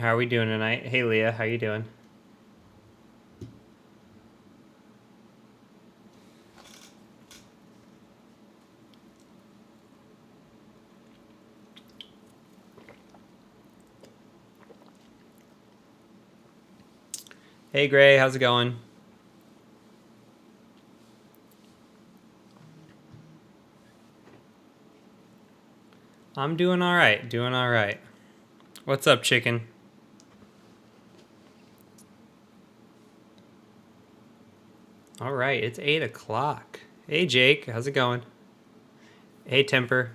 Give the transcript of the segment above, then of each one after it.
How are we doing tonight? Hey, Leah, how you doing? Hey, Gray, how's it going? I'm doing all right, doing all right. What's up, chicken? All right, it's 8 o'clock. Hey, Jake, how's it going? Hey, Temperate.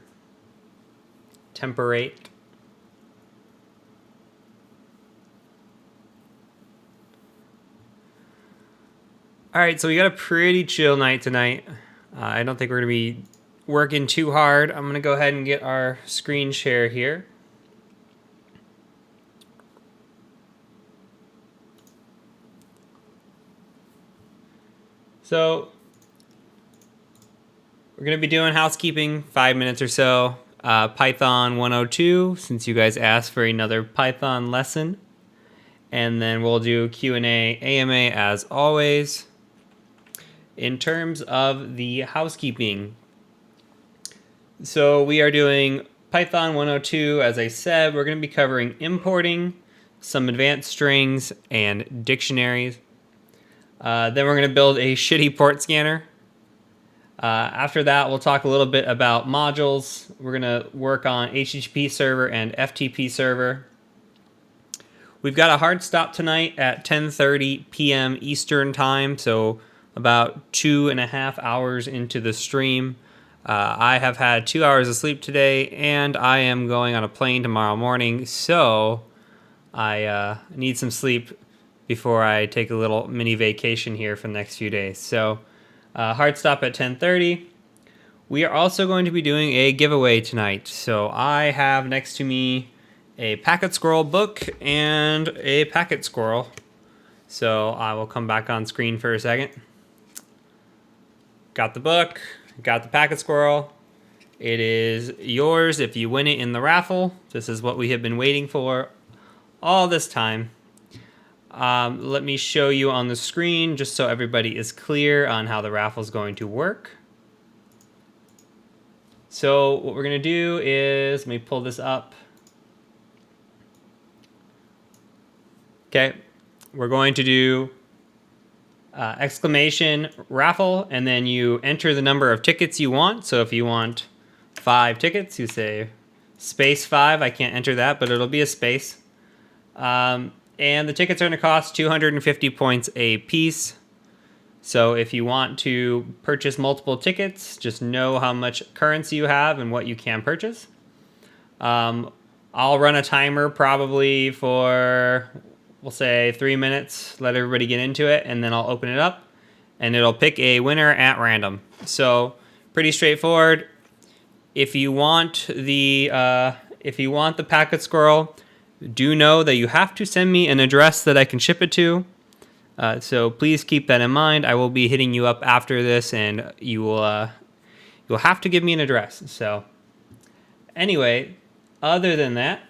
All right, so we got a pretty chill night tonight. I don't think we're going to be working too hard. I'm going to go ahead and get our screen share here. So we're going to be doing housekeeping, 5 minutes or so. Python 102, since you guys asked for another Python lesson. And then we'll do Q&A, AMA as always. In terms of the housekeeping, so we are doing Python 102. As I said, we're going to be covering importing, some advanced strings, and dictionaries. Then we're going to build a shitty port scanner. After that, we'll talk a little bit about modules. We're going to work on HTTP server and FTP server. We've got a hard stop tonight at 10:30 p.m. Eastern time, so about 2.5 hours into the stream. I have had 2 hours of sleep today, and I am going on a plane tomorrow morning, so I need some sleep before I take a little mini vacation here for the next few days. So hard stop at 10:30. We are also going to be doing a giveaway tonight. So I have next to me a Packet Squirrel book and a Packet Squirrel. So I will come back on screen for a second. Got the book, got the Packet Squirrel. It is yours if you win it in the raffle. This is what we have been waiting for all this time. Let me show you on the screen just so everybody is clear on how the raffle is going to work. So what we're going to do is, let me pull this up. Okay, we're going to do exclamation raffle, and then you enter the number of tickets you want. So if you want 5 tickets, you say space 5. I can't enter that, but it'll be a space. And the tickets are going to cost 250 points a piece. So if you want to purchase multiple tickets, just know how much currency you have and what you can purchase. I'll run a timer probably for, we'll say 3 minutes, let everybody get into it, and then I'll open it up and it'll pick a winner at random. So pretty straightforward. If you want the Packet Squirrel, do know that you have to send me an address that I can ship it to. So please keep that in mind. I will be hitting you up after this, and you'll have to give me an address. So anyway, other than that,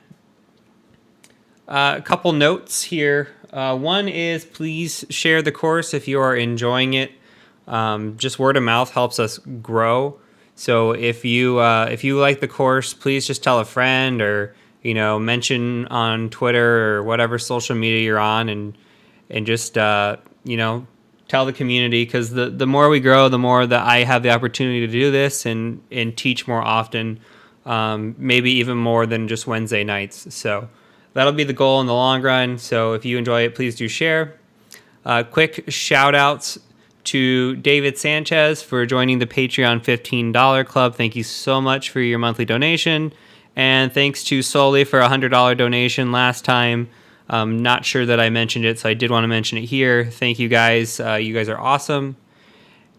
a couple notes here. One is please share the course if you are enjoying it. Just word of mouth helps us grow. So if you like the course, please just tell a friend or mention on Twitter or whatever social media you're on, and just tell the community, because the more we grow, the more that I have the opportunity to do this and teach more often, maybe even more than just Wednesday nights. So that'll be the goal in the long run. So if you enjoy it, please do share. Quick shout outs to David Sanchez for joining the Patreon $15 club. Thank you so much for your monthly donation. And thanks to Soli for a $100 donation last time. Not sure that I mentioned it, so I did want to mention it here. Thank you guys. You guys are awesome.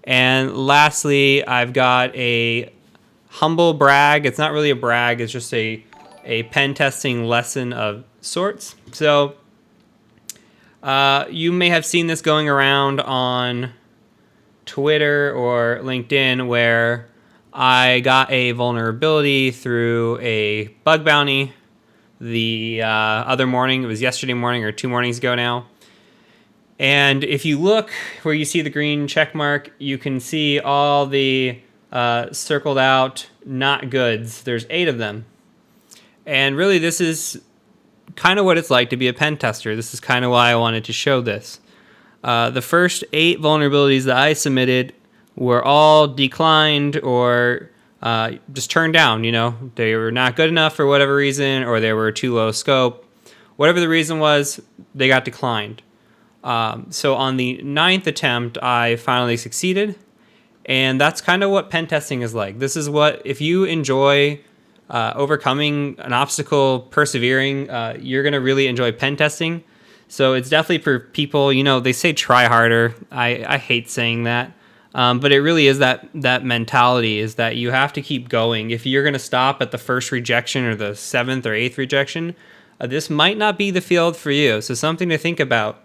And lastly, I've got a humble brag. It's not really a brag. It's just a pen testing lesson of sorts. So you may have seen this going around on Twitter or LinkedIn, where I got a vulnerability through a bug bounty the other morning. It was yesterday morning or 2 mornings ago now. And if you look where you see the green check mark, you can see all the circled out not goods. There's 8 of them. And really, this is kind of what it's like to be a pen tester. This is kind of why I wanted to show this. The first 8 vulnerabilities that I submitted were all declined or just turned down. You know, they were not good enough for whatever reason, or they were too low scope. Whatever the reason was, they got declined. So on the 9th attempt, I finally succeeded. And that's kind of what pen testing is like. This is what, if you enjoy overcoming an obstacle, persevering, you're going to really enjoy pen testing. So it's definitely for people, you know, they say try harder. I hate saying that. But it really is that mentality is that you have to keep going. If you're going to stop at the first rejection or the 7th or 8th rejection, this might not be the field for you. So something to think about.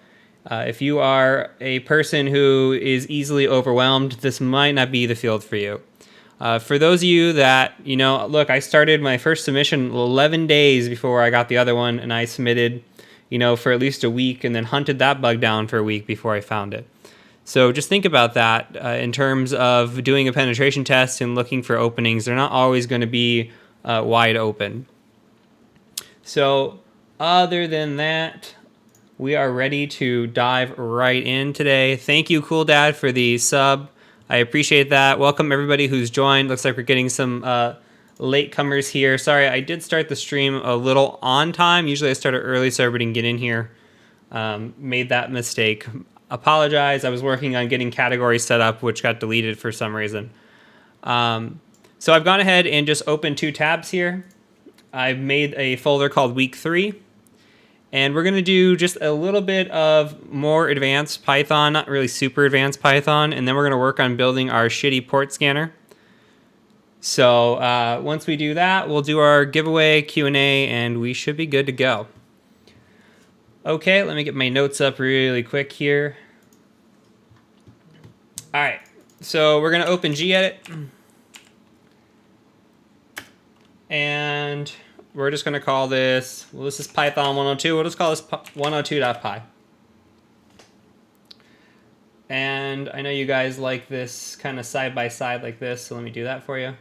If you are a person who is easily overwhelmed, this might not be the field for you. For those of you that, you know, look, I started my first submission 11 days before I got the other one, and I submitted, you know, for at least a week and then hunted that bug down for a week before I found it. So just think about that in terms of doing a penetration test and looking for openings. They're not always going to be wide open. So other than that, we are ready to dive right in today. Thank you, Cool Dad, for the sub. I appreciate that. Welcome everybody who's joined. Looks like we're getting some latecomers here. Sorry, I did start the stream a little on time. Usually I start it early so everybody can get in here. Made that mistake. Apologize. I was working on getting categories set up, which got deleted for some reason. So I've gone ahead and just opened 2 tabs here. I've made a folder called Week 3. And we're going to do just a little bit of more advanced Python, not really super advanced Python, and then we're going to work on building our shitty port scanner. So once we do that, we'll do our giveaway Q&A, and we should be good to go. Okay, let me get my notes up really quick here. All right, so we're going to open gedit. And we're just going to call this, well, this is Python 102. We'll just call this 102.py. And I know you guys like this kind of side by side like this, so let me do that for you.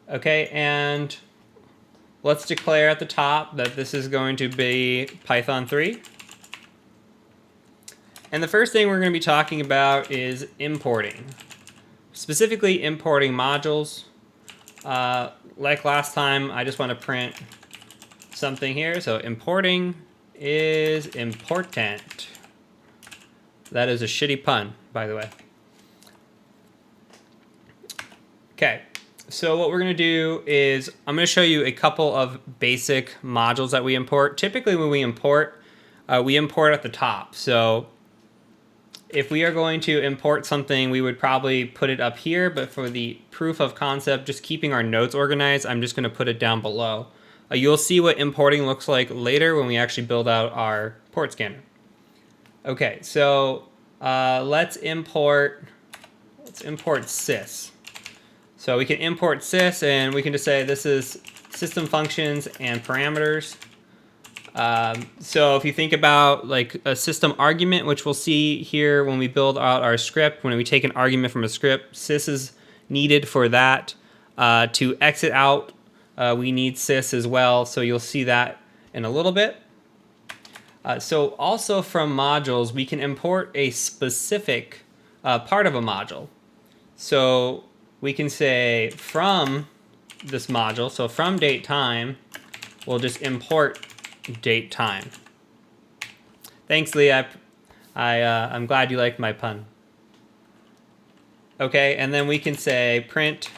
Okay, and let's declare at the top that this is going to be Python 3. And the first thing we're going to be talking about is importing. Specifically importing modules. Like last time, I just want to print something here. So importing is important. That is a shitty pun, by the way. Okay, so what we're going to do is I'm going to show you a couple of basic modules that we import. Typically when we import at the top. So if we are going to import something, we would probably put it up here, but for the proof of concept, just keeping our notes organized, I'm just going to put it down below. You'll see what importing looks like later when we actually build out our port scanner. Okay, so let's import sys. So we can import sys, and we can just say this is system functions and parameters. So if you think about like a system argument, which we'll see here when we build out our script, when we take an argument from a script, sys is needed for that. To exit out, we need sys as well. So you'll see that in a little bit. So also from modules, we can import a specific part of a module. So we can say from this module, so from date time, we'll just import date time. Thanks, Lee. I'm glad you liked my pun. Okay, and then we can say print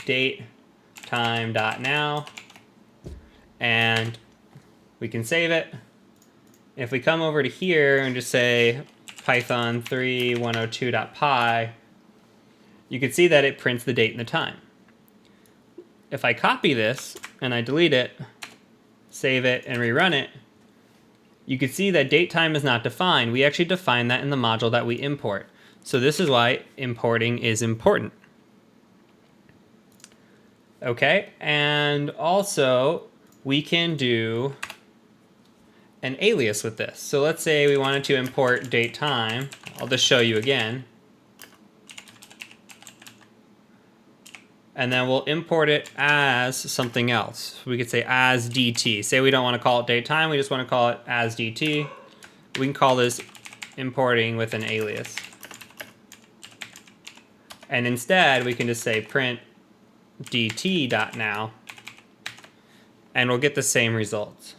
date time dot now, and we can save it. If we come over to here and just say Python 3 102.py, you can see that it prints the date and the time. If I copy this and I delete it, save it, and rerun it, you can see that date time is not defined. We actually define that in the module that we import. So this is why importing is important. Okay, and also we can do an alias with this. So let's say we wanted to import date time. I'll just show you again. And then we'll import it as something else. We could say as DT. Say we don't want to call it date time, we just want to call it as DT. We can call this importing with an alias. And instead, we can just say print dt.now, and we'll get the same results.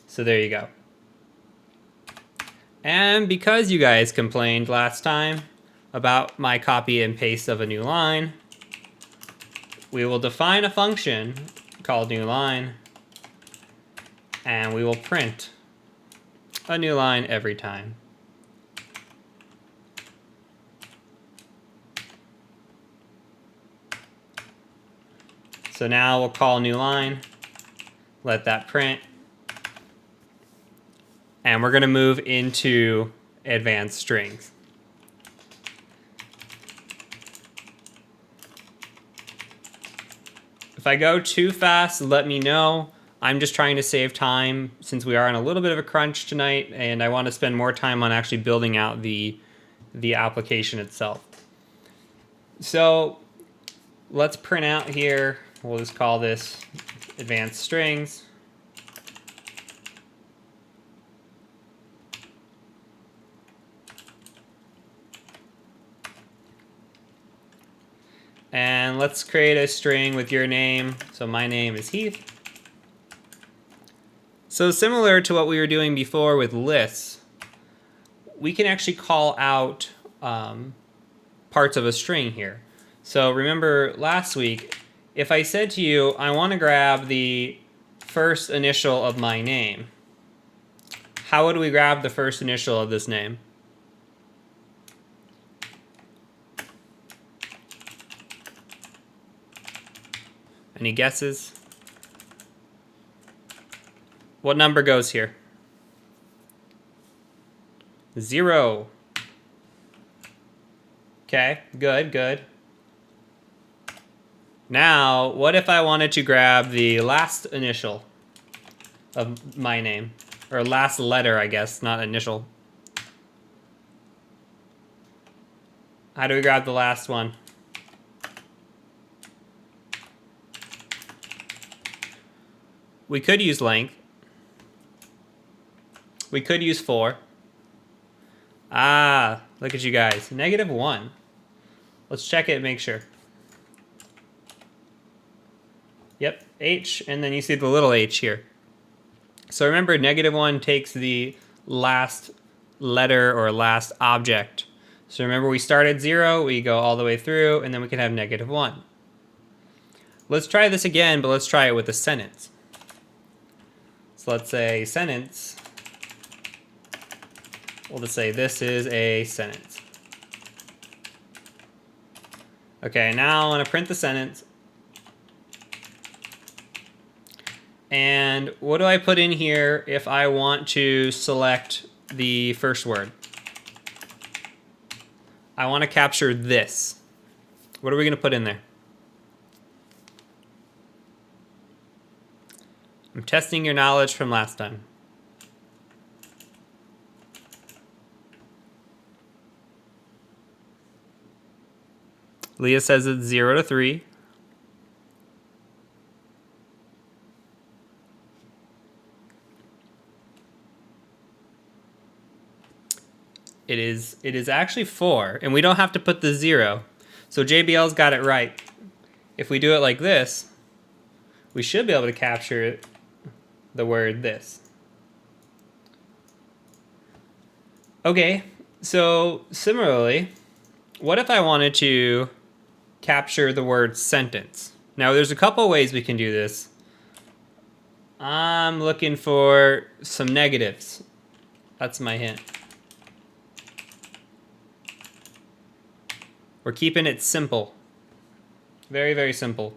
So there you go. And because you guys complained last time about my copy and paste of a new line, we will define a function called new line, and we will print a new line every time. So now we'll call new line, let that print, and we're going to move into advanced strings. If I go too fast, let me know. I'm just trying to save time since we are on a little bit of a crunch tonight, and I want to spend more time on actually building out the application itself. So let's print out here. We'll just call this advanced strings. And let's create a string with your name. So my name is Heath. So similar to what we were doing before with lists, we can actually call out parts of a string here. So remember last week, if I said to you, I want to grab the first initial of my name, how would we grab the first initial of this name? Any guesses? What number goes here? 0. Okay, good, good. Now, what if I wanted to grab the last initial of my name? Or last letter, I guess, not initial. How do we grab the last one? We could use length. We could use 4. Ah, look at you guys. -1. Let's check it and make sure. Yep, H, and then you see the little h here. So remember, -1 takes the last letter or last object. So remember, we start at 0, we go all the way through, and then we can have -1. Let's try this again, but let's try it with a sentence. So let's say sentence. We'll just say this is a sentence. Okay, now I want to print the sentence. And what do I put in here if I want to select the first word? I want to capture this. What are we going to put in there? I'm testing your knowledge from last time. Leah says it's 0 to 3. It is actually 4, and we don't have to put the 0. So JBL's got it right. If we do it like this, we should be able to capture the word this. Okay, so similarly, what if I wanted to capture the word sentence? Now there's a couple ways we can do this. I'm looking for some negatives. That's my hint. We're keeping it simple. Very, very simple.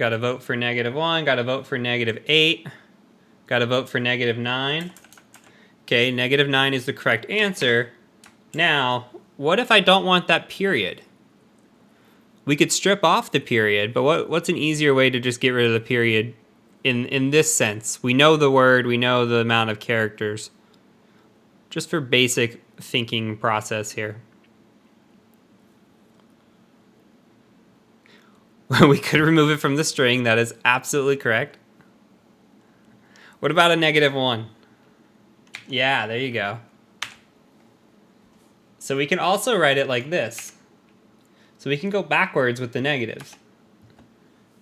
Got to vote for -1, got to vote for -8, got to vote for -9. Okay, -9 is the correct answer. Now, what if I don't want that period? We could strip off the period, but what's an easier way to just get rid of the period in this sense? We know the word, we know the amount of characters. Just for basic thinking process here. We could remove it from the string. That is absolutely correct. What about a -1? Yeah, there you go. So we can also write it like this. So we can go backwards with the negatives.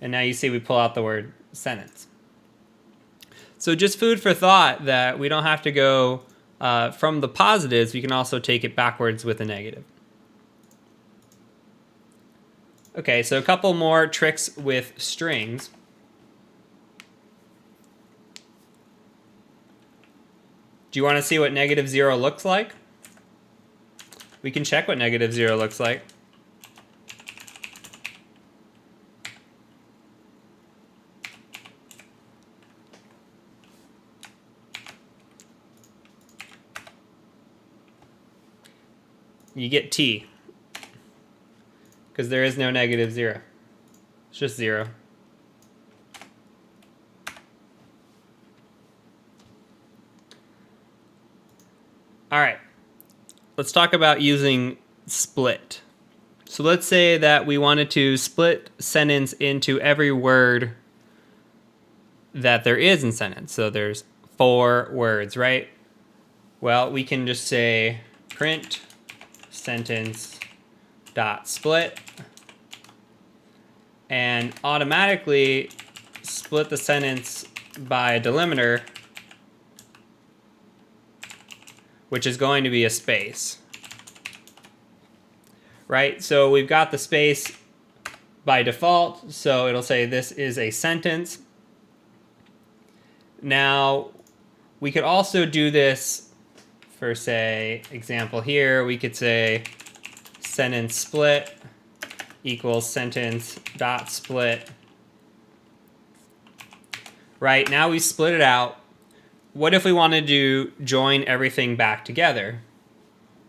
And now you see we pull out the word sentence. So just food for thought that we don't have to go from the positives, we can also take it backwards with a negative. Okay, so a couple more tricks with strings. Do you want to see what -0 looks like? We can check what -0 looks like. You get T, because there is no -0. It's just 0. All right, let's talk about using split. So let's say that we wanted to split sentence into every word that there is in sentence. So there's 4 words, right? Well, we can just say print sentence dot split and automatically split the sentence by a delimiter, which is going to be a space. Right? So we've got the space by default, so it'll say this is a sentence. Now, we could also do this for, say, example here. We could say sentence split equals sentence dot split. Right, now we split it out. What if we wanted to join everything back together?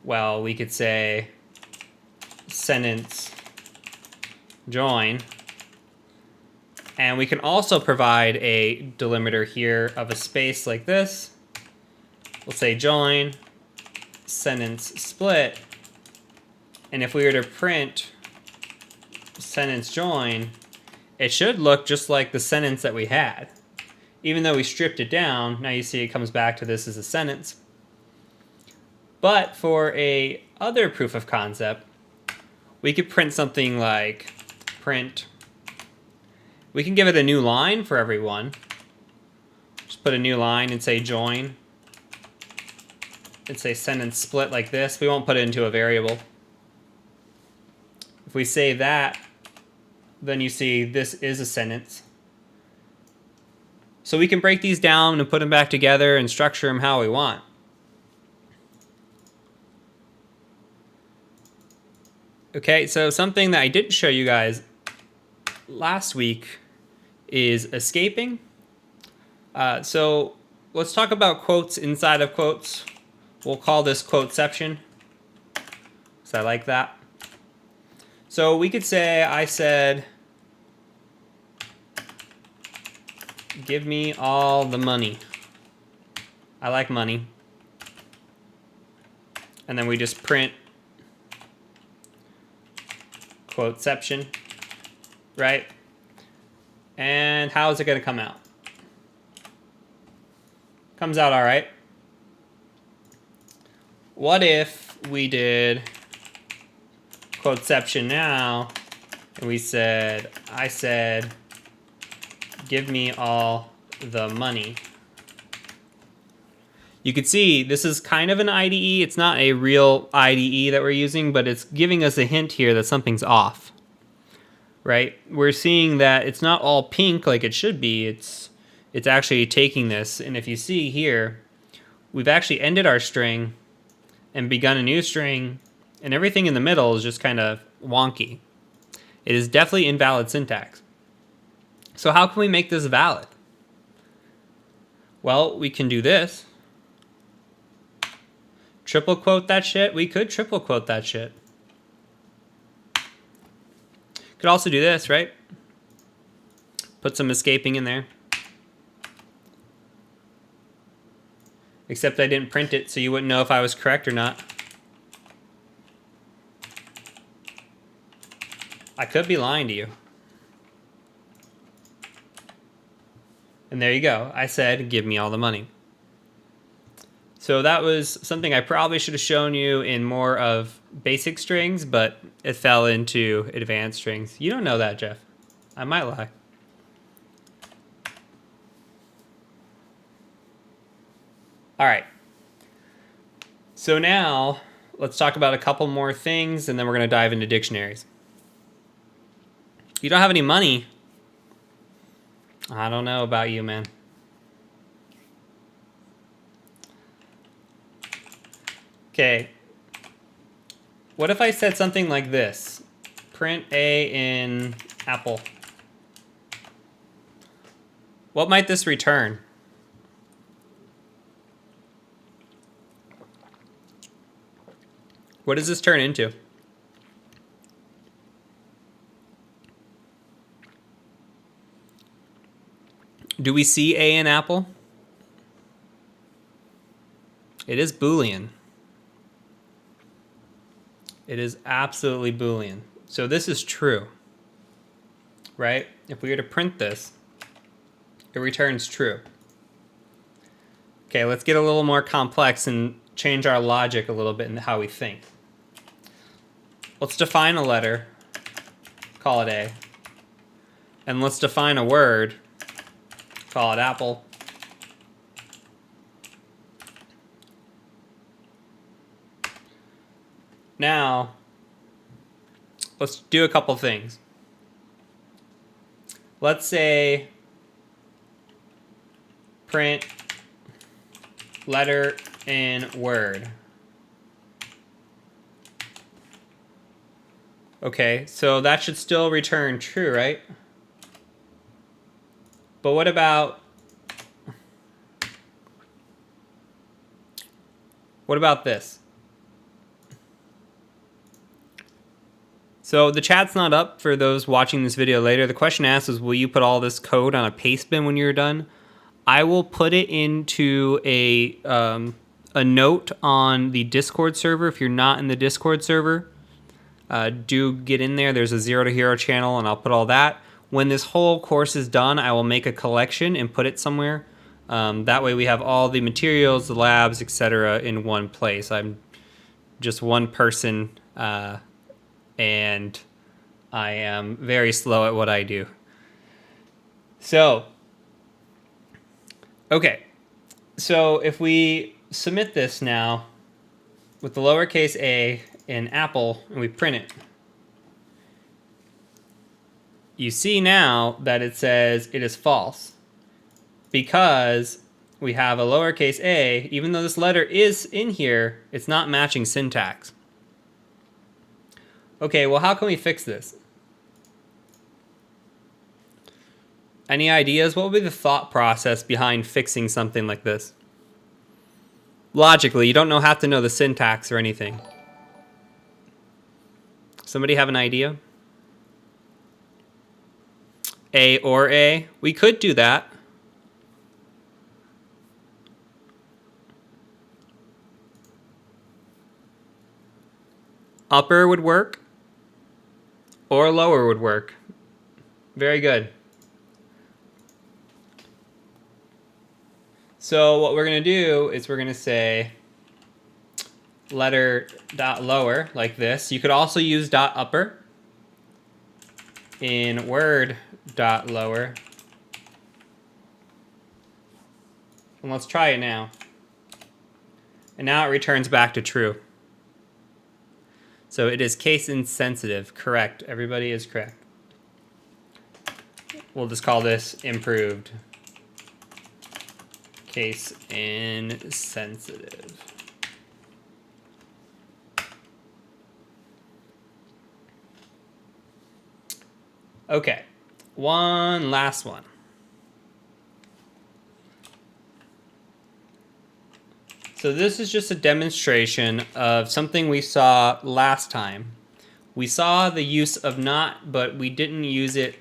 Well, we could say sentence join. And we can also provide a delimiter here of a space like this. We'll say join sentence split. And if we were to print sentence join, it should look just like the sentence that we had. Even though we stripped it down, now you see it comes back to this as a sentence. But for a other proof of concept, we could print something like print. We can give it a new line for every one. Just put a new line and say join. And say sentence split like this. We won't put it into a variable. If we save that, then you see this is a sentence. So we can break these down and put them back together and structure them how we want. Okay, so something that I didn't show you guys last week is escaping. So let's talk about quotes inside of quotes. We'll call this quoteception, because I like that. So we could say, I said, give me all the money. I like money. And then we just print quoteception, right? And how is it going to come out? Comes out all right. What if we did quoteception now, and we said, I said, give me all the money. You could see this is kind of an IDE. It's not a real IDE that we're using, but it's giving us a hint here that something's off, right? We're seeing that it's not all pink like it should be. It's actually taking this, and if you see here, we've actually ended our string and begun a new string, and everything in the middle is just kind of wonky. It is definitely invalid syntax. So how can we make this valid? Well, we can do this. Triple quote that shit. We could triple quote that shit. Could also do this, right? Put some escaping in there. Except I didn't print it, so you wouldn't know if I was correct or not. I could be lying to you. And there you go. I said, give me all the money. So that was something I probably should have shown you in more of basic strings, but it fell into advanced strings. You don't know that, Jeff. I might lie. All right. So now let's talk about a couple more things, and then we're going to dive into dictionaries. You don't have any money. I don't know about you, man. Okay. What if I said something like this? Print A in Apple. What might this return? What does this turn into? Do we see A in Apple? It is Boolean. It is absolutely Boolean. So this is true, right? If we were to print this, it returns true. Okay, let's get a little more complex and change our logic a little bit in how we think. Let's define a letter, call it A. And let's define a word, call it apple. Now, let's do a couple things. Let's say print letter in Word. Okay, so that should still return true, right? But what about this? So the chat's not up for those watching this video later. The question asked is, will you put all this code on a paste bin when you're done? I will put it into a note on the Discord server. If you're not in the Discord server, do get in there. There's a Zero to Hero channel, and I'll put all that. When this whole course is done, I will make a collection and put it somewhere. That way we have all the materials, the labs, etc. in one place. I'm just one person, and I am very slow at what I do. So, okay. So if we submit this now with the lowercase a in Apple and we print it, you see now that it says it is false because we have a lowercase a. Even though this letter is in here, it's not matching syntax. Okay, well, how can we fix this? Any ideas? What would be the thought process behind fixing something like this? Logically, you don't have to know the syntax or anything. Somebody have an idea? A or A? We could do that. Upper would work, or lower would work. Very good. So what we're going to do is we're going to say letter dot lower like this. You could also use dot upper in word dot lower. And let's try it now. And now it returns back to true. So it is case insensitive. Correct. Everybody is correct. We'll just call this improved. Case insensitive. Okay. one last one. So this is just a demonstration of something we saw last time. We saw the use of not, but we didn't use it.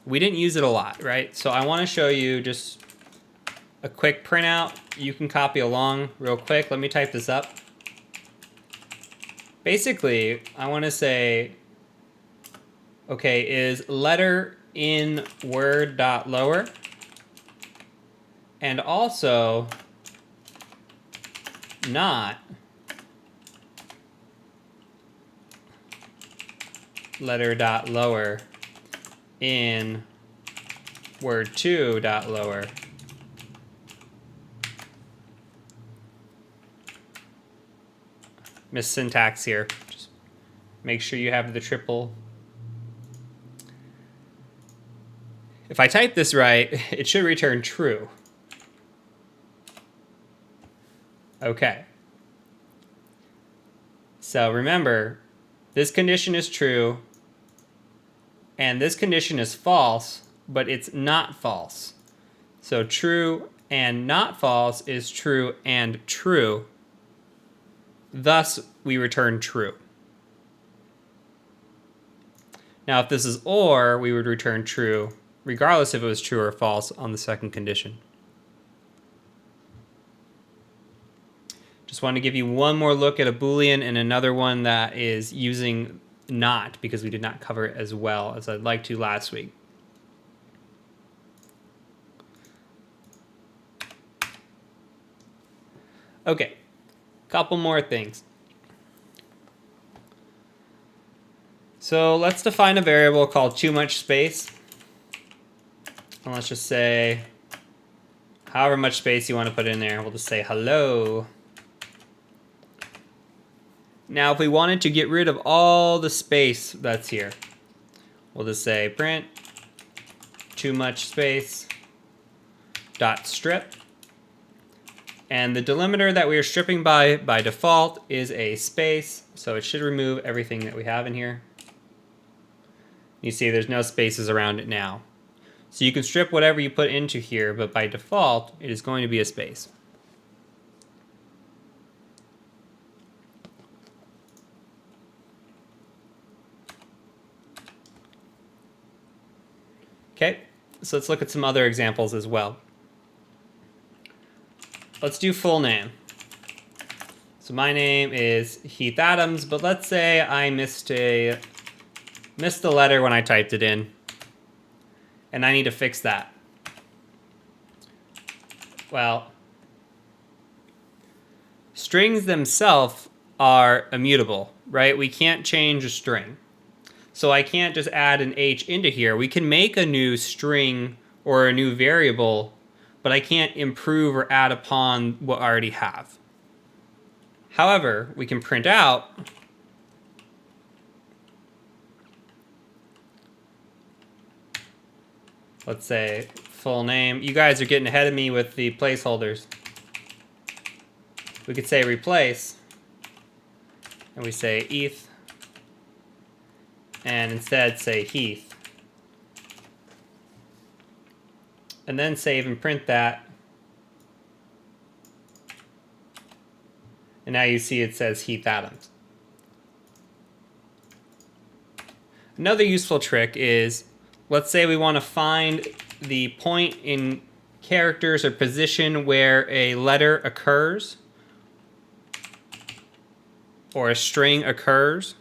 We didn't use it a lot, right? So I want to show you just a quick printout. You can copy along real quick. Let me type this up. Basically, I want to say, okay, is letter in word.lower, and also not letter.lower in word2.lower. Miss syntax here. Just make sure you have the triple. If I type this right, it should return true. Okay. So remember, this condition is true, and this condition is false, but it's not false. So true and not false is true and true. Thus, we return true. Now, if this is or, we would return true, regardless if it was true or false on the second condition. Just want to give you one more look at a Boolean and another one that is using not, because we did not cover it as well as I'd like to last week. Okay, couple more things. So let's define a variable called too much space. And let's just say however much space you want to put in there. We'll just say hello. Now, if we wanted to get rid of all the space that's here, we'll just say print too much space dot strip. And the delimiter that we are stripping by default is a space, so it should remove everything that we have in here. You see there's no spaces around it now. So you can strip whatever you put into here, but by default, it is going to be a space. Okay, so let's look at some other examples as well. Let's do full name. So my name is Heath Adams, but let's say I missed the letter when I typed it in, and I need to fix that. Well, strings themselves are immutable, right? We can't change a string. So I can't just add an H into here. We can make a new string or a new variable, but I can't improve or add upon what I already have. However, we can print out let's say full name. You guys are getting ahead of me with the placeholders. We could say replace, and we say Heath, and instead say Heath. And then save and print that. And now you see it says Heath Adams. Another useful trick is, let's say we want to find the point in characters or position where a letter occurs or a string occurs.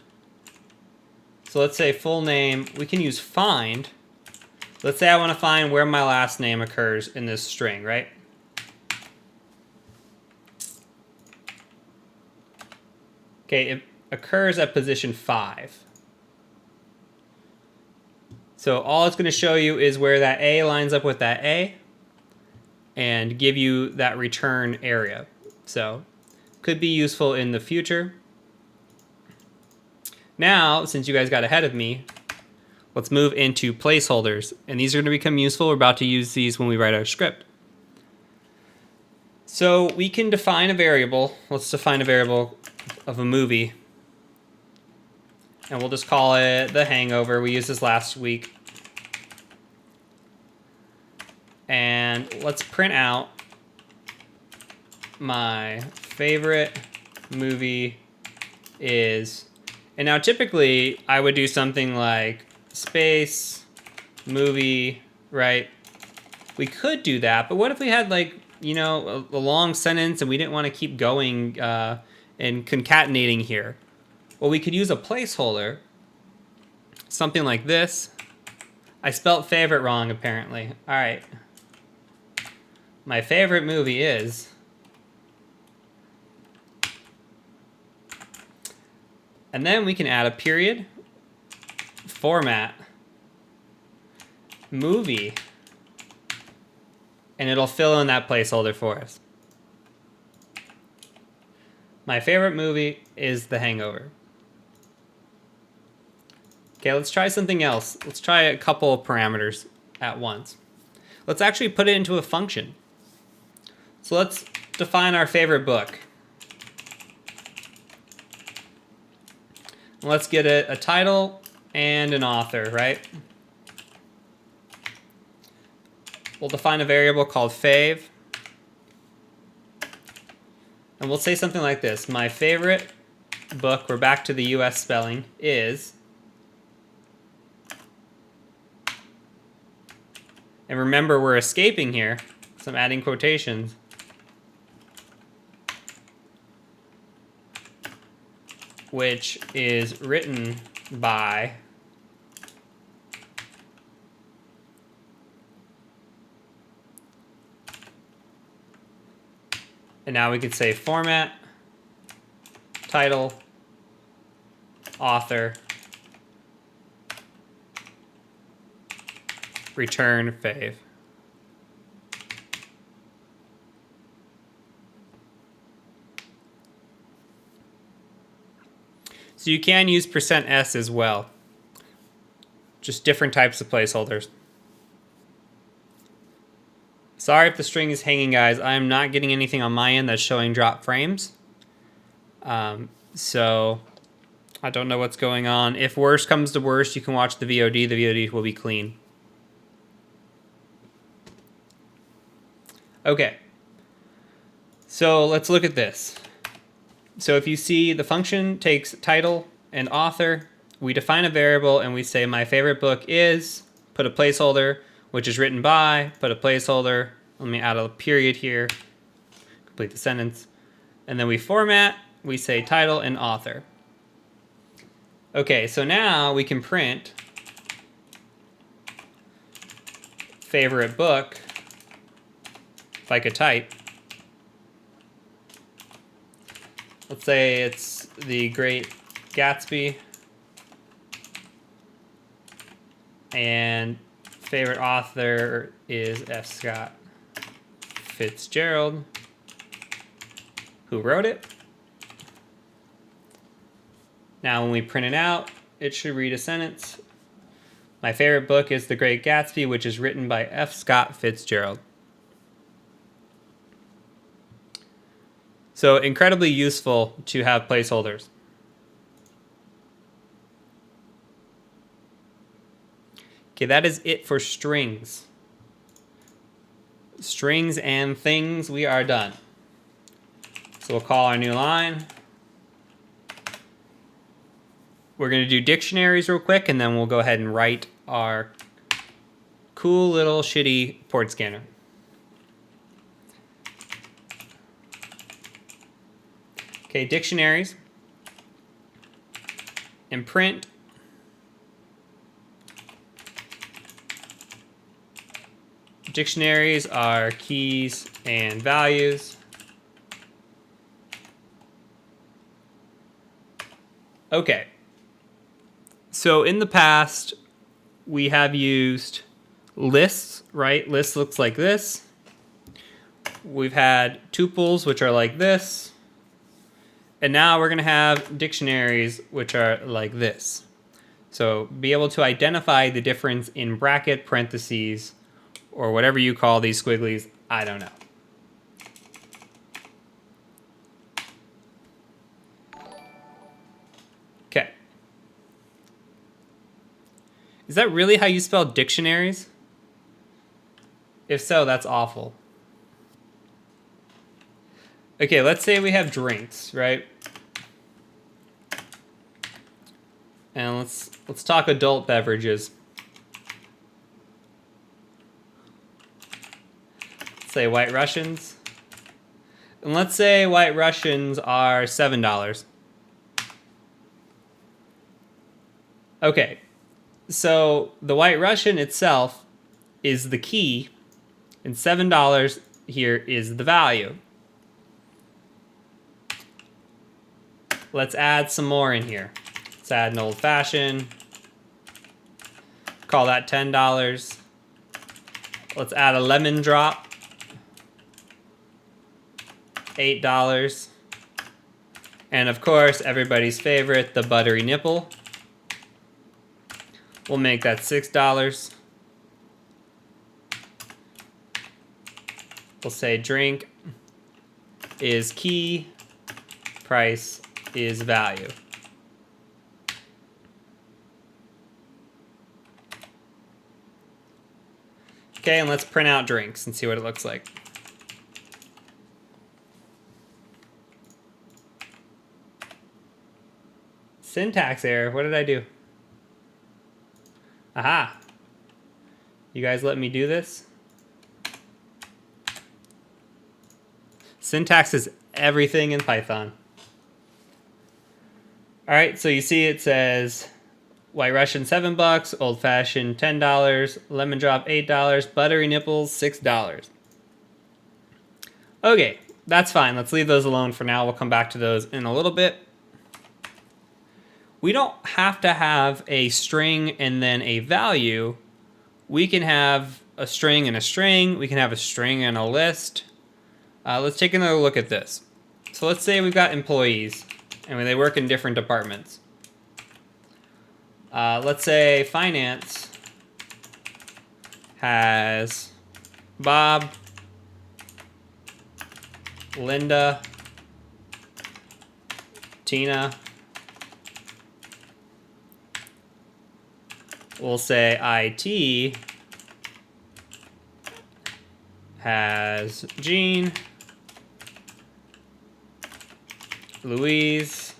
So let's say full name, we can use find. Let's say I want to find where my last name occurs in this string, right? Okay, it occurs at position 5. So all it's going to show you is where that A lines up with that A and give you that return area. So could be useful in the future. Now, since you guys got ahead of me, let's move into placeholders. And these are going to become useful. We're about to use these when we write our script. So we can define a variable. Let's define a variable of a movie. And we'll just call it The Hangover. We used this last week. And let's print out my favorite movie is. And now typically I would do something like space, movie, right? We could do that, but what if we had like, you know, a long sentence and we didn't want to keep going and concatenating here? Well, we could use a placeholder, something like this. I spelt favorite wrong, apparently. All right. My favorite movie is... And then we can add a period, format, movie, and it'll fill in that placeholder for us. My favorite movie is The Hangover. Okay, let's try something else. Let's try a couple of parameters at once. Let's actually put it into a function. So let's define our favorite book. Let's get a title and an author, right? We'll define a variable called fav. And we'll say something like this. My favorite book, we're back to the US spelling, is... And remember, we're escaping here, so I'm adding quotations. Which is written by... And now we could say format, title, author, return fav. So you can use %s as well. Just different types of placeholders. Sorry if the string is hanging, guys. I'm not getting anything on my end that's showing drop frames. So I don't know what's going on. If worse comes to worse, you can watch the VOD. The VOD will be clean. Okay. So let's look at this. So if you see, the function takes title and author. We define a variable and we say my favorite book is, put a placeholder, which is written by, put a placeholder. Let me add a period here, complete the sentence. And then we format, we say title and author. Okay, so now we can print favorite book, if I could type. Let's say it's The Great Gatsby. And favorite author is F. Scott Fitzgerald. Who wrote it? Now when we print it out, it should read a sentence. My favorite book is The Great Gatsby, which is written by F. Scott Fitzgerald. So incredibly useful to have placeholders. Okay, that is it for strings. Strings and things, we are done. So we'll call our new line. We're going to do dictionaries real quick, and then we'll go ahead and write our cool little shitty port scanner. Okay, dictionaries. And print. Dictionaries are keys and values. Okay. So in the past, we have used lists, right? Lists looks like this. We've had tuples, which are like this. And now we're going to have dictionaries, which are like this. So be able to identify the difference in bracket, parentheses, or whatever you call these squigglies, I don't know. Okay. Is that really how you spell dictionaries? If so, that's awful. Okay, let's say we have drinks, right? And let's talk adult beverages. Let's say White Russians. And let's say White Russians are $7. Okay, so the White Russian itself is the key, and $7 here is the value. Let's add some more in here. Let's add an old fashioned. Call that $10. Let's add a lemon drop. $8. And of course, everybody's favorite, the buttery nipple. We'll make that $6. We'll say drink is key, price is value. Okay, and let's print out drinks and see what it looks like. Syntax error, what did I do? Aha. You guys let me do this? Syntax is everything in Python. All right, so you see it says White Russian $7, Old Fashioned $10, Lemon Drop $8, Buttery Nipples $6. Okay, that's fine. Let's leave those alone for now. We'll come back to those in a little bit. We don't have to have a string and then a value. We can have a string and a string. We can have a string and a list. Let's take another look at this. So let's say we've got employees and they work in different departments. Let's say finance has Bob, Linda, Tina. We'll say IT has Jean, Louise,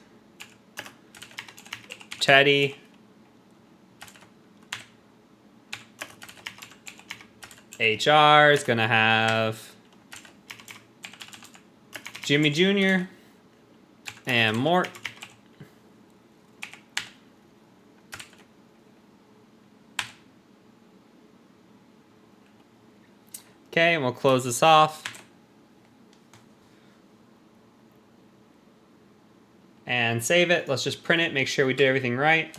Teddy, HR is going to have Jimmy Jr. and Mort. Okay, and we'll close this off. And save it. Let's just print it, make sure we did everything right.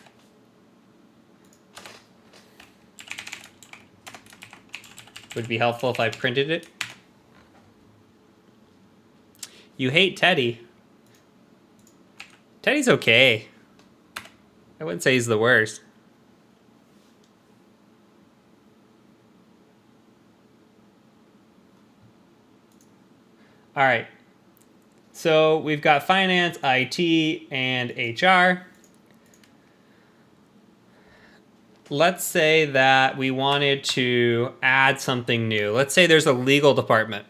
Would be helpful if I printed it. You hate Teddy. Teddy's okay. I wouldn't say he's the worst. All right. So we've got finance, IT, and HR. Let's say that we wanted to add something new. Let's say there's a legal department,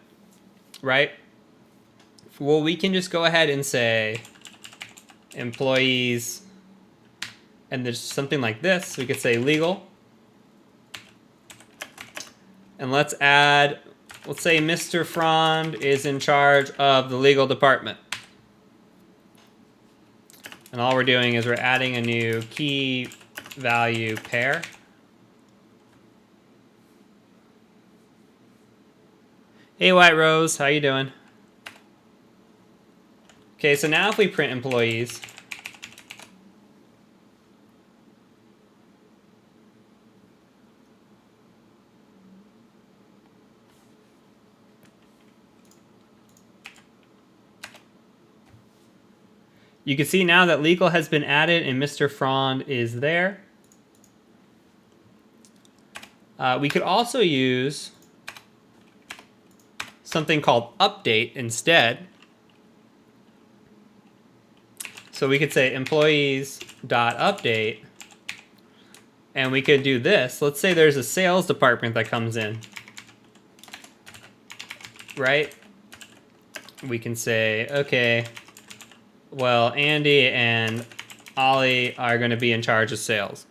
right? Well, we can just go ahead and say employees, and there's something like this. We could say legal. And let's add, let's say Mr. Frond is in charge of the legal department. And all we're doing is we're adding a new key value pair. Hey, White Rose, how you doing? Okay, so now if we print employees, you can see now that legal has been added and Mr. Frond is there. We could also use something called update instead. So we could say employees.update, and we could do this. Let's say there's a sales department that comes in. right? We can say, okay, well, Andy and Ollie are going to be in charge of sales.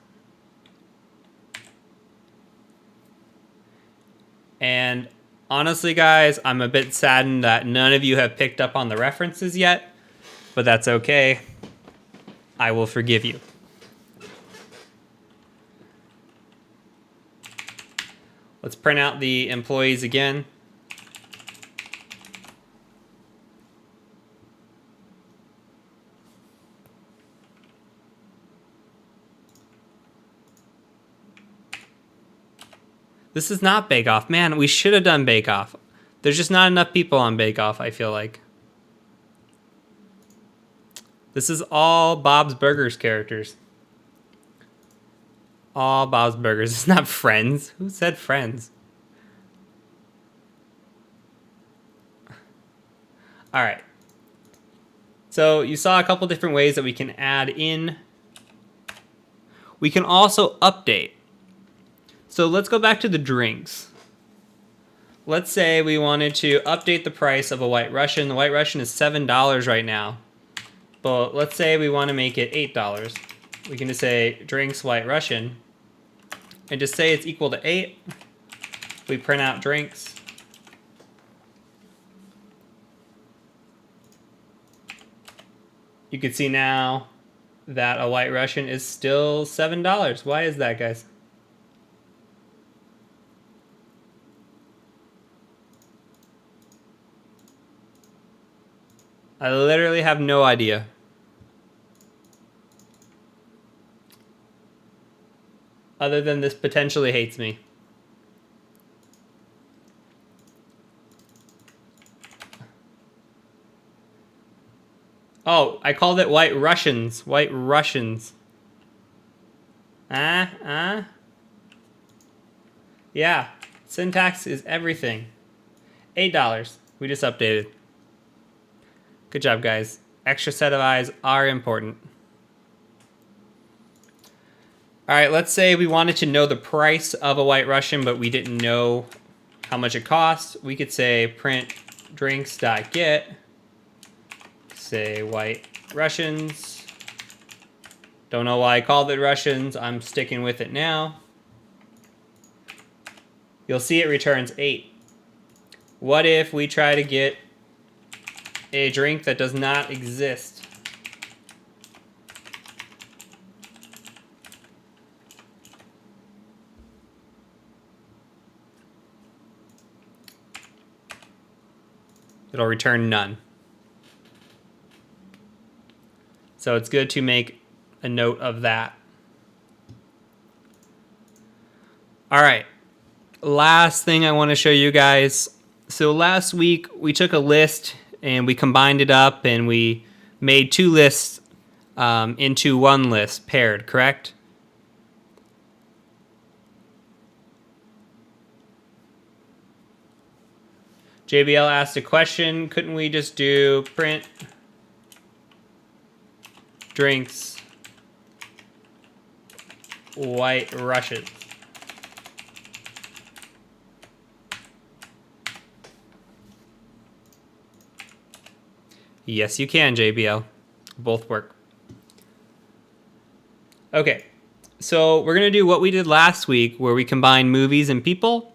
And honestly, guys, I'm a bit saddened that none of you have picked up on the references yet, but that's okay. I will forgive you. Let's print out the employees again. This is not Bake Off. Man, we should have done Bake Off. There's just not enough people on Bake Off, I feel like. This is all Bob's Burgers characters. All Bob's Burgers. It's not Friends. Who said Friends? All right. So you saw a couple different ways that we can add in. We can also update. So let's go back to the drinks. Let's say we wanted to update the price of a White Russian. The White Russian is $7 right now. But let's say we want to make it $8. We can just say drinks White Russian and just say it's equal to 8. We print out drinks. You can see now that a White Russian is still $7. Why is that, guys? I literally have no idea. Other than this potentially hates me. Oh, I called it White Russians. White Russians. Yeah, syntax is everything. $8. We just updated. Good job, guys. Extra set of eyes are important. All right, let's say we wanted to know the price of a White Russian, but we didn't know how much it costs. We could say print drinks.get, say White Russians. Don't know why I called it Russians. I'm sticking with it now. You'll see it returns 8. What if we try to get a drink that does not exist? It'll return none. So it's good to make a note of that. All right, last thing I want to show you guys. So last week we took a list and we combined it up and we made 2 lists into one list, paired, correct? JBL asked a question. Couldn't we just do print drinks White Russians? Yes, you can, JBL. Both work. Okay, so we're going to do what we did last week where we combine movies and people,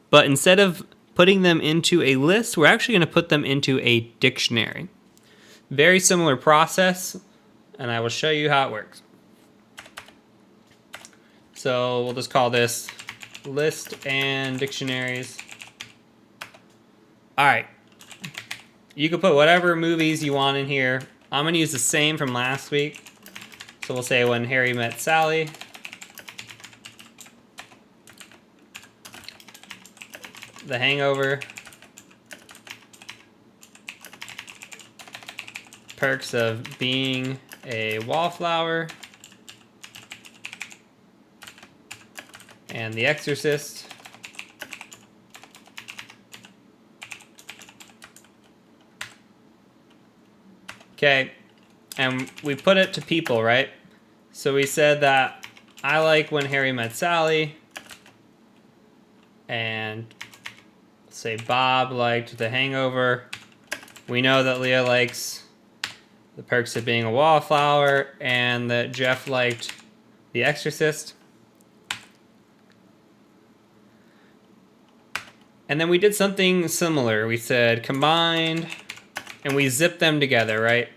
but instead of putting them into a list, we're actually going to put them into a dictionary. Very similar process, and I will show you how it works. So we'll just call this list and dictionaries. All right. You can put whatever movies you want in here. I'm going to use the same from last week. So we'll say When Harry Met Sally. The Hangover. Perks of Being a Wallflower. And The Exorcist. Okay, and we put it to people, right? So we said that I like When Harry Met Sally, and say Bob liked The Hangover. We know that Leah likes The Perks of Being a Wallflower, and that Jeff liked The Exorcist. And then we did something similar. We said combined, and we zipped them together, right?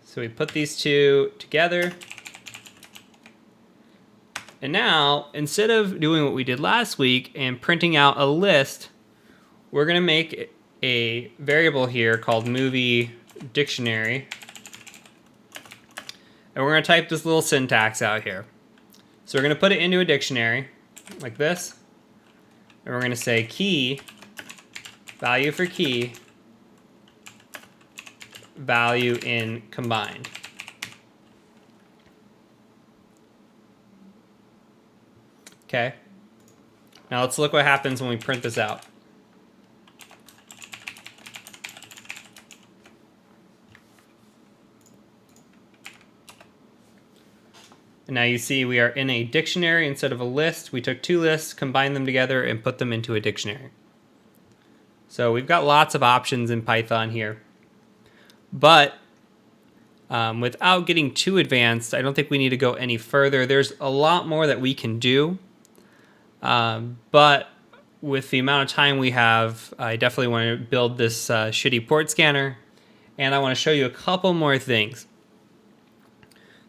So we put these two together. And now, instead of doing what we did last week and printing out a list, we're going to make a variable here called movie dictionary. And we're going to type this little syntax out here. So we're going to put it into a dictionary like this. And we're going to say key, value for key, value in combined. Okay. Now let's look what happens when we print this out. And now you see we are in a dictionary instead of a list. We took two lists, combined them together, and put them into a dictionary. So we've got lots of options in Python here. But without getting too advanced, I don't think we need to go any further. There's a lot more that we can do. But with the amount of time we have, I definitely want to build this shitty port scanner. And I want to show you a couple more things.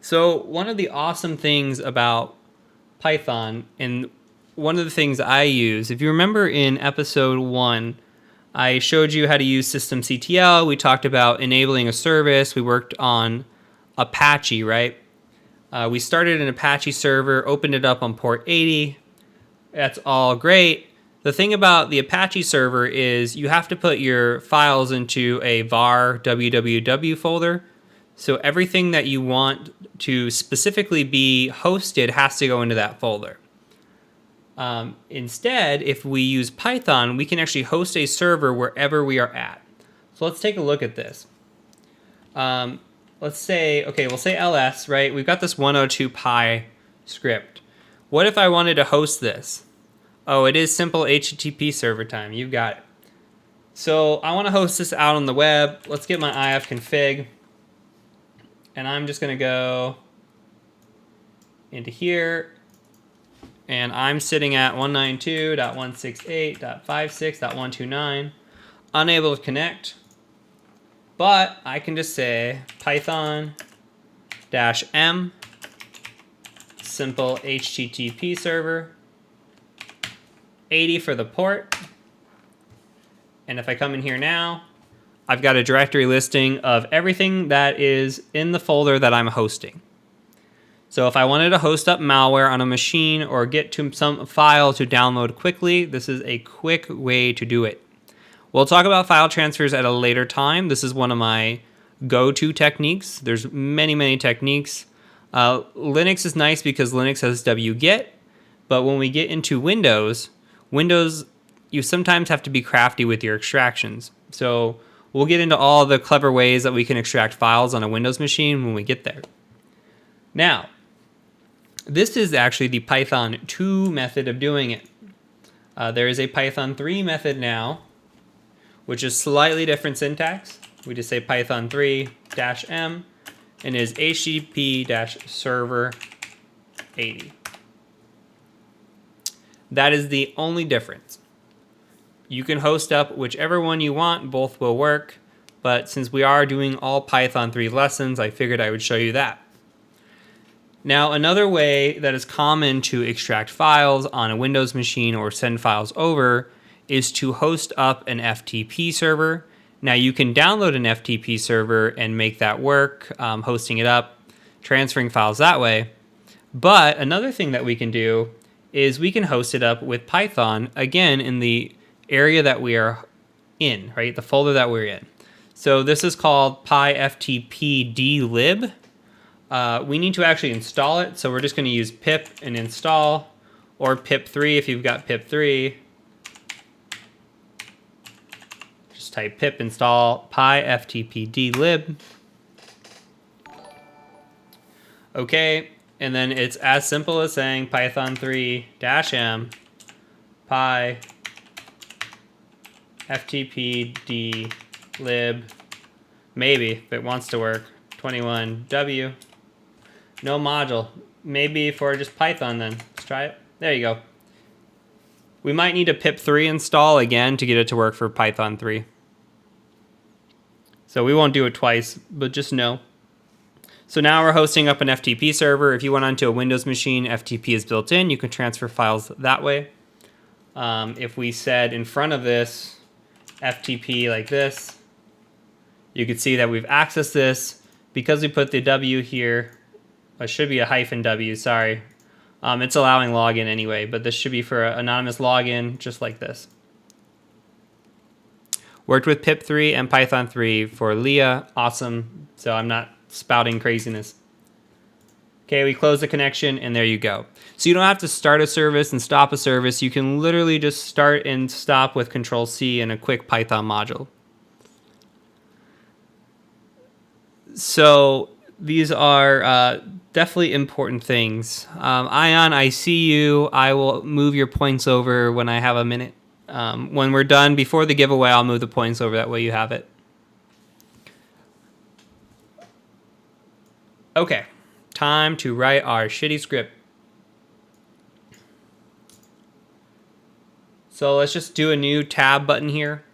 So one of the awesome things about Python, and one of the things I use, if you remember in episode 1, I showed you how to use systemctl. We talked about enabling a service. We worked on Apache, right? We started an Apache server, opened it up on port 80. That's all great. The thing about the Apache server is you have to put your files into a var www folder. So everything that you want to specifically be hosted has to go into that folder. Instead, if we use Python, we can actually host a server wherever we are at. So let's take a look at this. Let's say, okay, we'll say ls, right? We've got this 102 pi script. What if I wanted to host this? Oh, it is simple HTTP server time. You've got it. So I want to host this out on the web. Let's get my IF config. And I'm just going to go into here. And I'm sitting at 192.168.56.129. Unable to connect. But I can just say python-m simple HTTP server 80 for the port. And if I come in here now, I've got a directory listing of everything that is in the folder that I'm hosting. So if I wanted to host up malware on a machine or get to some file to download quickly, this is a quick way to do it. We'll talk about file transfers at a later time. This is one of my go-to techniques. There's many techniques. Linux is nice because Linux has wget, but when we get into Windows, you sometimes have to be crafty with your extractions. So we'll get into all the clever ways that we can extract files on a Windows machine when we get there. Now, this is actually the Python 2 method of doing it. There is a Python 3 method now, which is slightly different syntax. We just say python 3-m and is http-server 80. That is the only difference. You can host up whichever one you want, both will work, but since we are doing all Python 3 lessons, I figured I would show you that. Now, another way that is common to extract files on a Windows machine or send files over is to host up an FTP server. Now, you can download an FTP server and make that work, hosting it up, transferring files that way. But another thing that we can do is we can host it up with Python, again, in the area that we are in, right? The folder that we're in. So this is called pyftpdlib. We need to actually install it, so we're just going to use pip and install, or pip3 if you've got pip3. Just type pip install pyftpdlib. Okay, and then it's as simple as saying python 3-m ftp d lib, maybe, if it wants to work, 21w, no module. Maybe for just Python then. Let's try it. There you go. We might need a pip3 install again to get it to work for Python 3. So we won't do it twice, but just know. So now we're hosting up an FTP server. If you went onto a Windows machine, FTP is built in. You can transfer files that way. If we said in front of this, FTP like this, you could see that we've accessed this. Because we put the W here, it should be a -W, sorry. It's allowing login anyway, but this should be for an anonymous login, just like this. Worked with pip3 and Python 3 for Leah, awesome. So I'm not spouting craziness. Okay, we close the connection and there you go. So you don't have to start a service and stop a service. You can literally just start and stop with Control-C and a quick Python module. So these are definitely important things. Ion, I see you. I will move your points over when I have a minute. When we're done, before the giveaway, I'll move the points over. That way you have it. Okay, time to write our shitty script. So let's just do a new tab button here.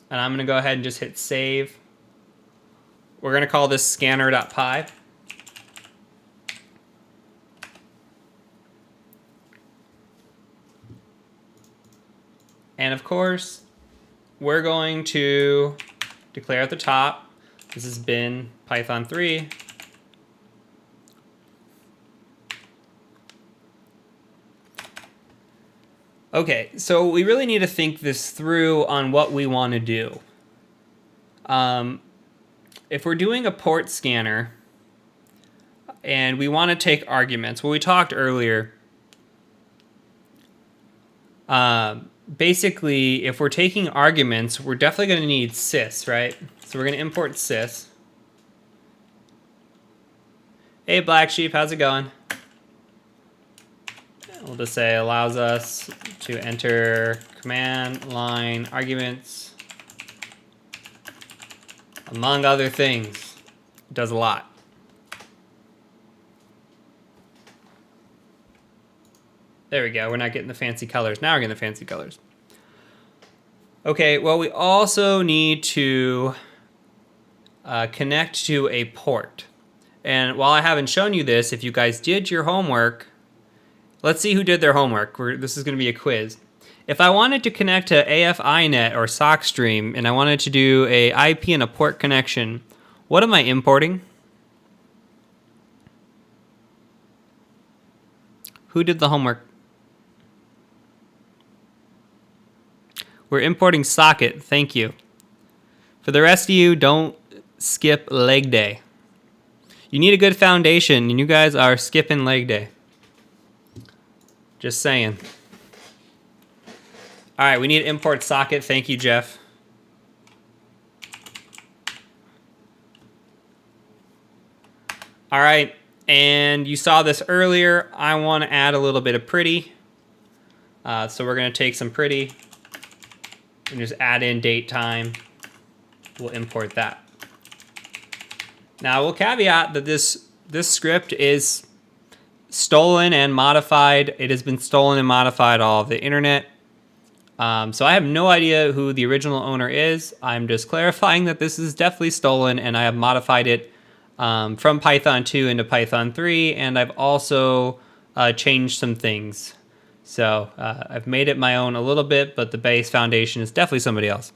And I'm going to go ahead and just hit save. We're going to call this scanner.py. And of course, we're going to declare at the top, this has been Python 3. Okay, so we really need to think this through on what we want to do. If we're doing a port scanner and we want to take arguments, well, we talked earlier, basically, if we're taking arguments, we're definitely going to need sys, right? So we're going to import sys. Hey, Black Sheep, how's it going? We'll just say allows us to enter command line arguments, among other things. It does a lot. There we go. We're not getting the fancy colors. Now we're getting the fancy colors. Okay, well, we also need to connect to a port. And while I haven't shown you this, if you guys did your homework, let's see who did their homework. This is going to be a quiz. If I wanted to connect to AFINet or SockStream, and I wanted to do a IP and a port connection, what am I importing? Who did the homework? We're importing socket. Thank you. For the rest of you, don't skip leg day. You need a good foundation, and you guys are skipping leg day. Just saying. All right, we need import socket. Thank you, Jeff. All right, and you saw this earlier. I want to add a little bit of pretty. So we're going to take some pretty and just add in date time. We'll import that. Now we'll caveat that this script is stolen and modified. It has been stolen and modified all of the internet. So I have no idea who the original owner is. I'm just clarifying that this is definitely stolen, and I have modified it from Python 2 into Python 3, and I've also changed some things. So I've made it my own a little bit, but the base foundation is definitely somebody else.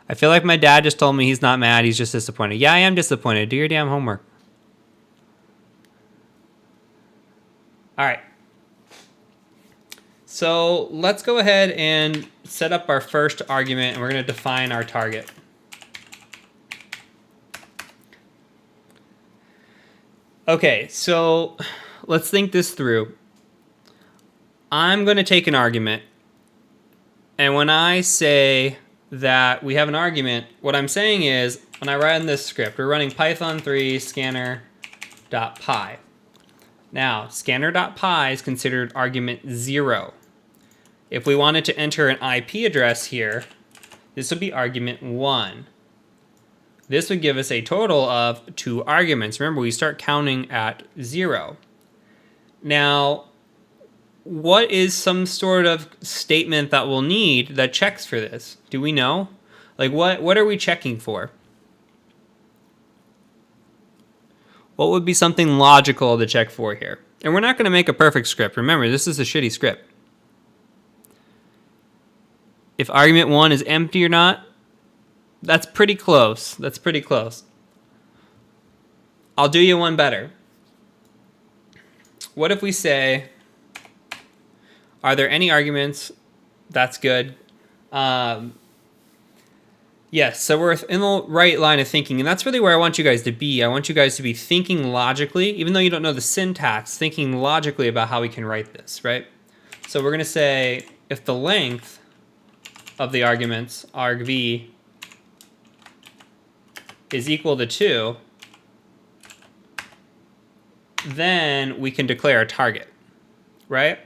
I feel like my dad just told me he's not mad, he's just disappointed. Yeah, I am disappointed. Do your damn homework. All right. So let's go ahead and set up our first argument, and we're going to define our target. Okay, so let's think this through. I'm going to take an argument, and when I say that we have an argument, what I'm saying is, when I run this script, we're running Python 3 scanner.py. Now, scanner.py is considered argument 0. If we wanted to enter an IP address here, this would be argument 1. This would give us a total of 2 arguments. Remember, we start counting at 0. Now, what is some sort of statement that we'll need that checks for this? Do we know? Like, what are we checking for? What would be something logical to check for here? And we're not going to make a perfect script. Remember, this is a shitty script. If argument 1 is empty or not, that's pretty close. That's pretty close. I'll do you one better. What if we say, are there any arguments? That's good. Yes, so we're in the right line of thinking, and that's really where I want you guys to be. I want you guys to be thinking logically, even though you don't know the syntax, thinking logically about how we can write this, right? So we're going to say, if the length of the arguments, argv, is equal to 2, then we can declare a target, right?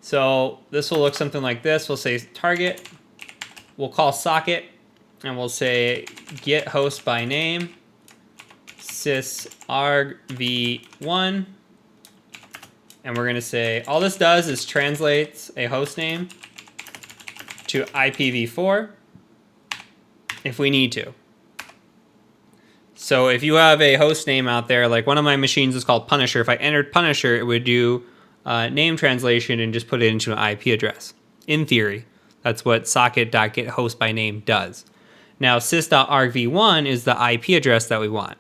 So this will look something like this. We'll say target. We'll call socket, and we'll say get host by name, sys argv1, and we're going to say all this does is translates a host name to IPv4 if we need to. So if you have a host name out there, like one of my machines is called Punisher. If I entered Punisher, it would do name translation and just put it into an IP address. In theory, that's what socket.getHostByName does. Now sys.argv1 is the IP address that we want.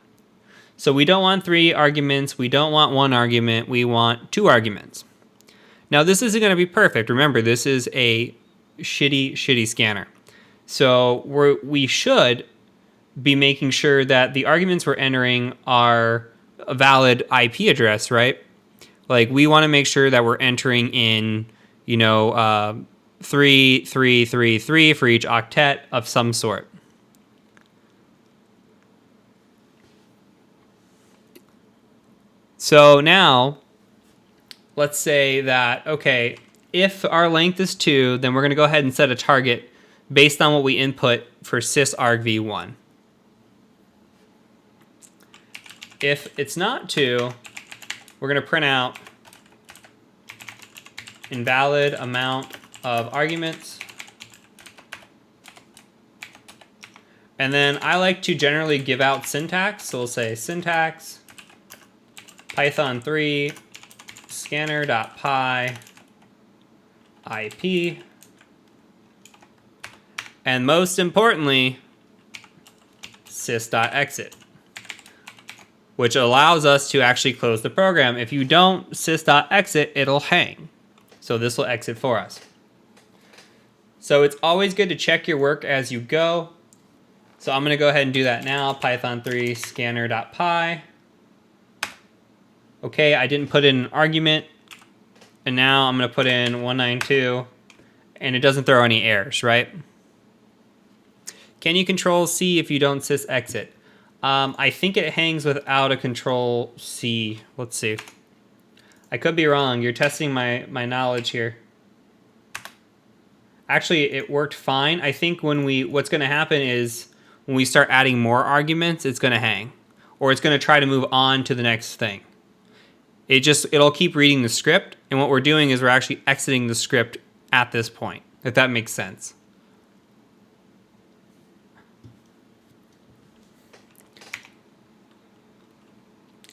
So we don't want 3 arguments. We don't want 1 argument. We want 2 arguments. Now this isn't going to be perfect. Remember, this is a shitty scanner. So we should be making sure that the arguments we're entering are a valid IP address, right? Like we want to make sure that we're entering in, 3333 for each octet of some sort. So now let's say that, okay, if our length is 2, then we're going to go ahead and set a target based on what we input for sysargv1. If it's not 2, we're going to print out invalid amount of arguments. And then I like to generally give out syntax. So we'll say syntax, Python 3, scanner.py, IP, and most importantly, sys.exit, which allows us to actually close the program. If you don't sys.exit, it'll hang. So this will exit for us. So it's always good to check your work as you go. So I'm going to go ahead and do that now. Python 3 scanner.py. Okay, I didn't put in an argument. And now I'm going to put in 192. And it doesn't throw any errors, right? Can you control C if you don't sys exit? I think it hangs without a control C. Let's see. I could be wrong. You're testing my knowledge here. Actually, it worked fine. I think what's going to happen is when we start adding more arguments, it's going to hang. Or it's going to try to move on to the next thing. It'll keep reading the script. And what we're doing is we're actually exiting the script at this point, if that makes sense.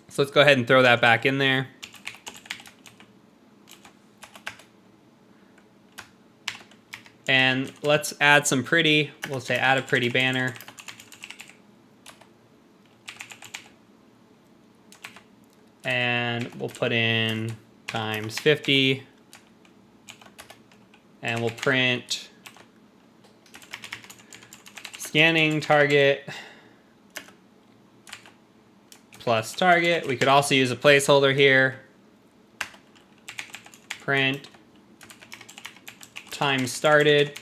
So let's go ahead and throw that back in there. And let's add some pretty. We'll say add a pretty banner. And we'll put in times 50. And we'll print scanning target plus target. We could also use a placeholder here. Print time started.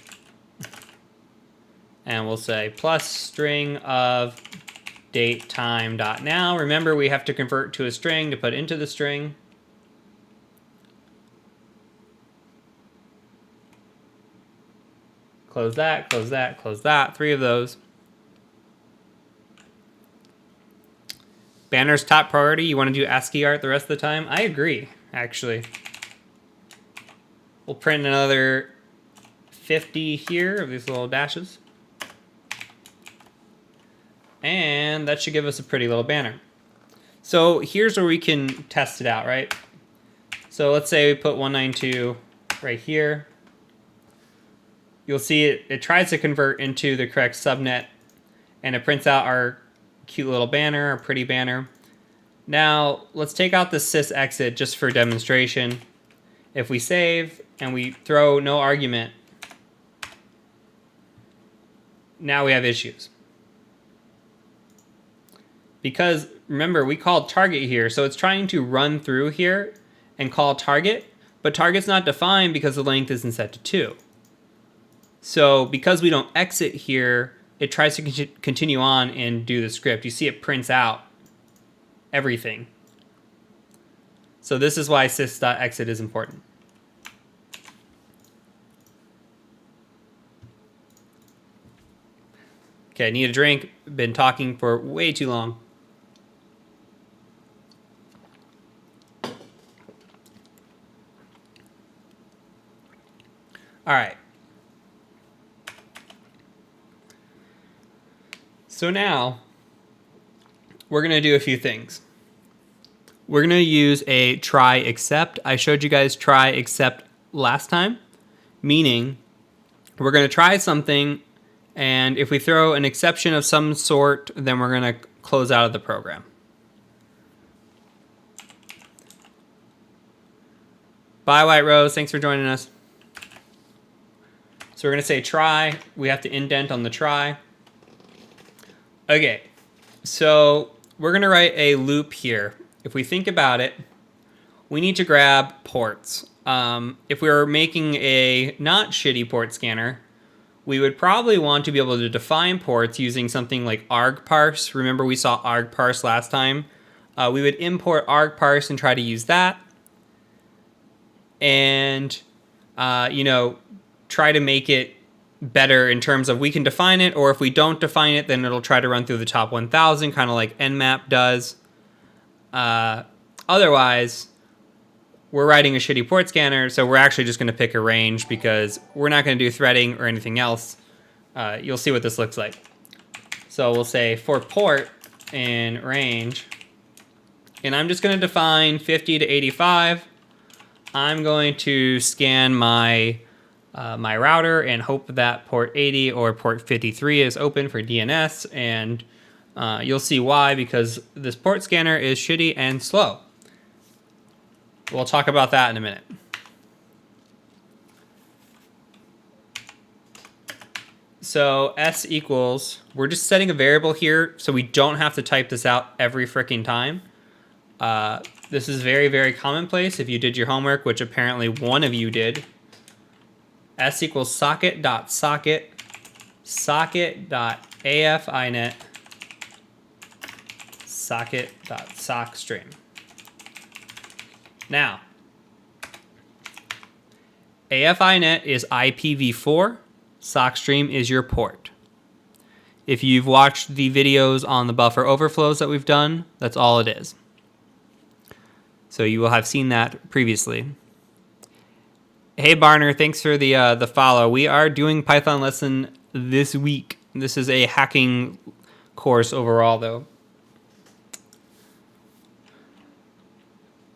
And we'll say plus string of date time dot now. Remember, we have to convert to a string to put into the string. Close that, close that, close that. 3 of those. Banner's top priority. You want to do ASCII art the rest of the time? I agree, actually. We'll print another 50 here of these little dashes. And that should give us a pretty little banner. So here's where we can test it out, right? So let's say we put 192 right here. You'll see it tries to convert into the correct subnet, and it prints out our cute little banner, our pretty banner. Now, let's take out the sysexit just for demonstration. If we save and we throw no argument, now we have issues. Because remember, we called target here, so it's trying to run through here and call target, but target's not defined because the length isn't set to 2. So because we don't exit here, it tries to continue on and do the script. You see it prints out everything. So this is why sys.exit is important. Okay, I need a drink. Been talking for way too long. All right. So now we're going to do a few things. We're going to use a try except. I showed you guys try except last time, meaning we're going to try something, and if we throw an exception of some sort, then we're going to close out of the program. Bye, White Rose. Thanks for joining us. So we're going to say try. We have to indent on the try. Okay, so we're going to write a loop here. If we think about it, we need to grab ports. If we were making a not shitty port scanner, we would probably want to be able to define ports using something like argparse. Remember, we saw argparse last time. We would import argparse and try to use that. And, try to make it better in terms of we can define it, or if we don't define it, then it'll try to run through the top 1000, kind of like Nmap does. Otherwise, we're writing a shitty port scanner, so we're actually just going to pick a range because we're not going to do threading or anything else. You'll see what this looks like. So we'll say for port in range, and I'm just going to define 50 to 85. I'm going to scan my my router and hope that port 80 or port 53 is open for DNS, and you'll see why, because this port scanner is shitty and slow. We'll talk about that in a minute. So s equals, we're just setting a variable here so we don't have to type this out every freaking time. This is very, very commonplace if you did your homework, which apparently one of you did. S equals socket.socket, socket.afinet, socket.sockstream. Now, afinet is IPv4, sockstream is your port. If you've watched the videos on the buffer overflows that we've done, that's all it is. So you will have seen that previously. Hey Barner, thanks for the follow. We are doing Python lesson this week. This is a hacking course overall though.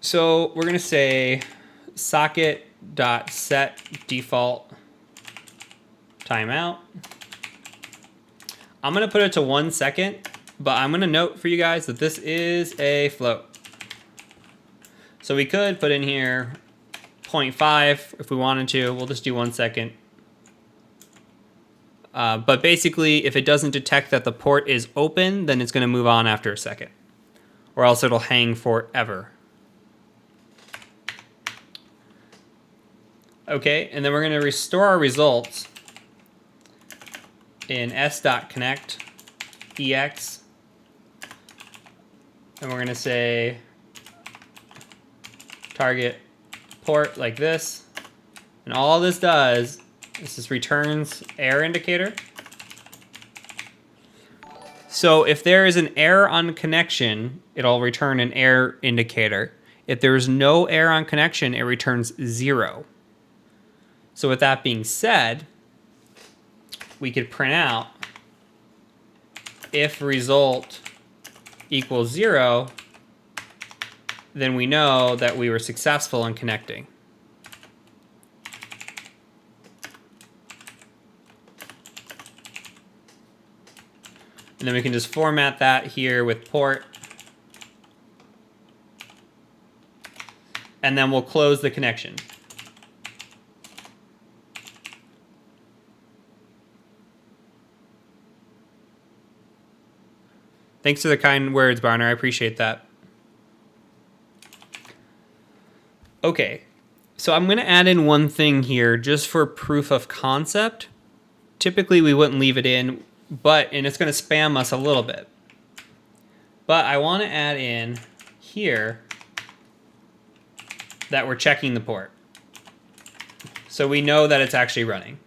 So we're gonna say socket.set default timeout. I'm gonna put it to 1 second, but I'm gonna note for you guys that this is a float. So we could put in here 0.5 if we wanted to. We'll just do 1 second. But basically, if it doesn't detect that the port is open, then it's going to move on after a second. Or else it'll hang forever. Okay, and then we're going to restore our results in s.connect ex And we're going to say target port like this. And all this does is this returns error indicator. So if there is an error on connection, it'll return an error indicator. If there is no error on connection, it returns 0. So with that being said, we could print out if result equals 0, then we know that we were successful in connecting. And then we can just format that here with port. And then we'll close the connection. Thanks for the kind words, Barner. I appreciate that. Okay, so I'm going to add in one thing here just for proof of concept. Typically, we wouldn't leave it in, and it's going to spam us a little bit. But I want to add in here that we're checking the port. So we know that it's actually running.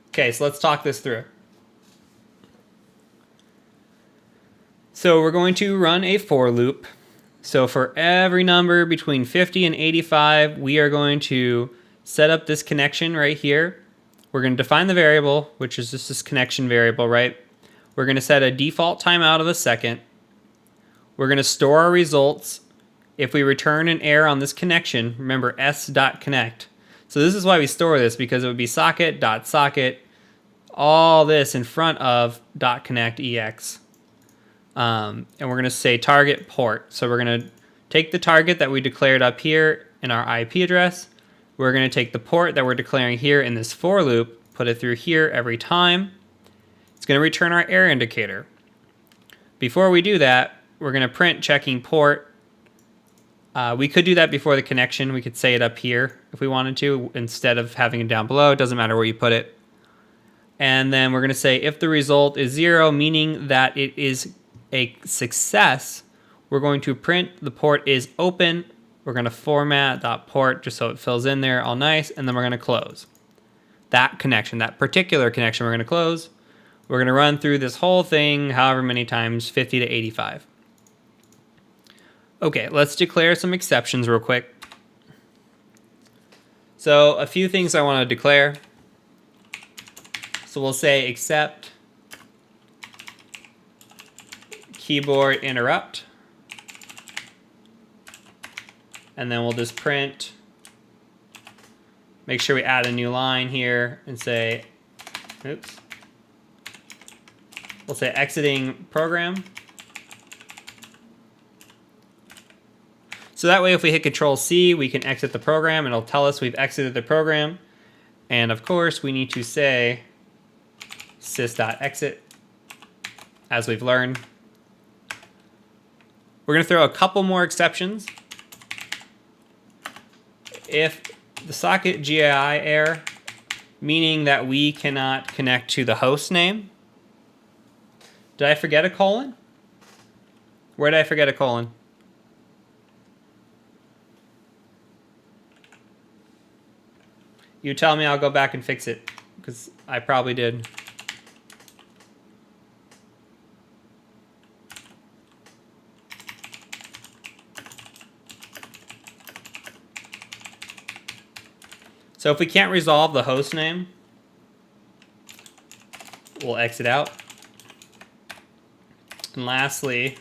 Okay, so let's talk this through. So we're going to run a for loop. So for every number between 50 and 85, we are going to set up this connection right here. We're going to define the variable, which is just this connection variable, right? We're going to set a default timeout of a second. We're going to store our results. If we return an error on this connection, remember s.connect. So this is why we store this, because it would be socket.socket, all this in front of .connect ex. And we're going to say target port. So we're going to take the target that we declared up here in our IP address. We're going to take the port that we're declaring here in this for loop, put it through here every time. It's going to return our error indicator. Before we do that, we're going to print checking port. We could do that before the connection. We could say it up here if we wanted to, instead of having it down below. It doesn't matter where you put it. And then we're going to say if the result is 0, meaning that it is a success, we're going to print the port is open. We're going to format .port just so it fills in there all nice, and then we're going to close. That connection, that particular connection we're going to close. We're going to run through this whole thing however many times, 50 to 85. Okay, let's declare some exceptions real quick. So a few things I want to declare. So we'll say except keyboard interrupt. And then we'll just print, make sure we add a new line here and say, oops. We'll say exiting program. So that way if we hit Control-C, we can exit the program and it'll tell us we've exited the program. And of course, we need to say sys.exit, as we've learned. We're going to throw a couple more exceptions. If the socket GII error, meaning that we cannot connect to the host name. Did I forget a colon? Where did I forget a colon? You tell me, I'll go back and fix it, because I probably did. So if we can't resolve the host name, we'll exit out. And lastly,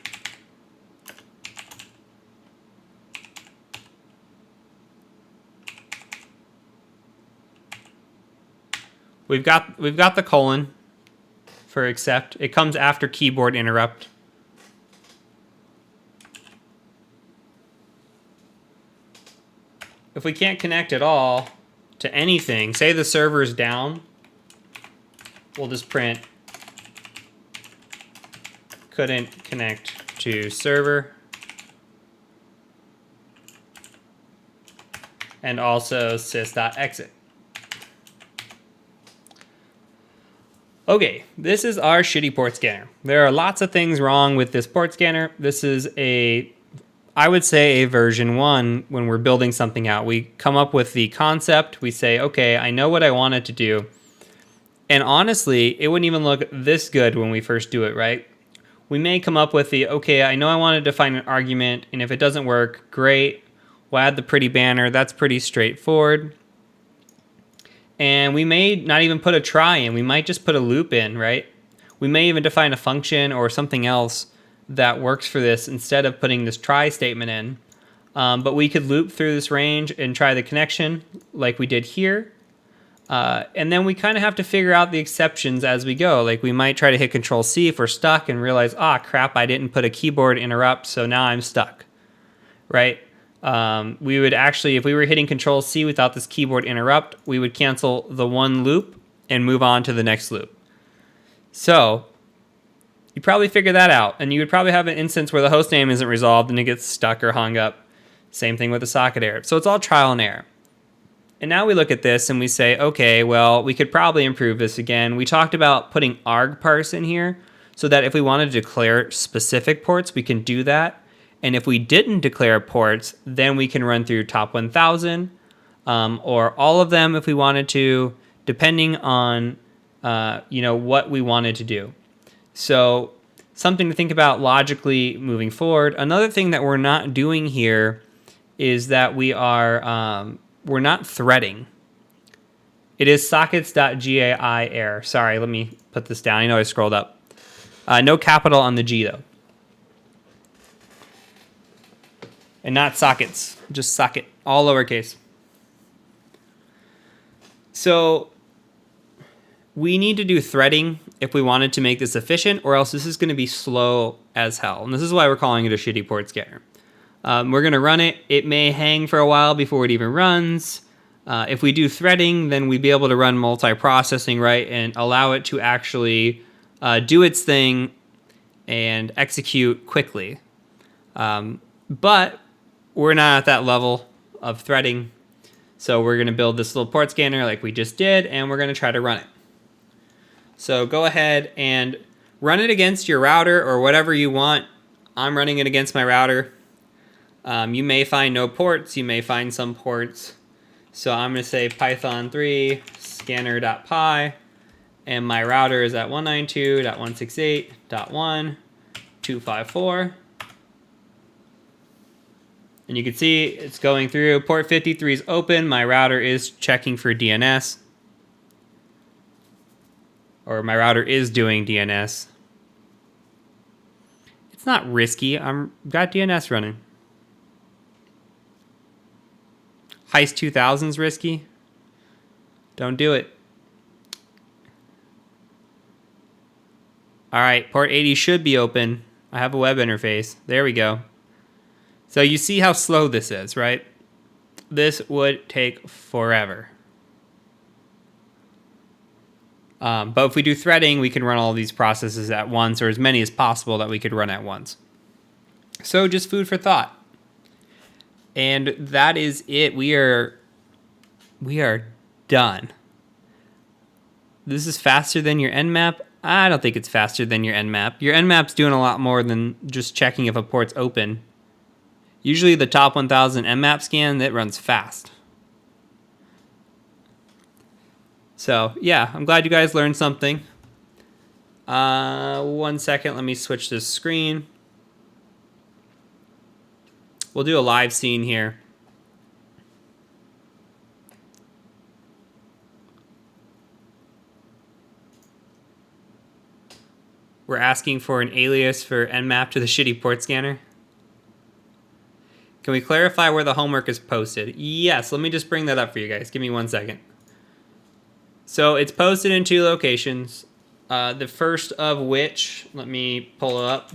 we've got the colon for except. It comes after keyboard interrupt. If we can't connect at all to anything, say the server's down, we'll just print couldn't connect to server. And also sys.exit. Okay, this is our shitty port scanner. There are lots of things wrong with this port scanner. This is I would say a version 1 when we're building something out. We come up with the concept. We say, okay, I know what I want it to do. And honestly, it wouldn't even look this good when we first do it, right? We may come up with okay, I know I want to define an argument, and if it doesn't work, great. We'll add the pretty banner. That's pretty straightforward. And we may not even put a try in. We might just put a loop in, right? We may even define a function or something else that works for this instead of putting this try statement in. But we could loop through this range and try the connection like we did here. And then we kind of have to figure out the exceptions as we go. Like we might try to hit Control C if we're stuck and realize, crap, I didn't put a keyboard interrupt, so now I'm stuck, right? We would actually, if we were hitting Control C without this keyboard interrupt, we would cancel the one loop and move on to the next loop. So you probably figure that out, and you would probably have an instance where the host name isn't resolved and it gets stuck or hung up. Same thing with the socket error. So it's all trial and error. And now we look at this and we say, okay, well, we could probably improve this again. We talked about putting argparse in here so that if we wanted to declare specific ports, we can do that. And if we didn't declare ports, then we can run through top 1000 or all of them if we wanted to, depending on what we wanted to do. So something to think about logically moving forward. Another thing that we're not doing here is that we're not threading. It is sockets.gai error. Sorry, let me put this down. I know I scrolled up. No capital on the G though. And not sockets, just socket, all lowercase. So we need to do threading if we wanted to make this efficient, or else this is going to be slow as hell. And this is why we're calling it a shitty port scanner. We're going to run it. It may hang for a while before it even runs. If we do threading, then we'd be able to run multiprocessing, right, and allow it to actually do its thing and execute quickly. But we're not at that level of threading. So we're going to build this little port scanner like we just did, and we're going to try to run it. So go ahead and run it against your router or whatever you want. I'm running it against my router. You may find no ports. You may find some ports. So I'm going to say Python 3 scanner.py, and my router is at 192.168.1.254. And you can see it's going through. Port 53 is open. My router is checking for DNS. Or my router is doing DNS. It's not risky. I've got DNS running. Heist 2000 is risky. Don't do it. All right, port 80 should be open. I have a web interface. There we go. So you see how slow this is, right? This would take forever. But if we do threading, we can run all these processes at once, or as many as possible that we could run at once. So just food for thought. And that is it. We are done. This is faster than your nmap. I don't think it's faster than your nmap. Your nmap's doing a lot more than just checking if a port's open. Usually the top 1000 nmap scan, that runs fast. So yeah, I'm glad you guys learned something. 1 second, let me switch this screen. We'll do a live scene here. We're asking for an alias for nmap to the shitty port scanner. Can we clarify where the homework is posted? Yes, let me just bring that up for you guys. Give me 1 second. So it's posted in 2 locations. The first of which, let me pull it up.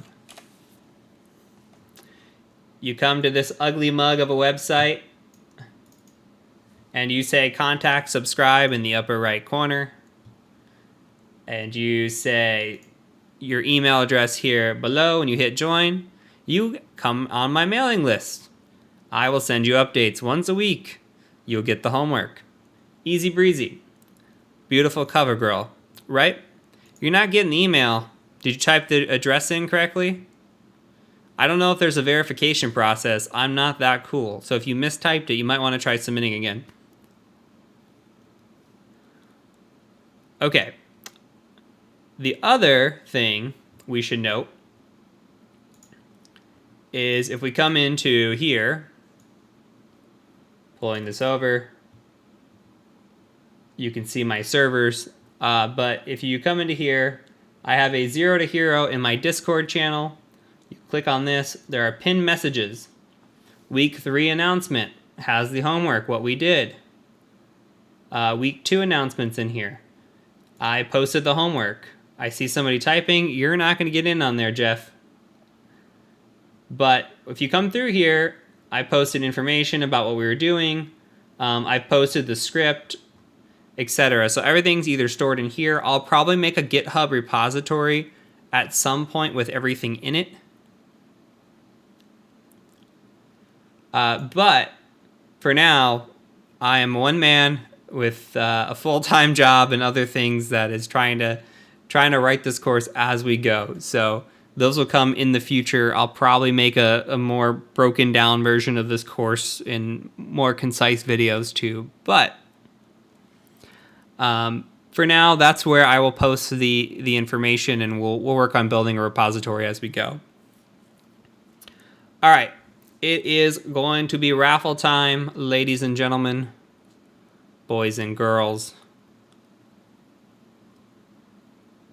You come to this ugly mug of a website and you say contact subscribe in the upper right corner. And you say your email address here below and you hit join. You come on my mailing list. I will send you updates once a week. You'll get the homework. Easy breezy. Beautiful cover girl, right? You're not getting the email. Did you type the address in correctly? I don't know if there's a verification process. I'm not that cool. So if you mistyped it, you might want to try submitting again. Okay. The other thing we should note is if we come into here, pulling this over, you can see my servers. But if you come into here, I have a 0 to hero in my Discord channel. You click on this, there are pinned messages. Week 3 announcement has the homework, what we did. Week 2 announcements in here. I posted the homework. I see somebody typing. You're not going to get in on there, Jeff. But if you come through here, I posted information about what we were doing. I posted the script, etc. So everything's either stored in here. I'll probably make a GitHub repository at some point with everything in it. But for now, I am one man with a full-time job and other things that is trying to write this course as we go. So those will come in the future. I'll probably make a more broken down version of this course in more concise videos too. But for now, that's where I will post the information, and we'll work on building a repository as we go. All right. It is going to be raffle time, ladies and gentlemen, boys and girls.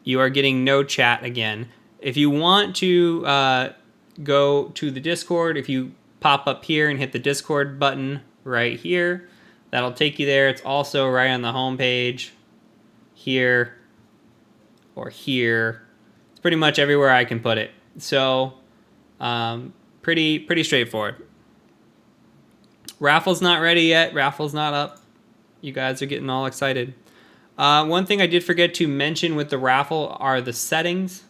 You are getting no chat again. If you want to go to the Discord, if you pop up here and hit the Discord button right here, that'll take you there. It's also right on the home page here or here. It's pretty much everywhere I can put it. So pretty straightforward. Raffle's not ready yet. Raffle's not up. You guys are getting all excited. One thing I did forget to mention with the raffle are the settings.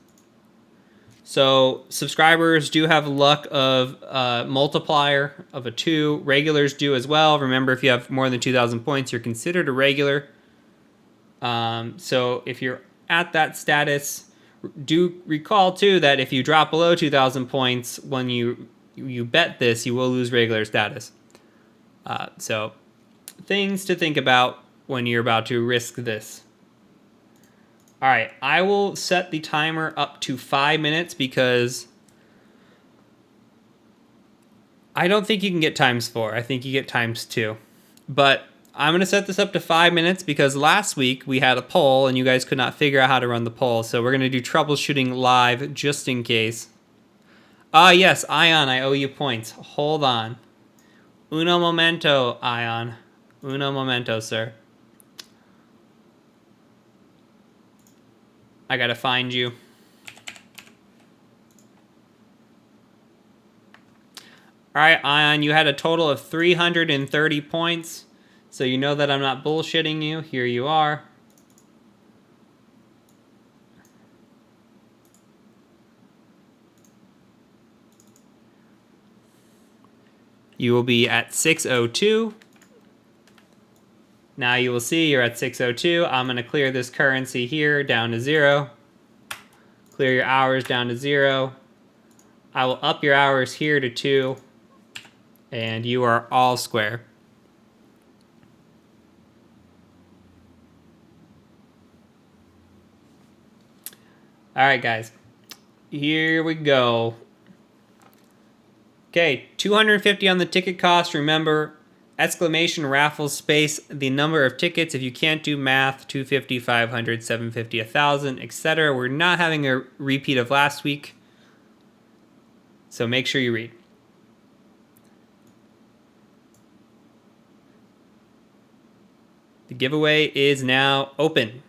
So subscribers do have luck of multiplier of a 2. Regulars do as well. Remember, if you have more than 2,000 points, you're considered a regular. So if you're at that status, do recall too that if you drop below 2,000 points when you bet this, you will lose regular status. So things to think about when you're about to risk this. All right, I will set the timer up to 5 minutes because I don't think you can get ×4. I think you get ×2. But I'm going to set this up to 5 minutes because last week we had a poll and you guys could not figure out how to run the poll. So we're going to do troubleshooting live just in case. Yes, Ion, I owe you points. Hold on. Uno momento, Ion. Uno momento, sir. I gotta find you. All right, Ion, you had a total of 330 points. So you know that I'm not bullshitting you. Here you are. You will be at 602. Now you will see you're at 602. I'm going to clear this currency here down to 0. Clear your hours down to 0. I will up your hours here to 2. And you are all square. All right, guys. Here we go. Okay, 250 on the ticket cost. Remember, exclamation raffle space the number of tickets. If you can't do math, 250, 500, 750, 1,000, etc. We're not having a repeat of last week, so make sure you read. The giveaway is now open.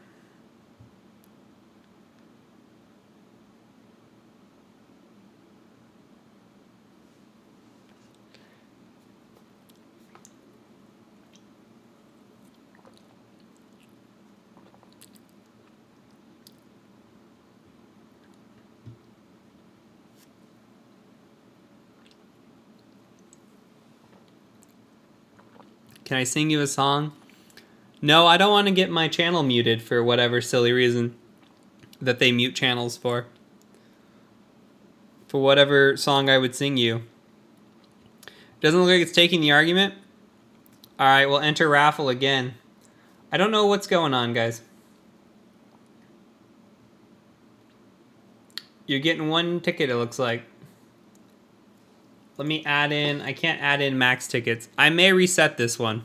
Can I sing you a song? No, I don't want to get my channel muted for whatever silly reason. that they mute channels for whatever song I would sing you. Doesn't look like it's taking the argument. All right, we'll enter raffle again. I don't know what's going on, guys. You're getting one ticket, it looks like. Let me add in. I can't add in max tickets. I may reset this one.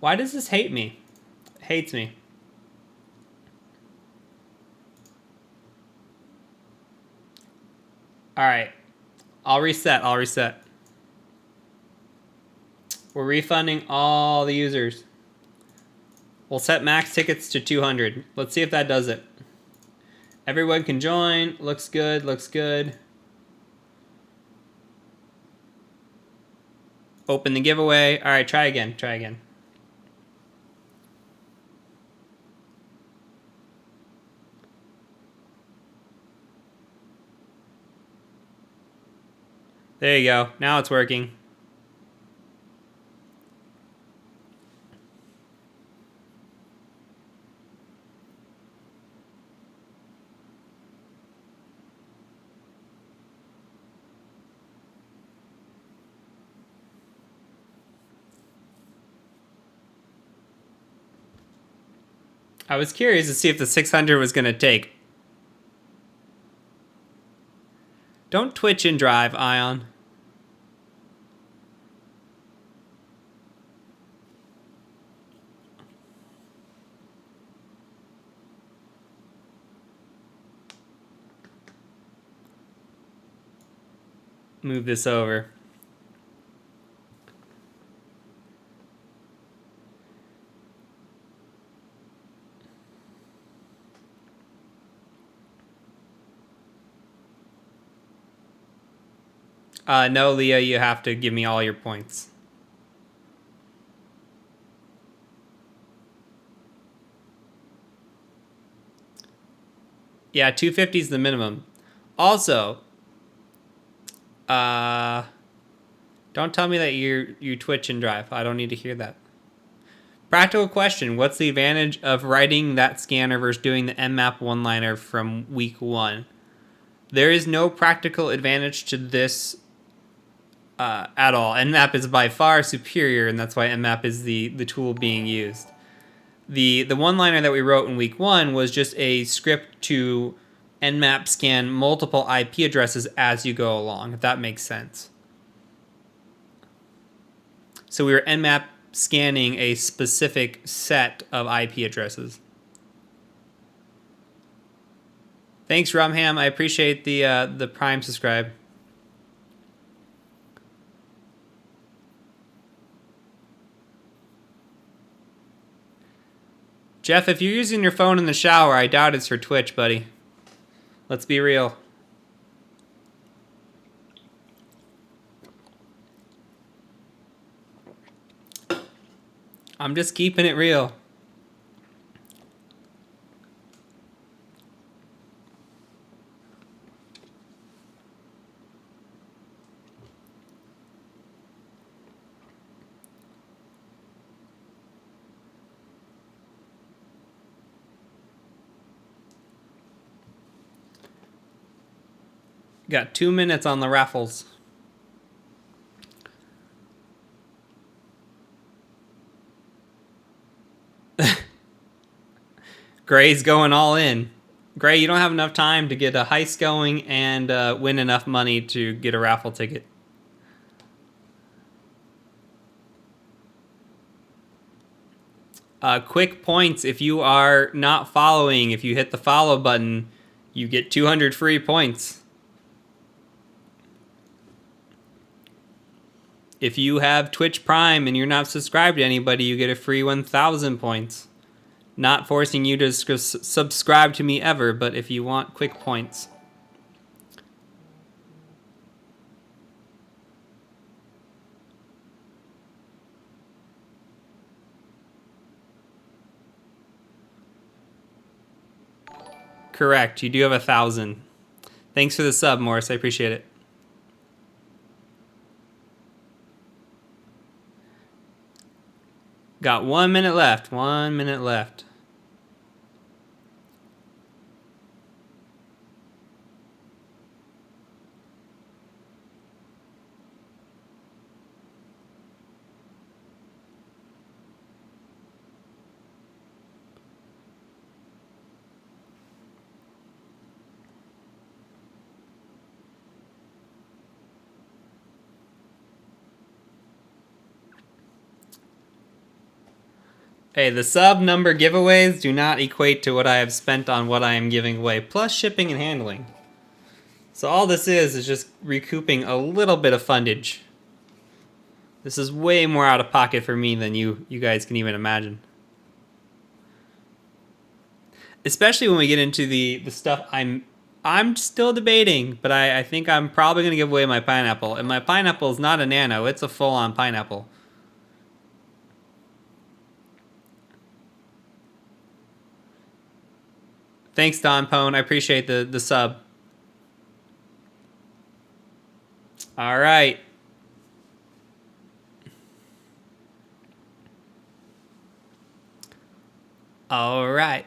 Why does this hate me? It hates me. All right. I'll reset. We're refunding all the users. We'll set max tickets to 200. Let's see if that does it. Everyone can join. Looks good. Open the giveaway. All right, try again. There you go. Now it's working. I was curious to see if the 600 was going to take. Don't twitch and drive, Ion. Move this over. No, Leah, you have to give me all your points. Yeah, 250 is the minimum. Also, don't tell me that you twitch and drive. I don't need to hear that. Practical question. What's the advantage of writing that scanner versus doing the Nmap one-liner from week 1? There is no practical advantage to this at all. Nmap is by far superior, and that's why Nmap is the tool being used. The one-liner that we wrote in week 1 was just a script to Nmap scan multiple IP addresses as you go along, if that makes sense. So we were Nmap scanning a specific set of IP addresses. Thanks, Rumham. I appreciate the Prime subscribe. Jeff, if you're using your phone in the shower, I doubt it's for Twitch, buddy. Let's be real. I'm just keeping it real. Got 2 minutes on the raffles. Gray's going all in. Gray, you don't have enough time to get a heist going and win enough money to get a raffle ticket. Quick points. If you are not following, if you hit the follow button, you get 200 free points. If you have Twitch Prime and you're not subscribed to anybody, you get a free 1,000 points. Not forcing you to subscribe to me ever, but if you want quick points. Correct. You do have 1,000. Thanks for the sub, Morris. I appreciate it. Got 1 minute left. 1 minute left. Hey, the sub number giveaways do not equate to what I have spent on what I am giving away, plus shipping and handling. So all this is just recouping a little bit of fundage. This is way more out of pocket for me than you guys can even imagine. Especially when we get into the stuff I'm still debating, but I think I'm probably going to give away my pineapple. And my pineapple is not a nano, it's a full-on pineapple. Thanks, Don Pone. I appreciate the sub. All right. All right.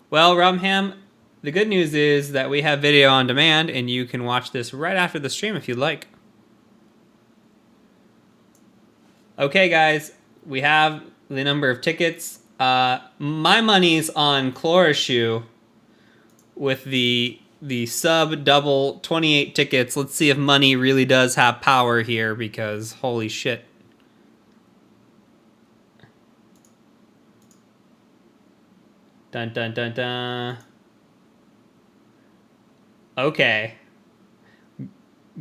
Well, Rumham, the good news is that we have video on demand, and you can watch this right after the stream if you'd like. Okay, guys, we have the number of tickets. My money's on Chlorishoe with the sub double 28 tickets. Let's see if money really does have power here, because holy shit. Dun dun dun dun. Okay.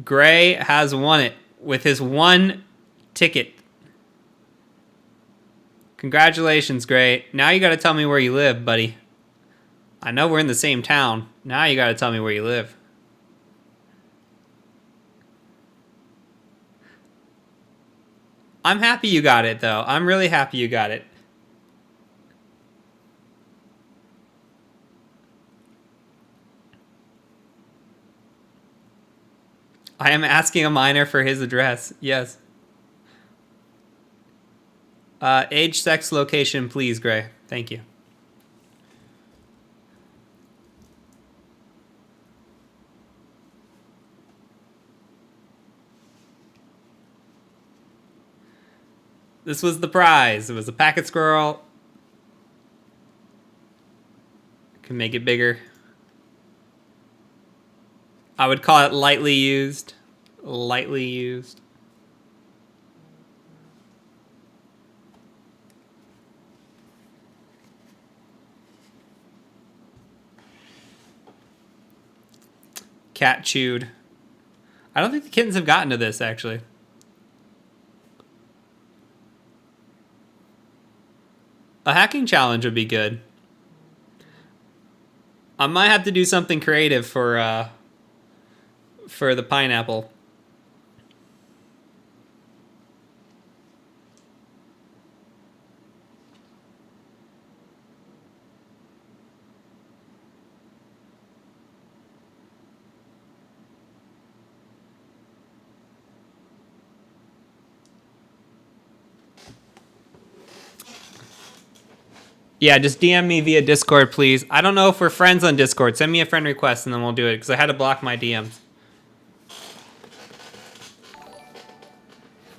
Gray has won it with his one ticket. Congratulations, Gray. Now you gotta tell me where you live, buddy. I know we're in the same town. Now you gotta tell me where you live. I'm happy you got it, though. I'm really happy you got it. I am asking a minor for his address. Yes. Age, sex, location, please, Gray. Thank you. This was the prize. It was a packet squirrel. Can make it bigger. I would call it lightly used. Lightly used. Cat chewed. I don't think the kittens have gotten to this, actually. A hacking challenge would be good. I might have to do something creative for the pineapple. Yeah, just DM me via Discord, please. I don't know if we're friends on Discord. Send me a friend request and then we'll do it, because I had to block my DMs.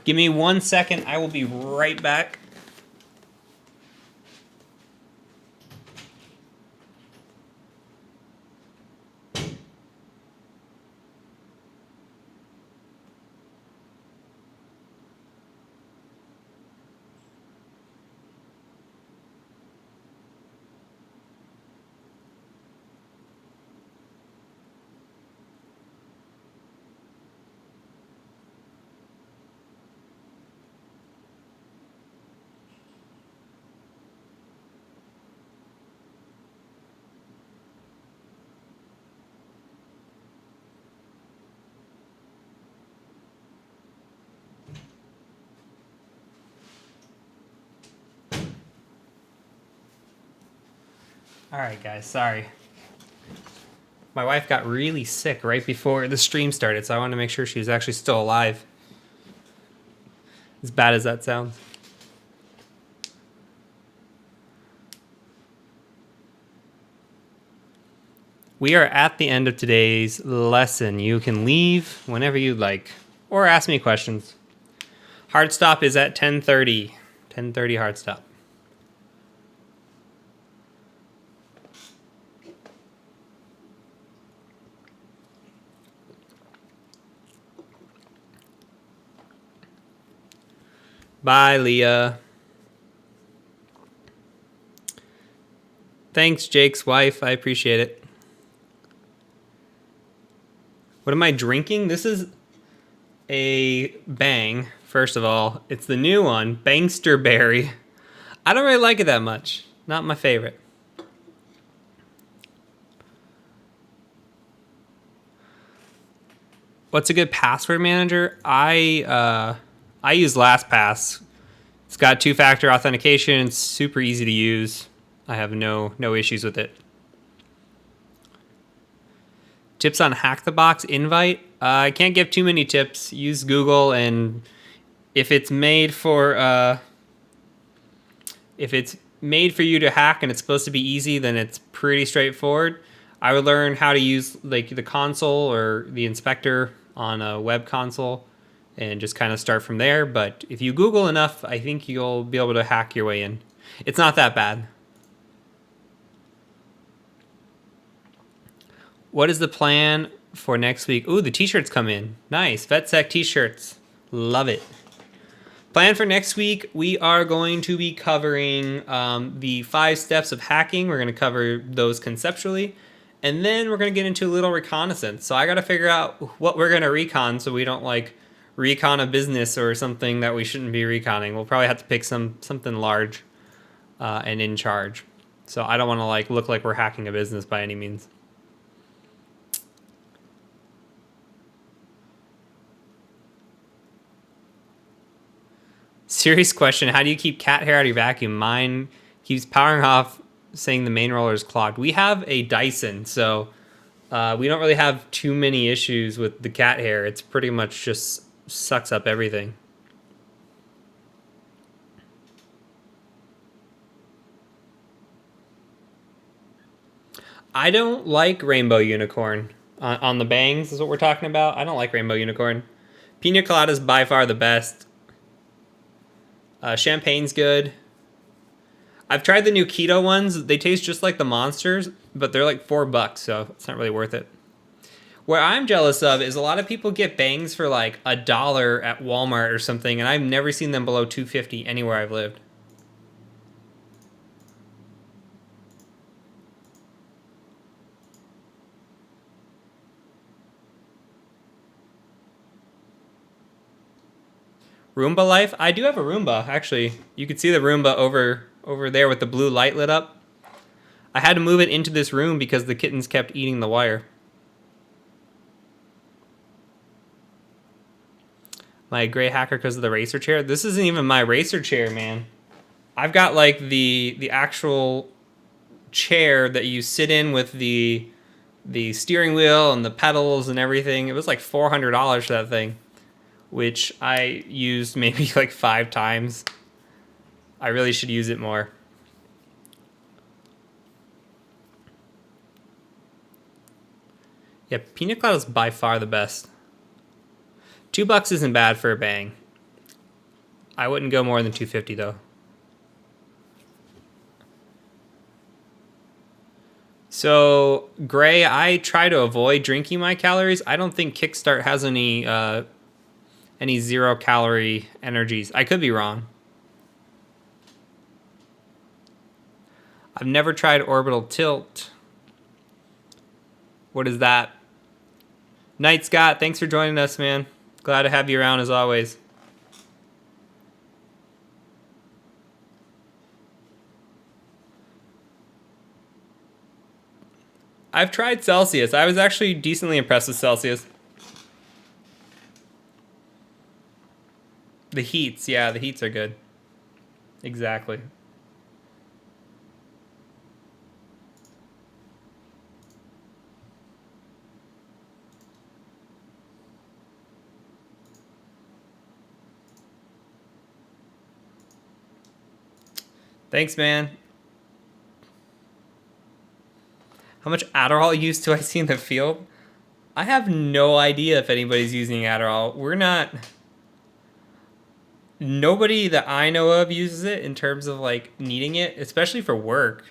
Give me 1 second. I will be right back. All right, guys, sorry. My wife got really sick right before the stream started, so I wanted to make sure she was actually still alive. As bad as that sounds. We are at the end of today's lesson. You can leave whenever you'd like, or ask me questions. Hard stop is at 10:30. 10:30 hard stop. Bye, Leah. Thanks, Jake's wife. I appreciate it. What am I drinking? This is a Bang. First of all, it's the new one, Bangster Berry. I don't really like it that much. Not my favorite. What's a good password manager? I use LastPass. It's got two-factor authentication. It's super easy to use. I have no issues with it. Tips on Hack the Box invite. I can't give too many tips. Use Google, and if it's made for you to hack and it's supposed to be easy, then it's pretty straightforward. I would learn how to use like the console or the inspector on a web console and just kind of start from there. But if you Google enough, I think you'll be able to hack your way in. It's not that bad. What is the plan for next week? Ooh, the t-shirts come in. Nice. VetSec t-shirts. Love it. Plan for next week, we are going to be covering the 5 steps of hacking. We're going to cover those conceptually. And then we're going to get into a little reconnaissance. So I got to figure out what we're going to recon so we don't like recon a business or something that we shouldn't be reconning. We'll probably have to pick something large and in charge. So I don't want to like look like we're hacking a business by any means. Serious question. How do you keep cat hair out of your vacuum? Mine keeps powering off saying the main roller is clogged. We have a Dyson, so we don't really have too many issues with the cat hair. It's pretty much just sucks up everything. I don't like Rainbow Unicorn. On the bangs is what we're talking about. I don't like Rainbow Unicorn. Pina Colada is by far the best. Champagne's good. I've tried the new keto ones. They taste just like the Monsters, but they're like $4, so it's not really worth it. Where I'm jealous of is a lot of people get bangs for like $1 at Walmart or something, and I've never seen them below $2.50 anywhere I've lived. Roomba life? I do have a Roomba, actually. You could see the Roomba over there with the blue light lit up. I had to move it into this room because the kittens kept eating the wire. My gray hacker because of the racer chair? This isn't even my racer chair, man. I've got like the actual chair that you sit in with the steering wheel and the pedals and everything. It was like $400 for that thing, which I used maybe like 5 times. I really should use it more. Yeah, Pina Colada is by far the best. $2 isn't bad for a bang. I wouldn't go more than $2.50 though. So, Gray, I try to avoid drinking my calories. I don't think Kickstart has any 0-calorie energies. I could be wrong. I've never tried orbital tilt. What is that? Night Scott, thanks for joining us, man. Glad to have you around as always. I've tried Celsius. I was actually decently impressed with Celsius. The heats, yeah, the heats are good. Exactly. Thanks, man. How much Adderall use do I see in the field? I have no idea if anybody's using Adderall. Nobody that I know of uses it in terms of like needing it, especially for work.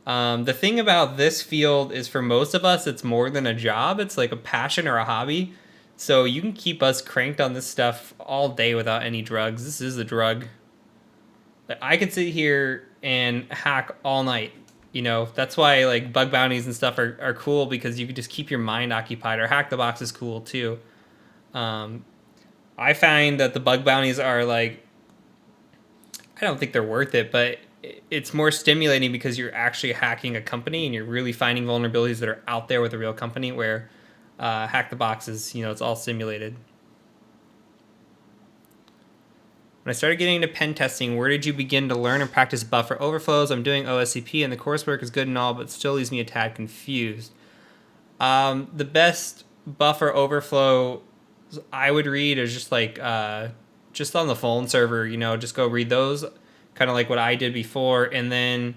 The thing about this field is for most of us, it's more than a job. It's like a passion or a hobby. So you can keep us cranked on this stuff all day without any drugs. This is a drug. I could sit here and hack all night, You know, that's why like bug bounties and stuff are cool, because you can just keep your mind occupied. Or hack the box is cool too. I find that the bug bounties are like, I don't think they're worth it, but it's more stimulating because you're actually hacking a company and you're really finding vulnerabilities that are out there with a real company, where hack the box is, you know, it's all simulated. When I started getting into pen testing, where did you begin to learn and practice buffer overflows? I'm doing OSCP and the coursework is good and all, but still leaves me a tad confused. The best buffer overflow I would read is just like just on the phone server, you know, just go read those, kind of like what I did before. And then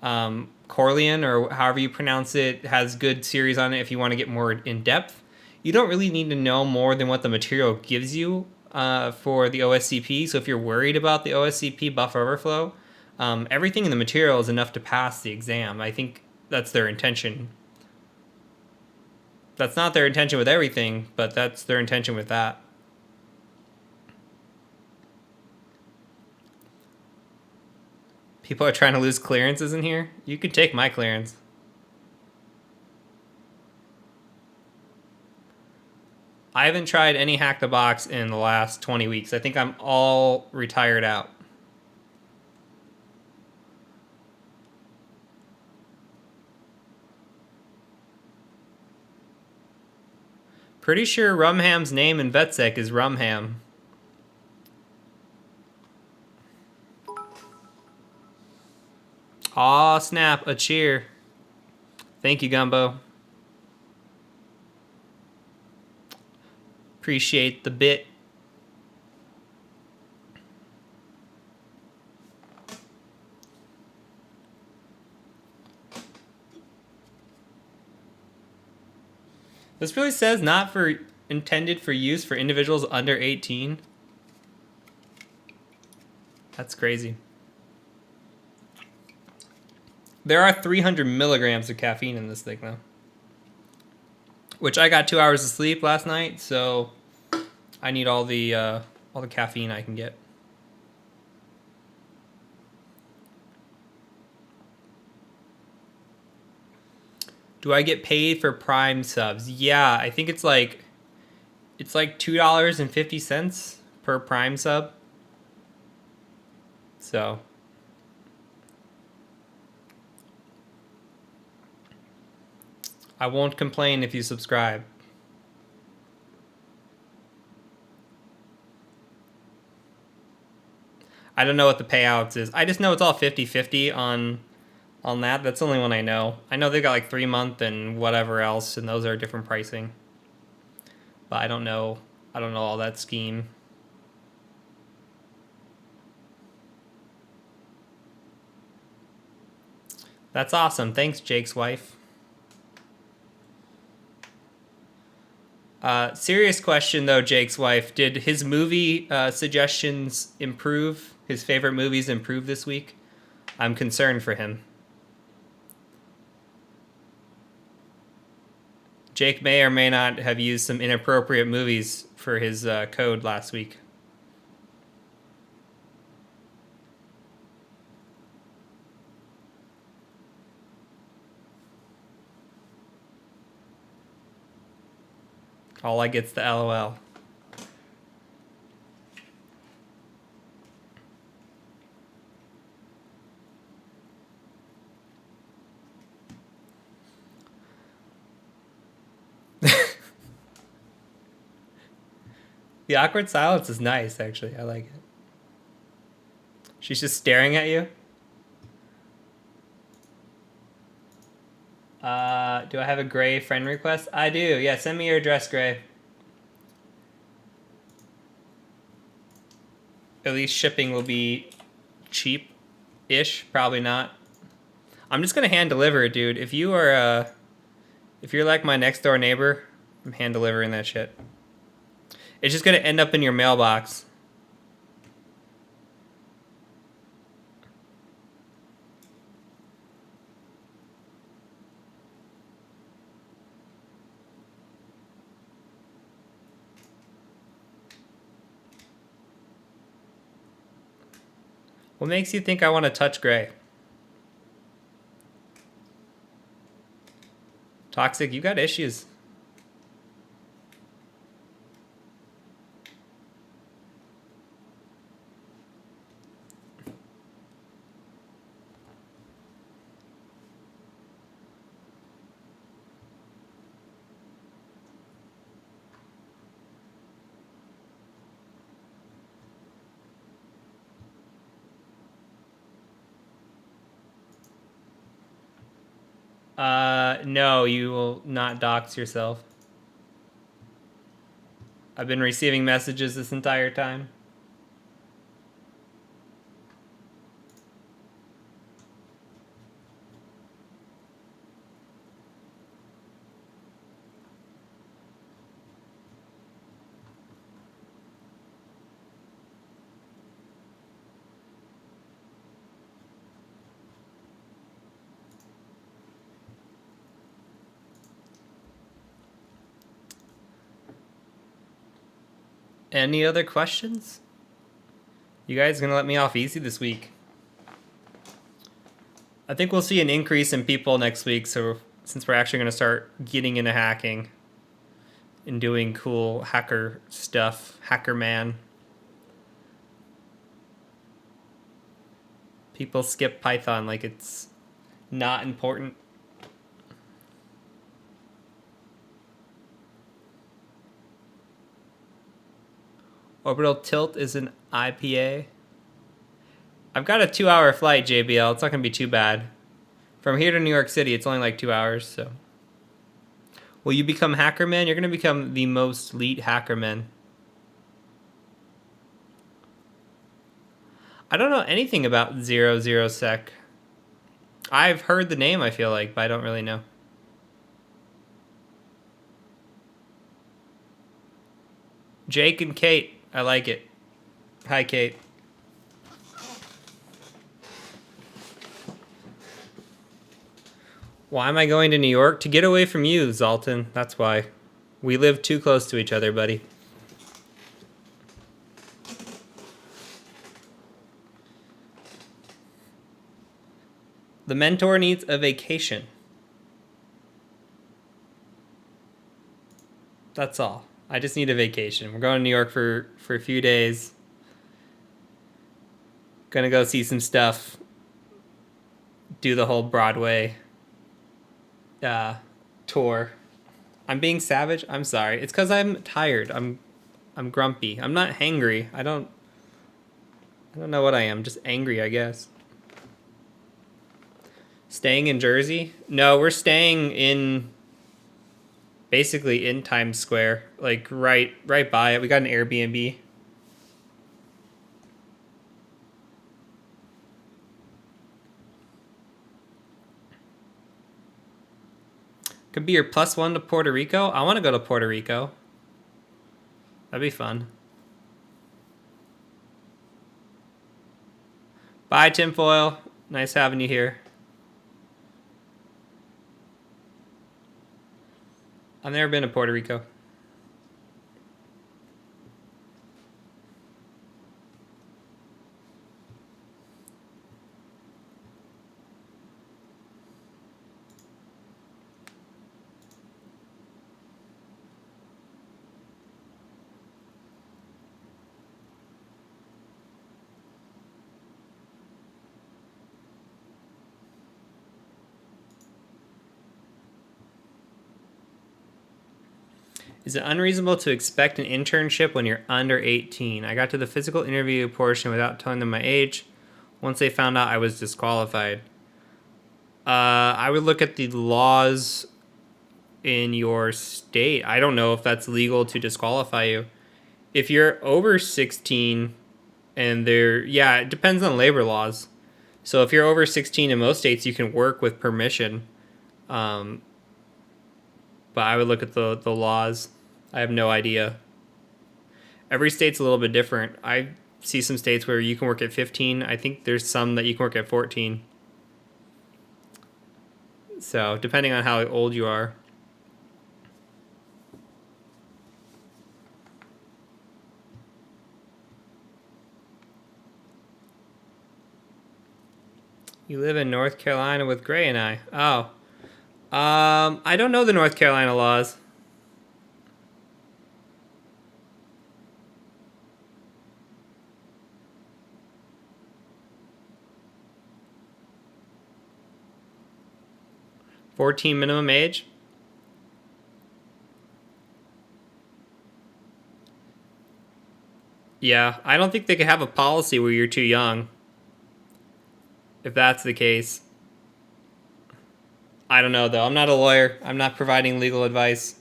Corleon, or however you pronounce it, has good series on it if you want to get more in depth. You don't really need to know more than what the material gives you for the OSCP. So if you're worried about the OSCP buffer overflow, everything in the material is enough to pass the exam. I think that's their intention. That's not their intention with everything, but that's their intention with that. People are trying to lose clearances in here. You could take my clearance. I haven't tried any hack the box in the last 20 weeks. I think I'm all retired out. Pretty sure Rumham's name in VetSec is Rumham. Aw, snap, a cheer. Thank you, Gumbo. Appreciate the bit. This really says not for intended for use for individuals under 18. That's crazy. There are 300 milligrams of caffeine in this thing, though. Which I got 2 hours of sleep last night, so I need all the caffeine I can get. Do I get paid for Prime subs? Yeah, I think it's like $2.50 per Prime sub. So I won't complain if you subscribe. I don't know what the payouts is. I just know it's all 50-50 on that. That's the only one I know. I know they've got like 3-month and whatever else, and those are different pricing. But I don't know all that scheme. That's awesome. Thanks, Jake's wife. Serious question though, Jake's wife. Did his movie suggestions improve? His favorite movies improve this week? I'm concerned for him. Jake may or may not have used some inappropriate movies for his code last week. All I get's the LOL. The awkward silence is nice, actually. I like it. She's just staring at you. Do I have a Gray friend request? I do. Yeah, send me your address, Gray. At least shipping will be cheap-ish. Probably not. I'm just gonna hand deliver it, dude. If you are, if you're like my next door neighbor, I'm hand delivering that shit. It's just gonna end up in your mailbox. What makes you think I want to touch Gray? Toxic, you got issues. No, you will not dox yourself. I've been receiving messages this entire time. Any other questions? You guys gonna let me off easy this week? I think we'll see an increase in people next week, so since we're actually gonna start getting into hacking and doing cool hacker stuff, hacker man. People skip Python like it's not important. Orbital tilt is an IPA. I've got a 2-hour flight, JBL. It's not going to be too bad. From here to New York City, it's only like 2 hours, so. Will you become Hackerman? You're going to become the most elite Hackerman. I don't know anything about 00sec. I've heard the name, I feel like, but I don't really know. Jake and Kate. I like it. Hi, Kate. Why am I going to New York? To get away from you, Zalton. That's why. We live too close to each other, buddy. The mentor needs a vacation. That's all. I just need a vacation. We're going to New York for a few days. Gonna go see some stuff. Do the whole Broadway tour. I'm being savage. I'm sorry. It's because I'm tired. I'm grumpy. I'm not hangry. I don't know what I am. Just angry, I guess. Staying in Jersey? No, we're staying in basically in Times Square, like right by it. We got an Airbnb. Could be your +1 to Puerto Rico. I want to go to Puerto Rico. That'd be fun. Bye, Tinfoil. Nice having you here. I've never been to Puerto Rico. Is it unreasonable to expect an internship when you're under 18? I got to the physical interview portion without telling them my age. Once they found out, I was disqualified. I would look at the laws in your state. I don't know if that's legal to disqualify you. If you're over 16 and it depends on labor laws. So if you're over 16 in most states, you can work with permission. But I would look at the laws. I have no idea. Every state's a little bit different. I see some states where you can work at 15. I think there's some that you can work at 14. So depending on how old you are. You live in North Carolina with Gray and I. Oh. I don't know the North Carolina laws. $14 minimum age. Yeah, I don't think they could have a policy where you're too young. If that's the case. I don't know, though. I'm not a lawyer. I'm not providing legal advice.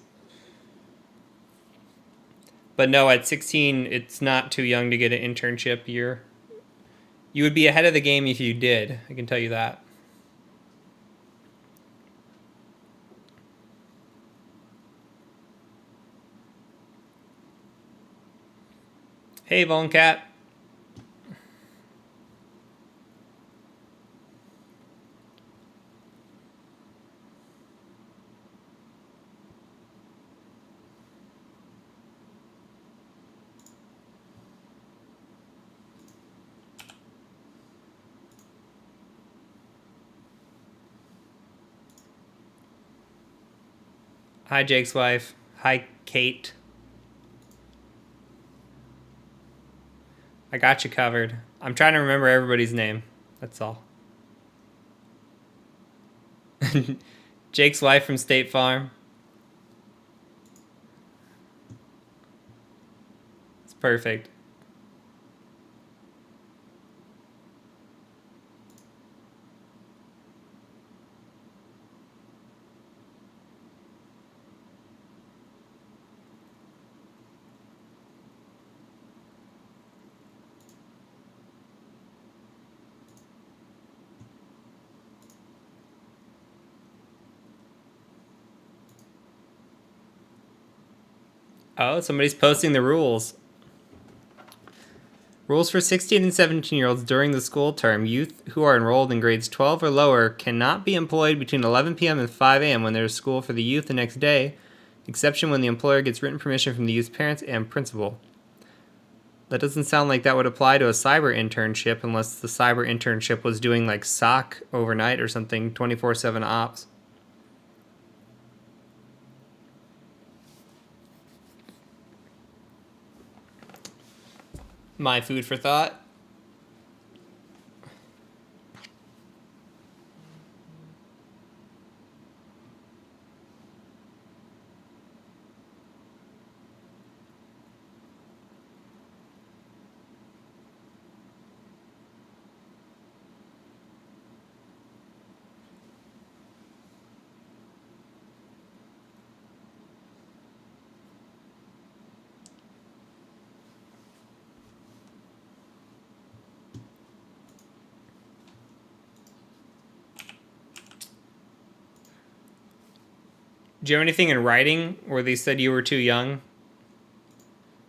But no, at 16, it's not too young to get an internship. You would be ahead of the game if you did. I can tell you that. Hey, Volncat. Hi, Jake's wife. Hi, Kate. I got you covered. I'm trying to remember everybody's name. That's all. Jake's wife from State Farm. It's perfect. Oh, somebody's posting the rules. Rules for 16 and 17-year-olds during the school term. Youth who are enrolled in grades 12 or lower cannot be employed between 11 p.m. and 5 a.m. when there is school for the youth the next day, exception when the employer gets written permission from the youth's parents and principal. That doesn't sound like that would apply to a cyber internship unless the cyber internship was doing like SOC overnight or something, 24/7 ops. My food for thought. Do you have anything in writing where they said you were too young?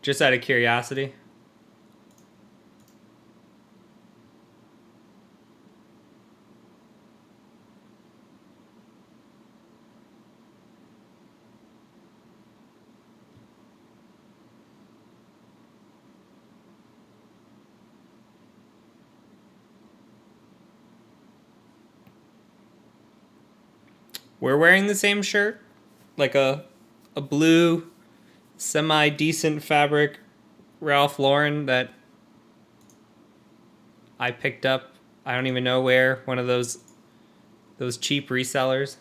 Just out of curiosity. We're wearing the same shirt? Like a blue, semi-decent fabric Ralph Lauren that I picked up. I don't even know where. One of those cheap resellers.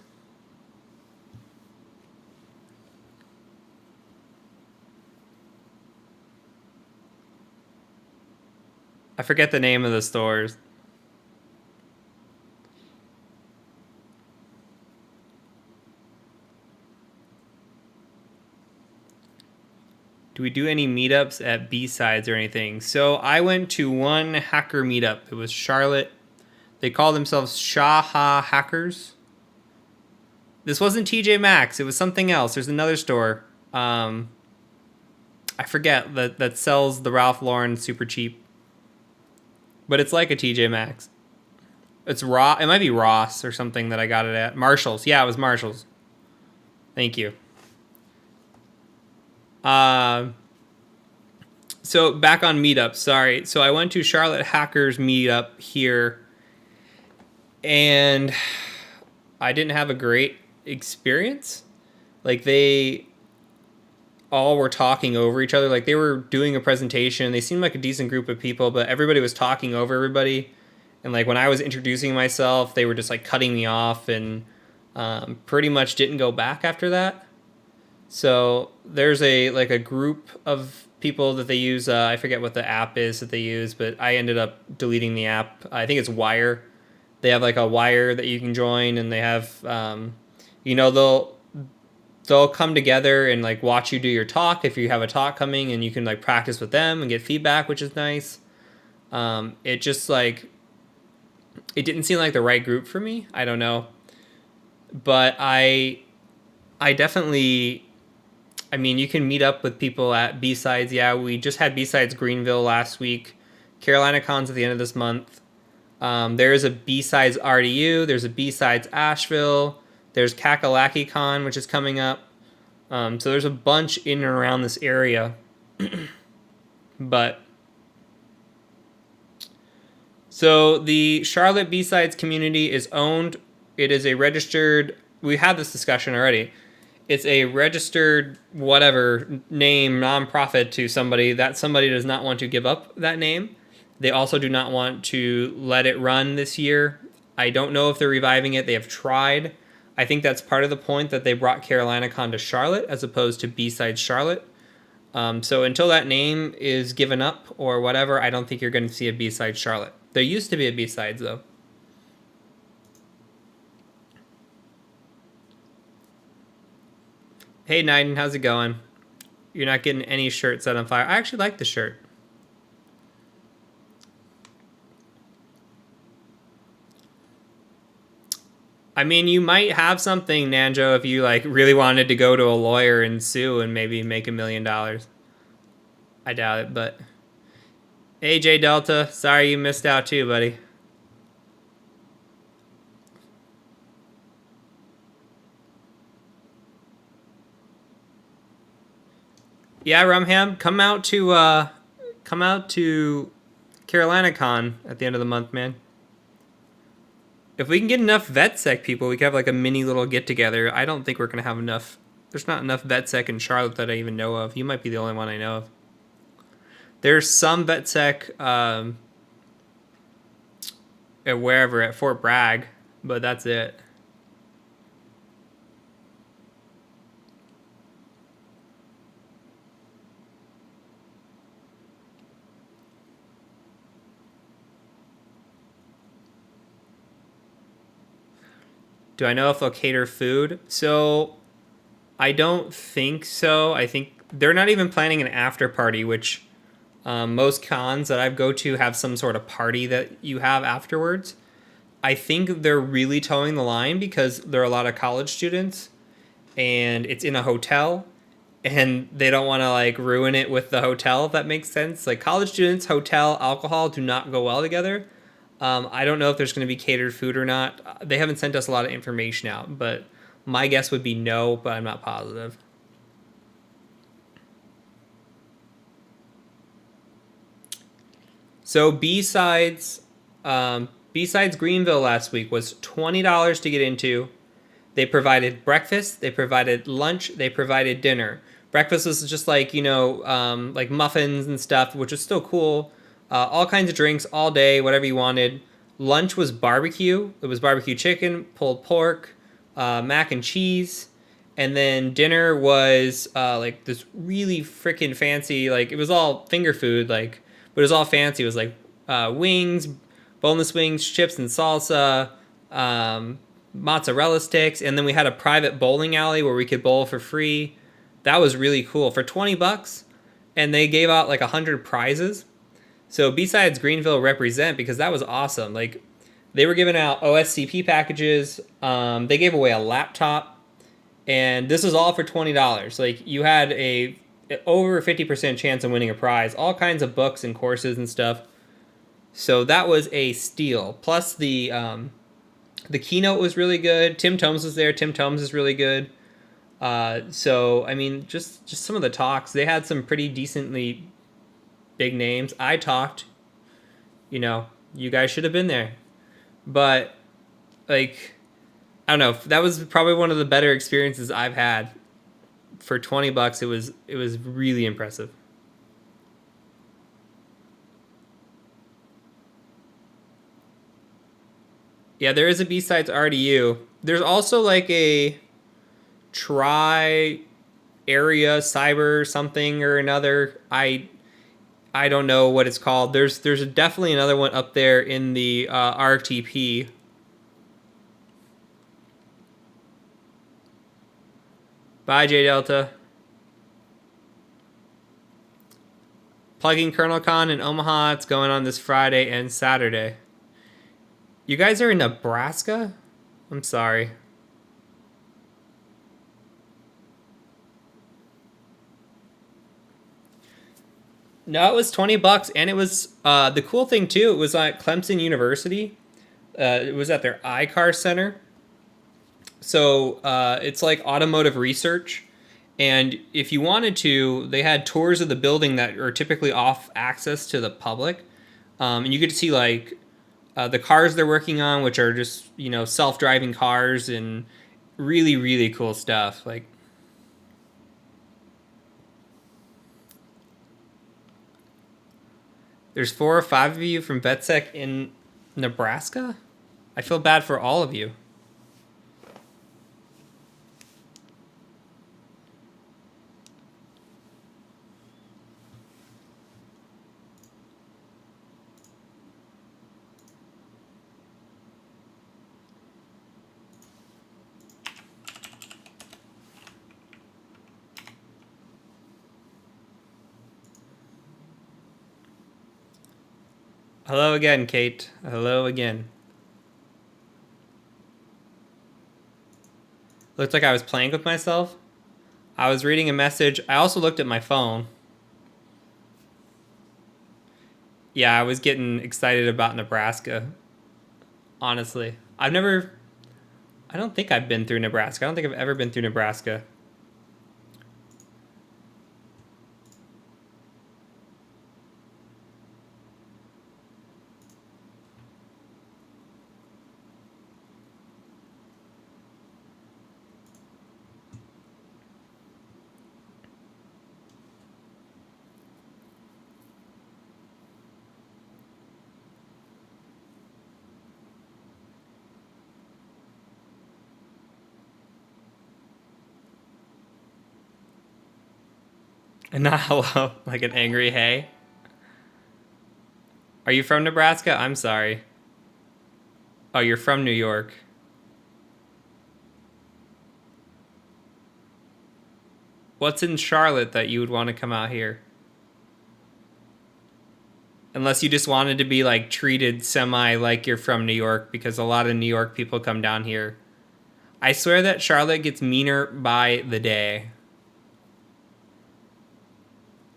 I forget the name of the stores. Do we do any meetups at B-Sides or anything? So I went to one hacker meetup. It was Charlotte. They call themselves Shaha Hackers. This wasn't TJ Maxx. It was something else. There's another store. I forget that sells the Ralph Lauren super cheap. But it's like a TJ Maxx. It's raw. It might be Ross or something that I got it at. Marshall's. Yeah, it was Marshall's. Thank you. So back on meetups, sorry. So I went to Charlotte Hackers meetup here, and I didn't have a great experience. Like they all were talking over each other. Like they were doing a presentation. They seemed like a decent group of people, but everybody was talking over everybody. And like when I was introducing myself, they were just like cutting me off and pretty much didn't go back after that. So there's a group of people that they use. I forget what the app is that they use, but I ended up deleting the app. I think it's Wire. They have like a Wire that you can join, and they have, they'll come together and like watch you do your talk if you have a talk coming, and you can like practice with them and get feedback, which is nice. It just like it didn't seem like the right group for me. I don't know, but I definitely. I mean, you can meet up with people at B-Sides. Yeah, we just had B-Sides Greenville last week. Carolina Con's at the end of this month. There is a B-Sides RDU. There's a B-Sides Asheville. There's Kakalaki Con, which is coming up. So there's a bunch in and around this area. But so the Charlotte B-Sides community is owned. It is a registered. We had this discussion already. It's a registered whatever name nonprofit to somebody. That somebody does not want to give up that name. They also do not want to let it run this year. I don't know if they're reviving it. They have tried. I think that's part of the point that they brought Carolina Con to Charlotte as opposed to B-Sides Charlotte. So until that name is given up or whatever, I don't think you're going to see a B-Sides Charlotte. There used to be a B-Sides though. Hey, Naiden, how's it going? You're not getting any shirt set on fire. I actually like the shirt. I mean, you might have something, Nanjo, if you like really wanted to go to a lawyer and sue and maybe make $1 million. I doubt it, but AJ Delta, sorry you missed out too, buddy. Yeah, Rumham, come out to Carolina Con at the end of the month, man. If we can get enough VetSec people, we could have like a mini little get together. I don't think we're gonna have enough. There's not enough VetSec in Charlotte that I even know of. You might be the only one I know of. There's some VetSec at wherever at Fort Bragg, but that's it. Do I know if they'll cater food? So I don't think so. I think they're not even planning an after party, which most cons that I go to have some sort of party that you have afterwards. I think they're really towing the line because there are a lot of college students and it's in a hotel and they don't want to like ruin it with the hotel, if that makes sense. Like college students, hotel, alcohol do not go well together. I don't know if there's going to be catered food or not. They haven't sent us a lot of information out, but my guess would be no, but I'm not positive. So B-Sides Greenville last week was $20 to get into. They provided breakfast, they provided lunch, they provided dinner. Breakfast was just like, like muffins and stuff, which was still cool. All kinds of drinks all day, whatever you wanted. Lunch was barbecue. It was barbecue chicken, pulled pork, mac and cheese. And then dinner was like this really freaking fancy, like it was all finger food, like, but it was all fancy. It was like wings, boneless wings, chips and salsa, mozzarella sticks, and then we had a private bowling alley where we could bowl for free. That was really cool for $20, and they gave out like 100 prizes. So B-Sides Greenville represent because that was awesome. Like they were giving out OSCP packages. They gave away a laptop, and this was all for $20. Like you had a over 50% chance of winning a prize. All kinds of books and courses and stuff. So that was a steal. Plus the keynote was really good. Tim Tomes was there. Tim Tomes is really good. So I mean, just some of the talks. They had some pretty decently big names. I talked. You guys should have been there. But like, I don't know. That was probably one of the better experiences I've had. For $20, it was really impressive. Yeah, there is a B-Sides RDU. There's also like a try area cyber something or another. I don't know what it's called. There's definitely another one up there in the RTP. Bye, J Delta. Plugging KernelCon in Omaha. It's going on this Friday and Saturday. You guys are in Nebraska? I'm sorry. No, it was $20, and it was the cool thing too. It was at Clemson University. It was at their iCar Center. So it's like automotive research, and if you wanted to, they had tours of the building that are typically off access to the public, and you get to see like the cars they're working on, which are just self-driving cars and really really cool stuff. Like there's 4 or 5 of you from VetSec in Nebraska. I feel bad for all of you. Hello again, Kate. Hello again. Looked like I was playing with myself. I was reading a message. I also looked at my phone. Yeah, I was getting excited about Nebraska. Honestly, I don't think I've been through Nebraska. I don't think I've ever been through Nebraska. And not hello, like an angry hey. Are you from Nebraska? I'm sorry. Oh, you're from New York. What's in Charlotte that you would want to come out here? Unless you just wanted to be like treated semi like you're from New York, because a lot of New York people come down here. I swear that Charlotte gets meaner by the day.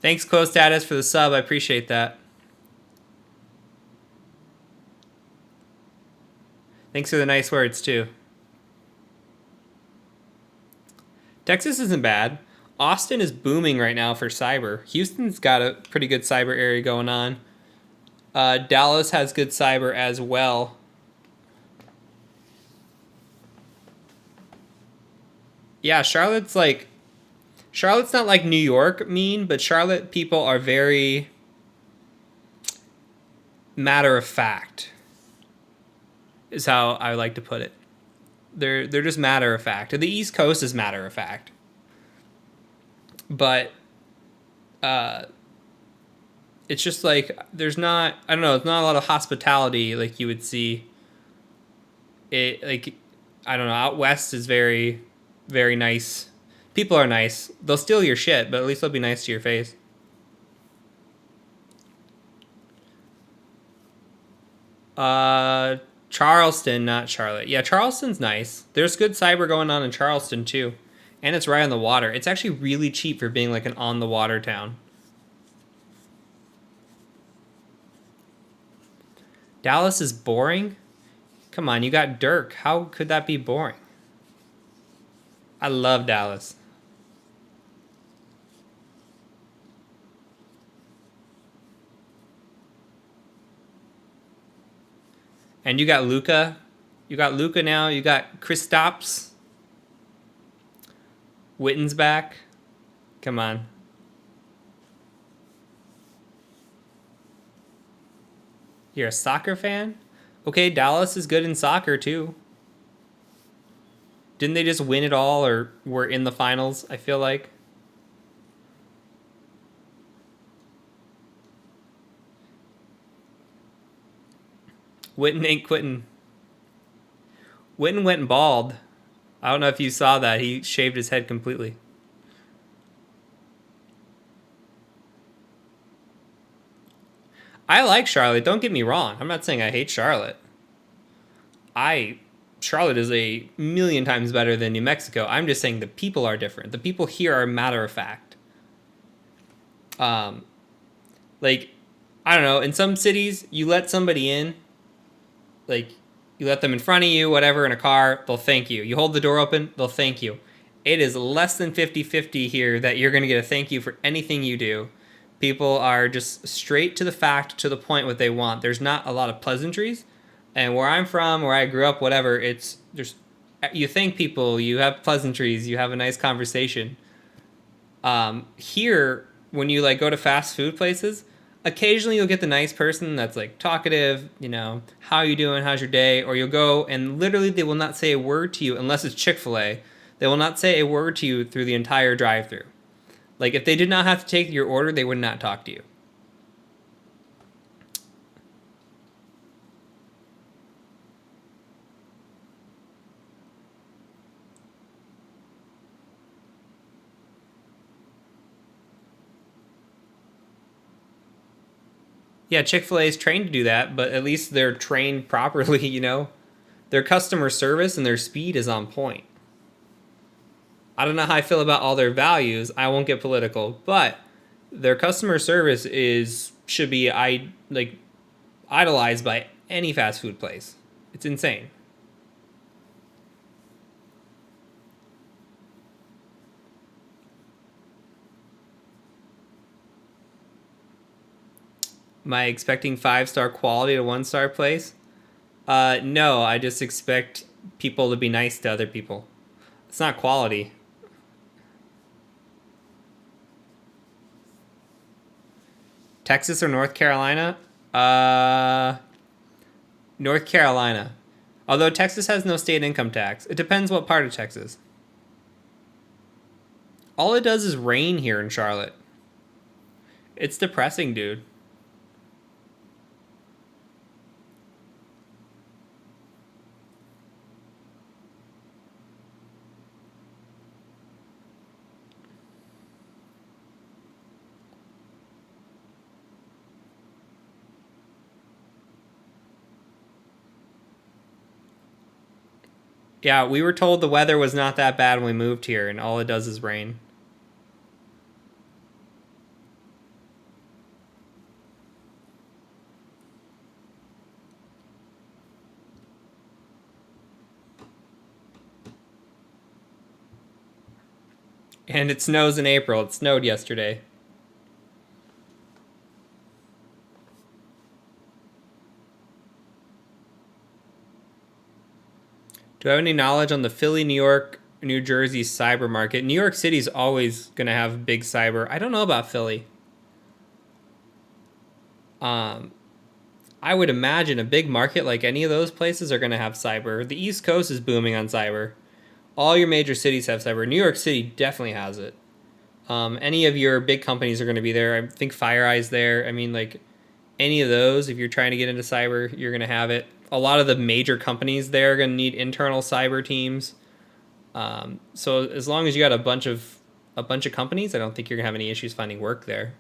Thanks, Close Status, for the sub. I appreciate that. Thanks for the nice words, too. Texas isn't bad. Austin is booming right now for cyber. Houston's got a pretty good cyber area going on. Dallas has good cyber as well. Yeah, Charlotte's not like New York mean, but Charlotte people are very matter of fact, is how I like to put it. They're just matter of fact. The East Coast is matter of fact. But it's just like there's not, I don't know, it's not a lot of hospitality like you would see. It like, I don't know, out west is very very nice. People are nice. They'll steal your shit, but at least they'll be nice to your face. Charleston, not Charlotte. Yeah, Charleston's nice. There's good cyber going on in Charleston too. And it's right on the water. It's actually really cheap for being like an on the water town. Dallas is boring? Come on, you got Dirk. How could that be boring? I love Dallas. And you got Luca. You got Luca now. You got Kristaps. Witten's back. Come on. You're a soccer fan? Okay, Dallas is good in soccer too. Didn't they just win it all or were in the finals, I feel like? Witten ain't quitting. Witten went bald. I don't know if you saw that. He shaved his head completely. I like Charlotte. Don't get me wrong. I'm not saying I hate Charlotte. I Charlotte is a million times better than New Mexico. I'm just saying the people are different. The people here are matter of fact. Um, like I don't know. In some cities, you let somebody in, like you let them in front of you, whatever, in a car, they'll thank you. You hold the door open, they'll thank you. It is less than 50-50 here that you're going to get a thank you for anything you do. People are just straight to the fact, to the point, what they want. There's not a lot of pleasantries. And where I'm from, where I grew up, whatever, it's there's you thank people, you have pleasantries, you have a nice conversation. Here, when you like go to fast food places, occasionally you'll get the nice person that's like talkative, how you doing, how's your day, or you'll go and literally they will not say a word to you unless it's Chick-fil-A. They will not say a word to you through the entire drive-through. Like if they did not have to take your order, they would not talk to you. Yeah, Chick-fil-A is trained to do that, but at least they're trained properly, Their customer service and their speed is on point. I don't know how I feel about all their values. I won't get political, but their customer service is should be idolized by any fast food place. It's insane. Am I expecting 5-star quality to 1-star place? No, I just expect people to be nice to other people. It's not quality. Texas or North Carolina? North Carolina. Although Texas has no state income tax. It depends what part of Texas. All it does is rain here in Charlotte. It's depressing, dude. Yeah, we were told the weather was not that bad when we moved here, and all it does is rain. And it snows in April. It snowed yesterday. Do I have any knowledge on the Philly, New York, New Jersey cyber market? New York City's always going to have big cyber. I don't know about Philly. I would imagine a big market like any of those places are going to have cyber. The East Coast is booming on cyber. All your major cities have cyber. New York City definitely has it. Any of your big companies are going to be there. I think FireEye's there. I mean, like any of those, if you're trying to get into cyber, you're going to have it. A lot of the major companies there are going to need internal cyber teams. So as long as you got a bunch of companies, I don't think you're going to have any issues finding work there.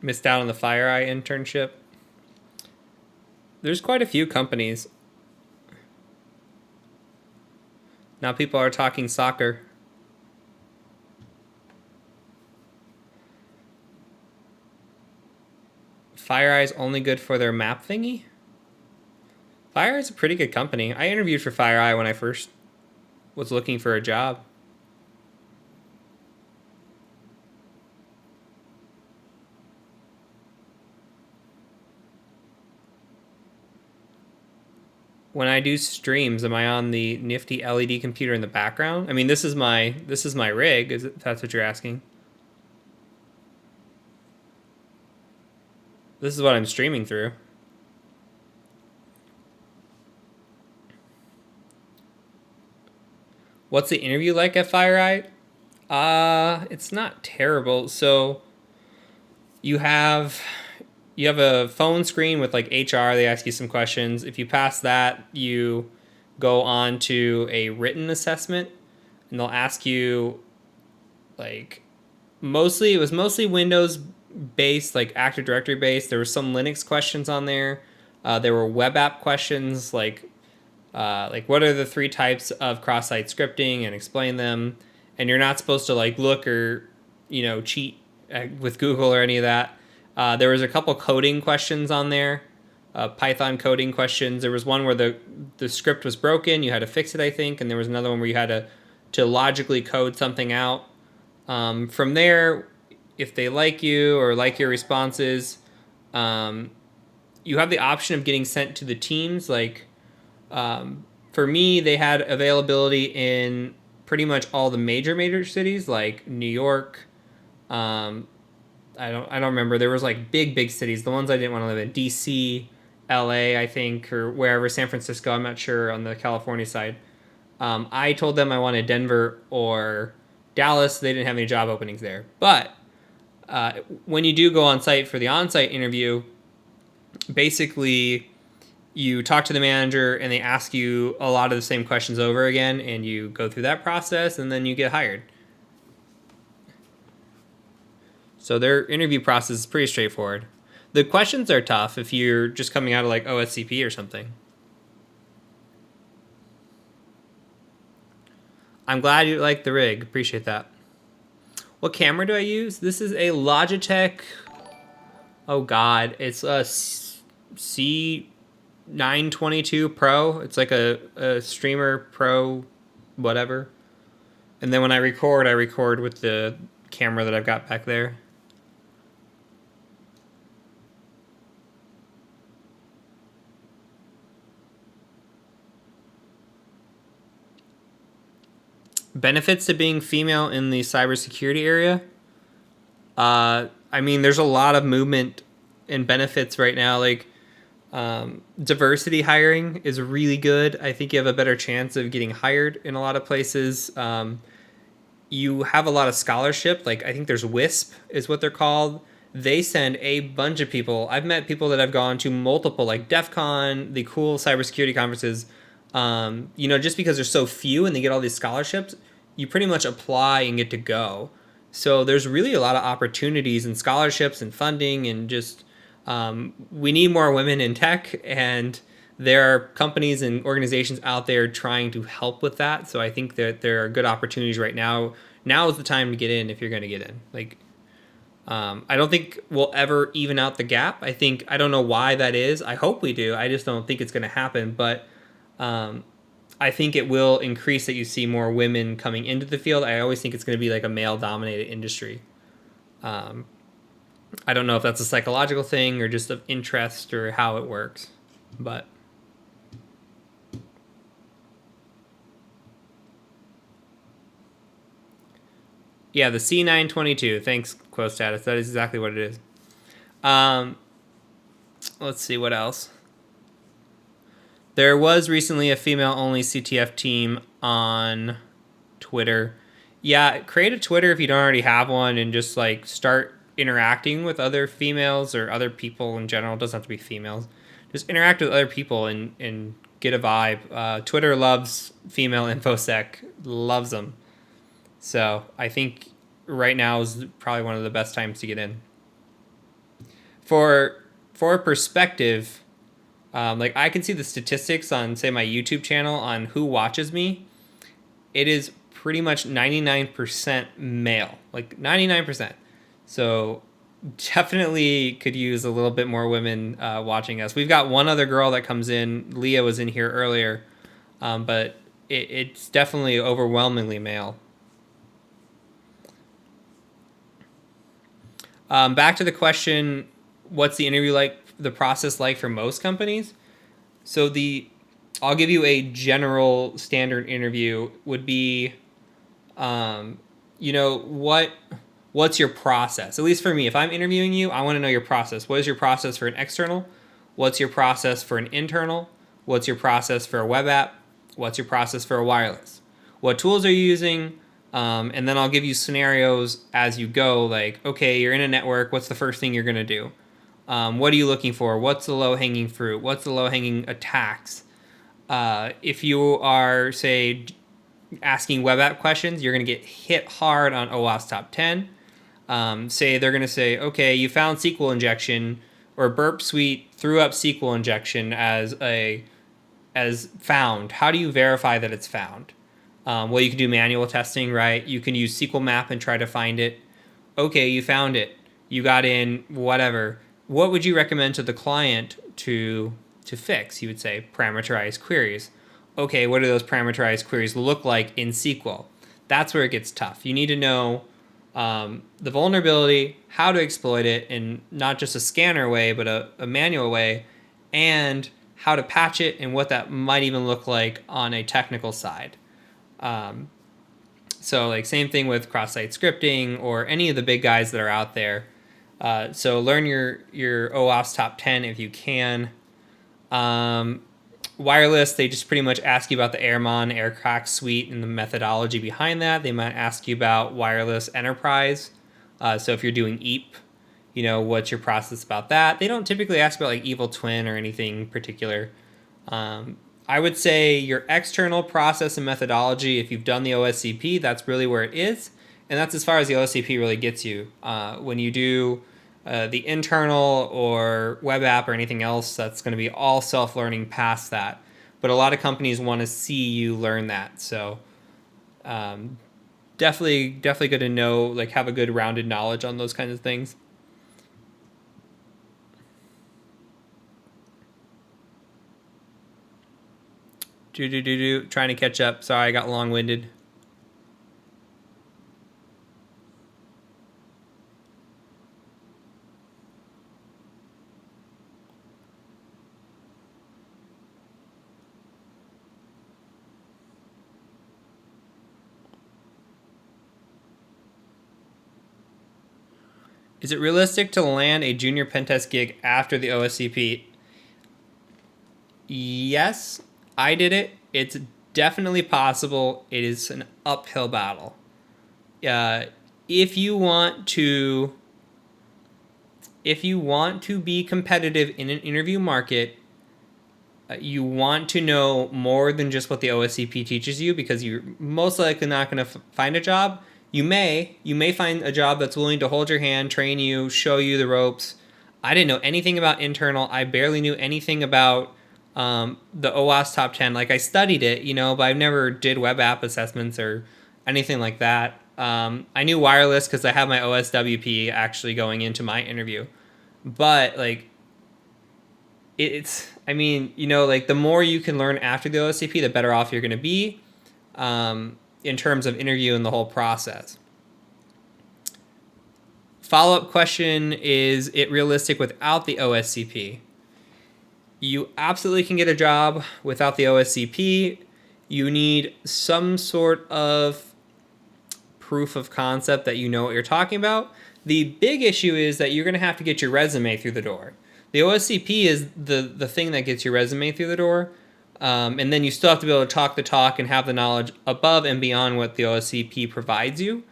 Missed out on the FireEye internship. There's quite a few companies. Now people are talking soccer. FireEye's only good for their map thingy? FireEye is a pretty good company. I interviewed for FireEye when I first was looking for a job. When I do streams, am I on the nifty LED computer in the background? I mean, this is my rig. Is it, if that's what you're asking? This is what I'm streaming through. What's the interview like at FireEye? It's not terrible. So you have a phone screen with like HR. They ask you some questions. If you pass that, you go on to a written assessment, and they'll ask you like it was mostly Windows based, like Active Directory based. There were some Linux questions on there. There were web app questions like what are the three types of cross-site scripting, and explain them. And you're not supposed to like look or cheat with Google or any of that. There was a couple coding questions on there, Python coding questions. There was one where the script was broken, you had to fix it, I think, and there was another one where you had to logically code something out. From there, if they like you or like your responses, you have the option of getting sent to the teams. Like for me, they had availability in pretty much all the major cities, like New York. I don't remember. There was like big cities. The ones I didn't want to live in: DC, LA, I think, or wherever. San Francisco. I'm not sure on the California side. I told them I wanted Denver or Dallas. They didn't have any job openings there. But when you do go on site for the on-site interview, basically you talk to the manager and they ask you a lot of the same questions over again, and you go through that process, and then you get hired. So their interview process is pretty straightforward. The questions are tough if you're just coming out of like OSCP or something. I'm glad you like the rig. Appreciate that. What camera do I use? This is a Logitech. Oh God, it's a C922 Pro. It's like a streamer Pro, whatever. And then when I record with the camera that I've got back there. Benefits to being female in the cybersecurity area. I mean, there's a lot of movement and benefits right now. Like diversity hiring is really good. I think you have a better chance of getting hired in a lot of places. You have a lot of scholarship. Like I think there's WISP is what they're called. They send a bunch of people. I've met people that have gone to multiple, like DEF CON, the cool cybersecurity conferences. Just because there's so few and they get all these scholarships, you pretty much apply and get to go. So there's really a lot of opportunities and scholarships and funding, and just we need more women in tech, and there are companies and organizations out there trying to help with that. So I think that there are good opportunities right now. Now is the time to get in if you're going to get in. Like, I don't think we'll ever even out the gap. I don't know why that is. I hope we do. I just don't think it's going to happen. But I think it will increase that you see more women coming into the field. I always think it's going to be like a male-dominated industry. I don't know if that's a psychological thing or just of interest or how it works, but yeah, the C922. Thanks, Quo Status. That is exactly what it is. Let's see what else. There was recently a female-only CTF team on Twitter. Yeah, create a Twitter if you don't already have one, and just like start interacting with other females or other people in general. It doesn't have to be females. Just interact with other people and get a vibe. Twitter loves female infosec, loves them. So I think right now is probably one of the best times to get in. For perspective, like I can see the statistics on, say, my YouTube channel on who watches me. It is pretty much 99% male, like 99%. So definitely could use a little bit more women watching us. We've got one other girl that comes in. Leah was in here earlier, but it's definitely overwhelmingly male. Back to the question, what's the interview like, the process like for most companies? So I'll give you a general standard interview would be, you know, what's your process? At least for me, if I'm interviewing you, I want to know your process. What is your process for an external? What's your process for an internal? What's your process for a web app? What's your process for a wireless? What tools are you using? And then I'll give you scenarios as you go, like, okay, you're in a network. What's the first thing you're going to do? What are you looking for? What's the low-hanging fruit? What's the low-hanging attacks? If you are, say, asking web app questions, you're going to get hit hard on OWASP top 10. Say they're going to say, okay, you found SQL injection, or Burp Suite threw up SQL injection as found. How do you verify that it's found? Well, you can do manual testing, right? You can use SQL Map and try to find it. Okay, you found it. You got in whatever. What would you recommend to the client to fix? You would say parameterize queries. Okay, what do those parameterized queries look like in SQL? That's where it gets tough. You need to know the vulnerability, how to exploit it in not just a scanner way, but a manual way, and how to patch it and what that might even look like on a technical side. So like same thing with cross-site scripting or any of the big guys that are out there. So learn your OWASP top 10 if you can. Wireless, they just pretty much ask you about the Airmon, Aircrack suite and the methodology behind that. They might ask you about wireless enterprise. So if you're doing EAP, you know, what's your process about that? They don't typically ask about like Evil Twin or anything particular. I would say your external process and methodology, if you've done the OSCP, that's really where it is. And that's as far as the OSCP really gets you. When you do the internal or web app or anything else, that's going to be all self-learning past that. But a lot of companies want to see you learn that. So definitely good to know, like have a good rounded knowledge on those kinds of things. Trying to catch up. Sorry, I got long-winded. Is it realistic to land a junior pentest gig after the OSCP? Yes, I did it. It's definitely possible. It is an uphill battle. If you want to be competitive in an interview market, you want to know more than just what the OSCP teaches you, because you're most likely not going to find a job. You may find a job that's willing to hold your hand, train you, show you the ropes. I didn't know anything about internal. I barely knew anything about the OWASP top 10. Like I studied it, you know, but I never did web app assessments or anything like that. I knew wireless because I have my OSWP actually going into my interview. But like I mean, you know, like the more you can learn after the OSCP, the better off you're going to be in terms of interview and the whole process. Follow-up question, is it realistic without the OSCP? You absolutely can get a job without the OSCP. You need some sort of proof of concept that you know what you're talking about. The big issue is that you're going to have to get your resume through the door. The OSCP is the thing that gets your resume through the door. And then you still have to be able to talk the talk and have the knowledge above and beyond what the OSCP provides you.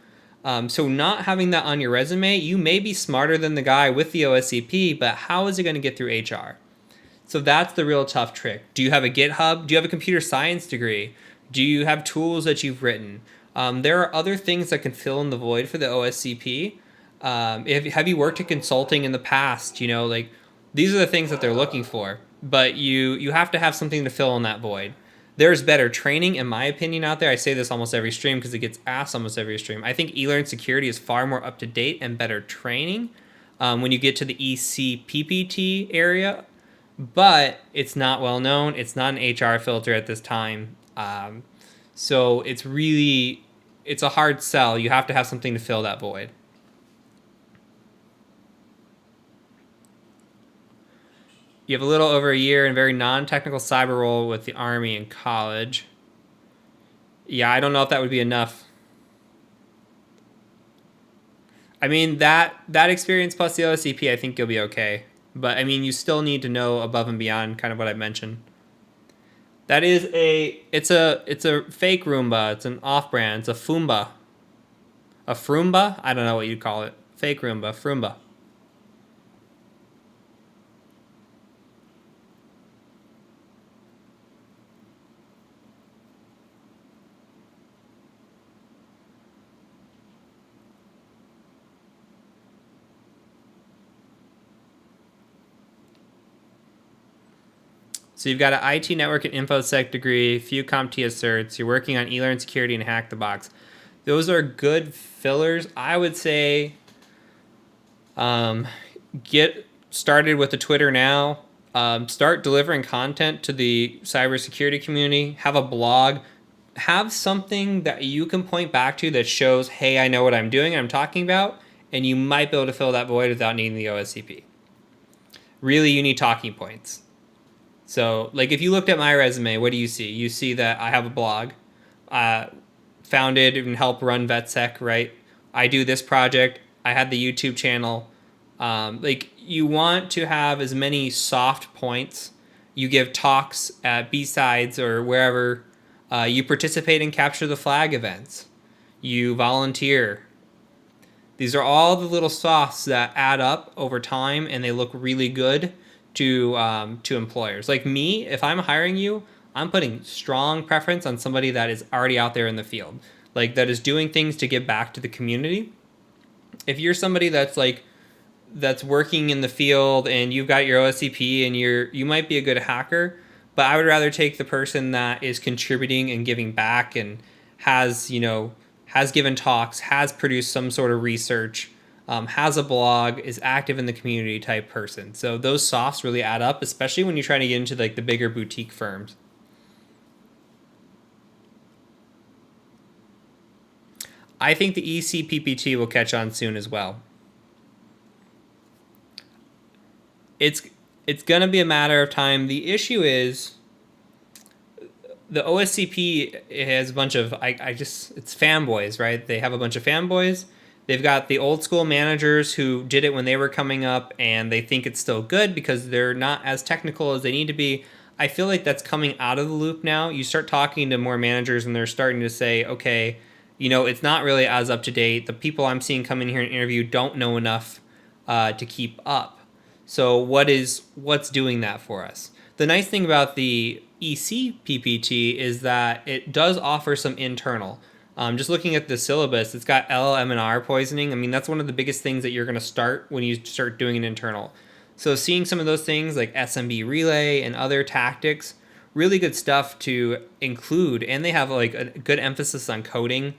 So not having that on your resume, you may be smarter than the guy with the OSCP, but how is it going to get through HR? So that's the real tough trick. Do you have a GitHub? Do you have a computer science degree? Do you have tools that you've written? There are other things that can fill in the void for the OSCP. Have you worked in consulting in the past? You know, like these are the things that they're looking for. But you have to have something to fill in that void. There's better training, in my opinion, out there. I say this almost every stream because it gets asked almost every stream. I think eLearn Security is far more up to date and better training. when you get to the ECPPT area, but it's not well known. It's not an HR filter at this time. So it's a hard sell. You have to have something to fill that void. You have a little over a year in a very non-technical cyber role with the Army and college. Yeah, I don't know if that would be enough. I mean, that experience plus the OSCP, I think you'll be okay. But I mean, you still need to know above and beyond kind of what I mentioned. That is it's a fake Roomba. It's an off-brand. It's a Foomba. A Froomba? I don't know what you'd call it. Fake Roomba, Froomba. So you've got an IT network and InfoSec degree, few CompTIA certs. You're working on eLearn security and Hack the Box. Those are good fillers. I would say get started with the Twitter now. Start delivering content to the cybersecurity community. Have a blog. Have something that you can point back to that shows, hey, I know what I'm doing, I'm talking about, and you might be able to fill that void without needing the OSCP. Really, you need talking points. So, like, if you looked at my resume, what do you see? You see that I have a blog, founded and help run VetSec, right? I do this project. I had the YouTube channel. Like, you want to have as many soft points. You give talks at B-Sides or wherever. You participate in Capture the Flag events. You volunteer. These are all the little softs that add up over time, and they look really good to employers. Like me, if I'm hiring you, I'm putting strong preference on somebody that is already out there in the field, like that is doing things to give back to the community. If you're somebody that's working in the field and you've got your OSCP and you might be a good hacker, but I would rather take the person that is contributing and giving back and has given talks, has produced some sort of research, has a blog, is active in the community type person. So those softs really add up, especially when you're trying to get into like the bigger boutique firms. I think the ECPPT will catch on soon as well. It's going to be a matter of time. The issue is the OSCP has a bunch of, it's fanboys, right? They have a bunch of fanboys. They've got the old school managers who did it when they were coming up and they think it's still good because they're not as technical as they need to be. I feel like that's coming out of the loop now. You start talking to more managers and they're starting to say, okay, it's not really as up to date. The people I'm seeing come in here and interview don't know enough to keep up. So what's doing that for us? The nice thing about the ECPPT is that it does offer some internal. Just looking at the syllabus, it's got LLM&R poisoning. I mean, that's one of the biggest things that you're going to start when you start doing an internal. So seeing some of those things like SMB relay and other tactics, really good stuff to include. And they have like a good emphasis on coding.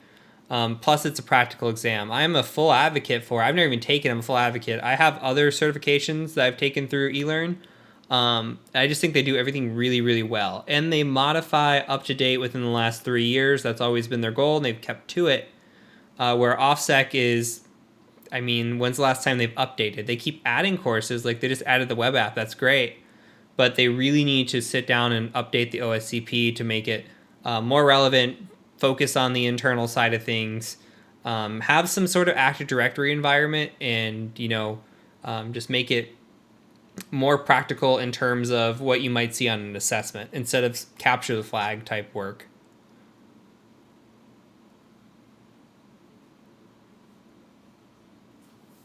Plus, it's a practical exam. I'm a full advocate for it. I've never even taken it. I'm a full advocate. I have other certifications that I've taken through eLearn. I just think they do everything really, really well. And they modify up to date within the last 3 years. That's always been their goal, and they've kept to it. Where OffSec is, I mean, when's the last time they've updated? They keep adding courses. Like, they just added the web app. That's great. But they really need to sit down and update the OSCP to make it more relevant, focus on the internal side of things, have some sort of Active Directory environment, and, just make it more practical in terms of what you might see on an assessment instead of capture the flag type work.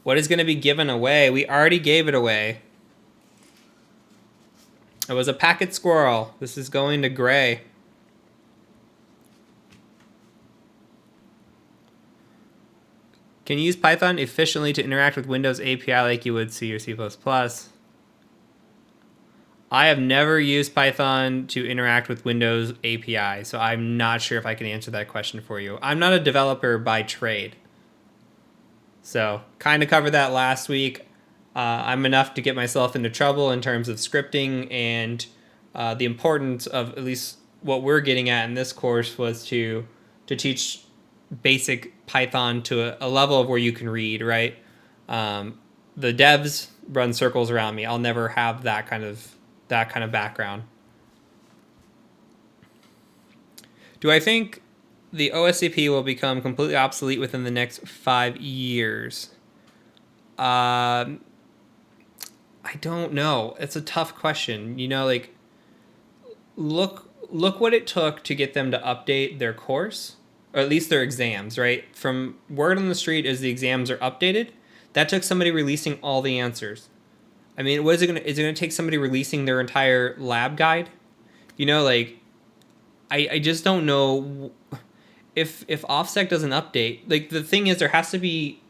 What is going to be given away? We already gave it away. It was a packet squirrel. This is going to Gray. Can you use Python efficiently to interact with Windows API like you would C or C++? I have never used Python to interact with Windows API, so I'm not sure if I can answer that question for you. I'm not a developer by trade. So, kind of covered that last week. I'm enough to get myself into trouble in terms of scripting, and the importance of at least what we're getting at in this course was to teach basic Python to a level of where you can read, right? The devs run circles around me. I'll never have that kind of background. Do I think the OSCP will become completely obsolete within the next 5 years? I don't know. It's a tough question. Like, look what it took to get them to update their course, or at least their exams, right? From word on the street is the exams are updated. That took somebody releasing all the answers. I mean, is it gonna take somebody releasing their entire lab guide? Like, I just don't know if OffSec doesn't update. Like, the thing is, there has to be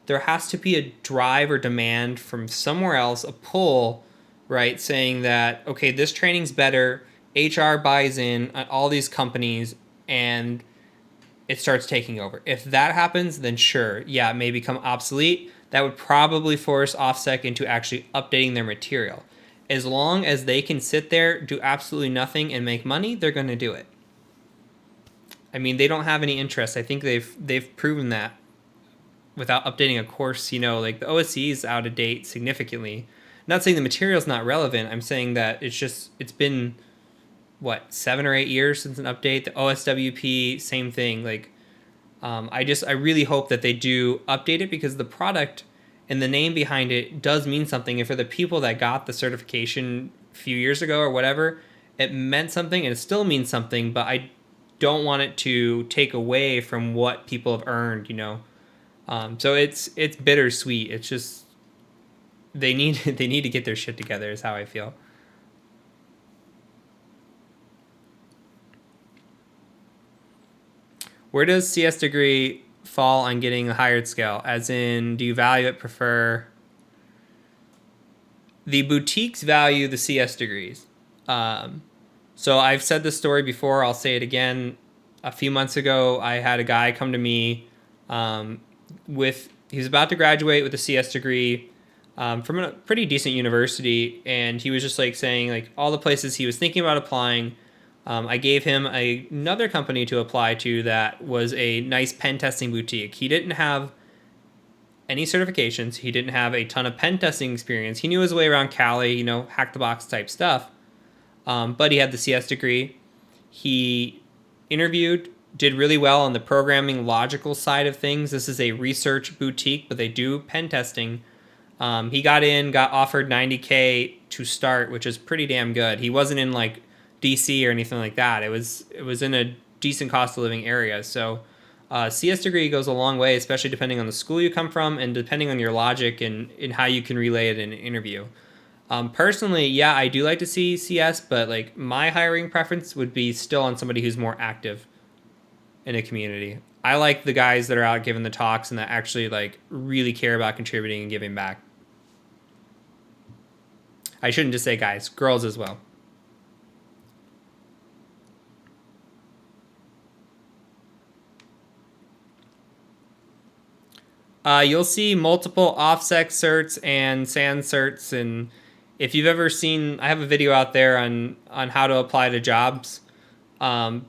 a drive or demand from somewhere else, a pull, right, saying that, okay, this training's better, HR buys in at all these companies, and it starts taking over. If that happens, then sure, yeah, it may become obsolete. That would probably force OffSec into actually updating their material. As long as they can sit there, do absolutely nothing, and make money, they're going to do it. I mean, they don't have any interest. I think they've proven that without updating a course. Like, the OSCE is out of date significantly. I'm not saying the material's not relevant. I'm saying that it's been, 7 or 8 years since an update. The OSWP, same thing. Like, I really hope that they do update it, because the product and the name behind it does mean something. And for the people that got the certification a few years ago or whatever, it meant something, and it still means something, but I don't want it to take away from what people have earned, So it's bittersweet. It's just, they need to get their shit together is how I feel. Where does CS degree fall on getting a hired scale? As in, do you value it, prefer? The boutiques value the CS degrees. So I've said this story before. I'll say it again. A few months ago, I had a guy come to me he was about to graduate with a CS degree from a pretty decent university, and he was just like saying like all the places he was thinking about applying. I gave him another company to apply to that was a nice pen testing boutique. He didn't have any certifications. He didn't have a ton of pen testing experience. He knew his way around Kali, hack the box type stuff. But he had the CS degree. He interviewed, did really well on the programming logical side of things. This is a research boutique, but they do pen testing. He got offered $90K to start, which is pretty damn good. He wasn't in like DC or anything like that. It was in a decent cost of living area. So CS degree goes a long way, especially depending on the school you come from and depending on your logic and how you can relay it in an interview. Personally, yeah, I do like to see CS, but like my hiring preference would be still on somebody who's more active in a community. I like the guys that are out giving the talks and that actually like really care about contributing and giving back. I shouldn't just say guys, girls as well. You'll see multiple OffSec certs and SAN certs, and if you've ever seen, I have a video out there on how to apply to jobs.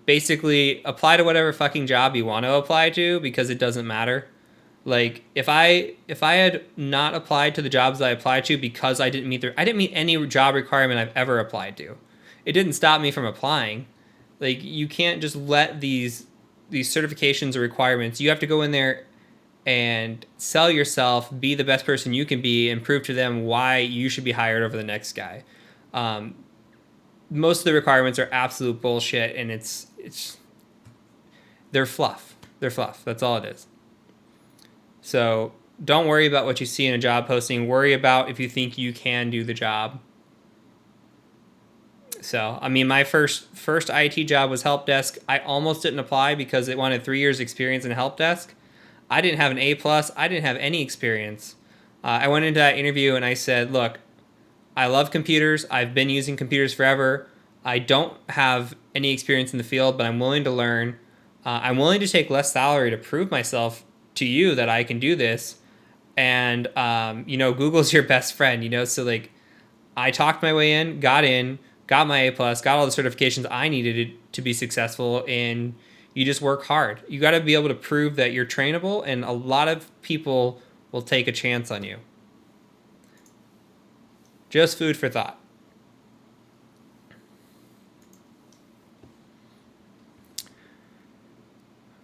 Basically, apply to whatever fucking job you want to apply to, because it doesn't matter. Like, if I had not applied to the jobs I applied to because I didn't meet any job requirement I've ever applied to, it didn't stop me from applying. Like, you can't just let these certifications or requirements. You have to go in there and sell yourself, be the best person you can be, and prove to them why you should be hired over the next guy. Most of the requirements are absolute bullshit, and they're fluff. They're fluff. That's all it is. So don't worry about what you see in a job posting. Worry about if you think you can do the job. So, I mean, my first IT job was help desk. I almost didn't apply because it wanted 3 years experience in help desk. I didn't have an A+. I didn't have any experience. I went into that interview and I said, look, I love computers. I've been using computers forever. I don't have any experience in the field, but I'm willing to learn. I'm willing to take less salary to prove myself to you that I can do this. And Google's your best friend. So like I talked my way in, got my A plus, got all the certifications I needed to be successful, and you just work hard. You got to be able to prove that you're trainable, and a lot of people will take a chance on you. Just food for thought.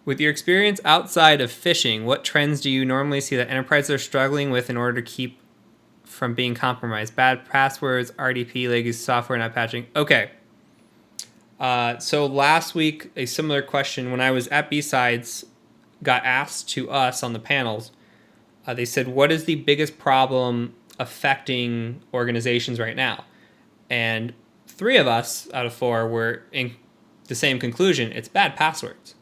With your experience outside of phishing, what trends do you normally see that enterprises are struggling with in order to keep from being compromised? Bad passwords, RDP, legacy software not patching. Okay. So last week, a similar question when I was at B-Sides got asked to us on the panels. They said, what is the biggest problem affecting organizations right now? And 3 of us out of 4 were in the same conclusion. It's bad passwords.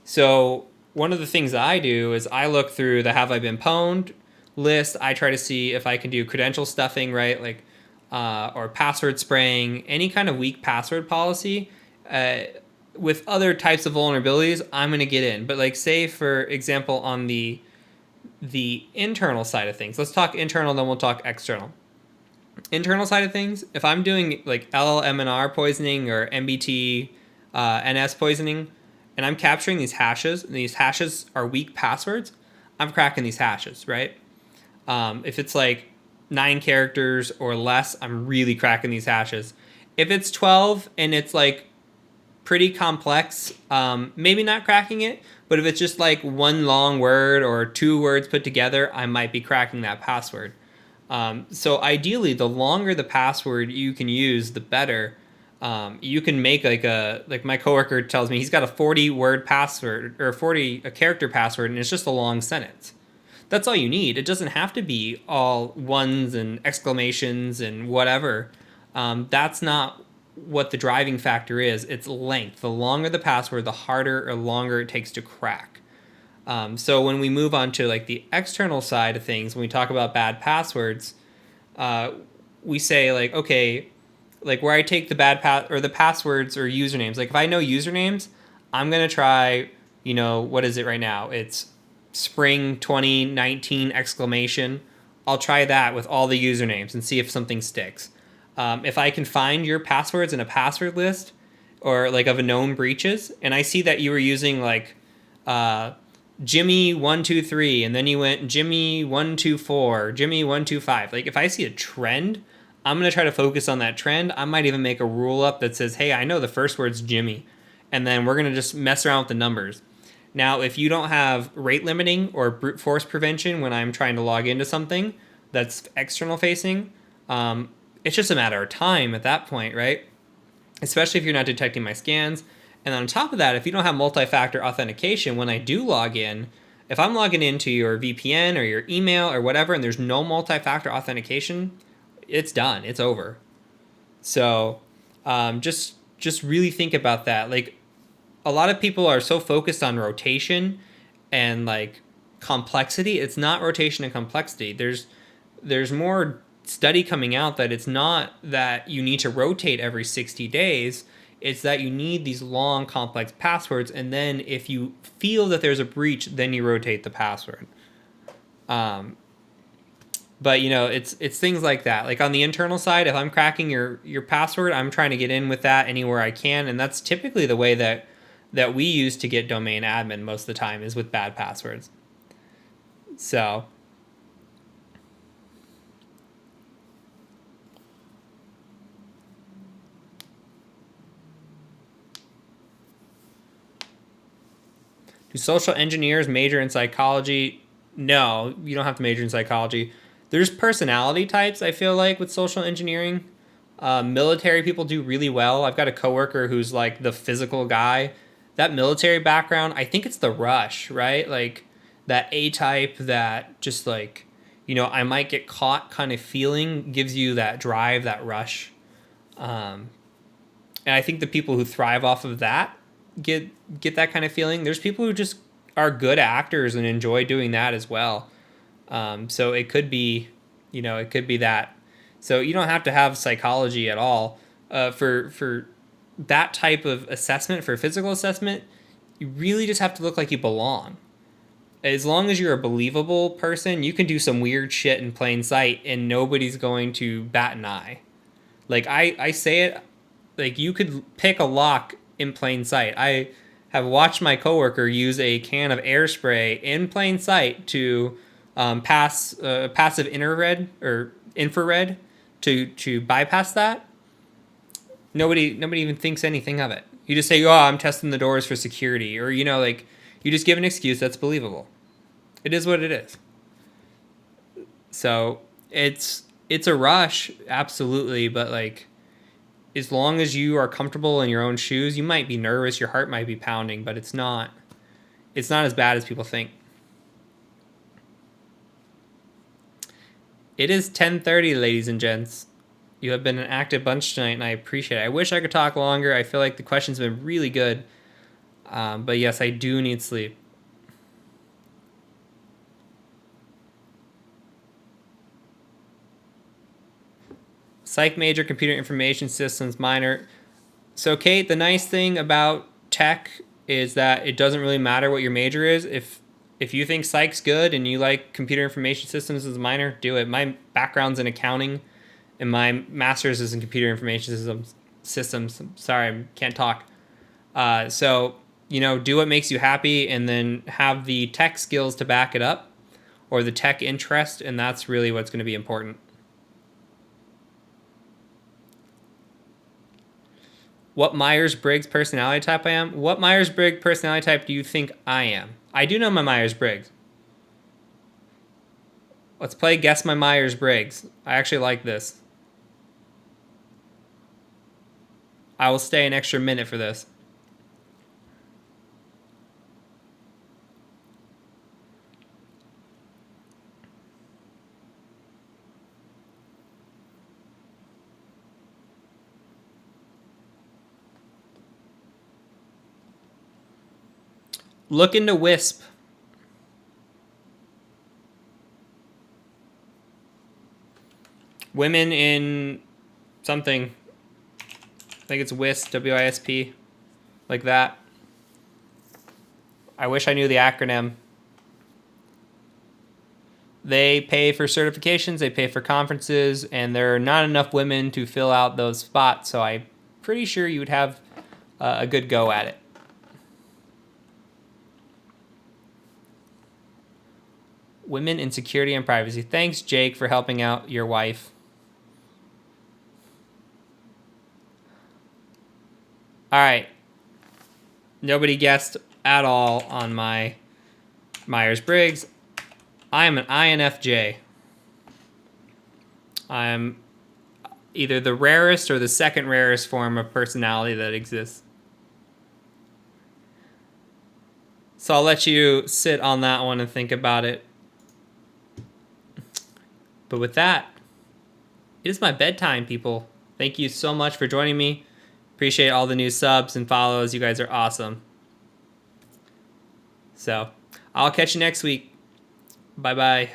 So one of the things that I do is I look through the have I been pwned list. I try to see if I can do credential stuffing, right? Like, or password spraying, any kind of weak password policy. With other types of vulnerabilities, I'm going to get in. But like, say for example, on the internal side of things, let's talk internal, then we'll talk external. Internal side of things, if I'm doing like LLMNR poisoning or MBT NS poisoning, and I'm capturing these hashes, and these hashes are weak passwords, I'm cracking these hashes, right? If it's like 9 characters or less, I'm really cracking these hashes. If it's 12 and it's like pretty complex, maybe not cracking it, but if it's just like one long word or 2 words put together, I might be cracking that password. So ideally, the longer the password you can use, the better. You can make like my coworker tells me he's got a 40-word password or a character password, and it's just a long sentence. That's all you need. It doesn't have to be all ones and exclamations and whatever. That's not what the driving factor is. It's length. The longer the password, the harder or longer it takes to crack. So when we move on to like the external side of things, when we talk about bad passwords, we say like, okay, like where I take the or the passwords or usernames. Like if I know usernames, I'm gonna try. What is it right now? It's spring 2019 exclamation. I'll try that with all the usernames and see if something sticks. If I can find your passwords in a password list or like of a known breaches, and I see that you were using like Jimmy123, and then you went Jimmy124, Jimmy125. Like if I see a trend, I'm going to try to focus on that trend. I might even make a rule up that says, hey, I know the first word's Jimmy, and then we're going to just mess around with the numbers. Now, if you don't have rate limiting or brute force prevention when I'm trying to log into something that's external facing, it's just a matter of time at that point, right? Especially if you're not detecting my scans. And on top of that, if you don't have multi-factor authentication, when I do log in, if I'm logging into your VPN or your email or whatever, and there's no multi-factor authentication, it's done. It's over. So just really think about that. Like a lot of people are so focused on rotation and like complexity. It's not rotation and complexity. There's more study coming out that it's not that you need to rotate every 60 days. It's that you need these long, complex passwords, and then if you feel that there's a breach, then you rotate the password. But it's things like that. Like on the internal side, if I'm cracking your password, I'm trying to get in with that anywhere I can, and that's typically the way that we use to get domain admin most of the time is with bad passwords. So. Do social engineers major in psychology? No, you don't have to major in psychology. There's personality types, I feel like, with social engineering. Military people do really well. I've got a coworker who's like the physical guy. That military background, I think it's the rush, right? Like that A-type that just like, I might get caught kind of feeling gives you that drive, that rush. And I think the people who thrive off of that get that kind of feeling. There's people who just are good actors and enjoy doing that as well. So it could be, it could be that. So you don't have to have psychology at all for that type of assessment. For physical assessment, you really just have to look like you belong. as long as you're a believable person, you can do some weird shit in plain sight and nobody's going to bat an eye. Like, I say it, like, you could pick a lock in plain sight. I have watched my coworker use a can of air spray in plain sight to pass passive infrared to bypass that. Nobody even thinks anything of it. You just say, "Oh, I'm testing the doors for security," or like you just give an excuse that's believable. It is what it is. So it's a rush, absolutely, but like, as long as you are comfortable in your own shoes, you might be nervous, your heart might be pounding, but it's not as bad as people think. It is 10:30, ladies and gents. You have been an active bunch tonight, and I appreciate it. I wish I could talk longer. I feel like the questions have been really good. But yes, I do need sleep. Psych major, computer information systems minor. So Kate, the nice thing about tech is that it doesn't really matter what your major is. If you think psych's good and you like computer information systems as a minor, do it. My background's in accounting and my master's is in computer information systems. Sorry, I can't talk. So, do what makes you happy and then have the tech skills to back it up, or the tech interest, and that's really what's going to be important. What Myers-Briggs personality type I am? What Myers-Briggs personality type do you think I am? I do know my Myers-Briggs. Let's play Guess My Myers-Briggs. I actually like this. I will stay an extra minute for this. Look into WISP. Women in something. I think it's WISP, WISP, like that. I wish I knew the acronym. They pay for certifications, they pay for conferences, and there are not enough women to fill out those spots, so I'm pretty sure you would have a good go at it. Women in security and privacy. Thanks, Jake, for helping out your wife. All right. Nobody guessed at all on my Myers-Briggs. I am an INFJ. I'm either the rarest or the second rarest form of personality that exists. So I'll let you sit on that one and think about it. But with that, it is my bedtime, people. Thank you so much for joining me. Appreciate all the new subs and follows. You guys are awesome. So I'll catch you next week. Bye-bye.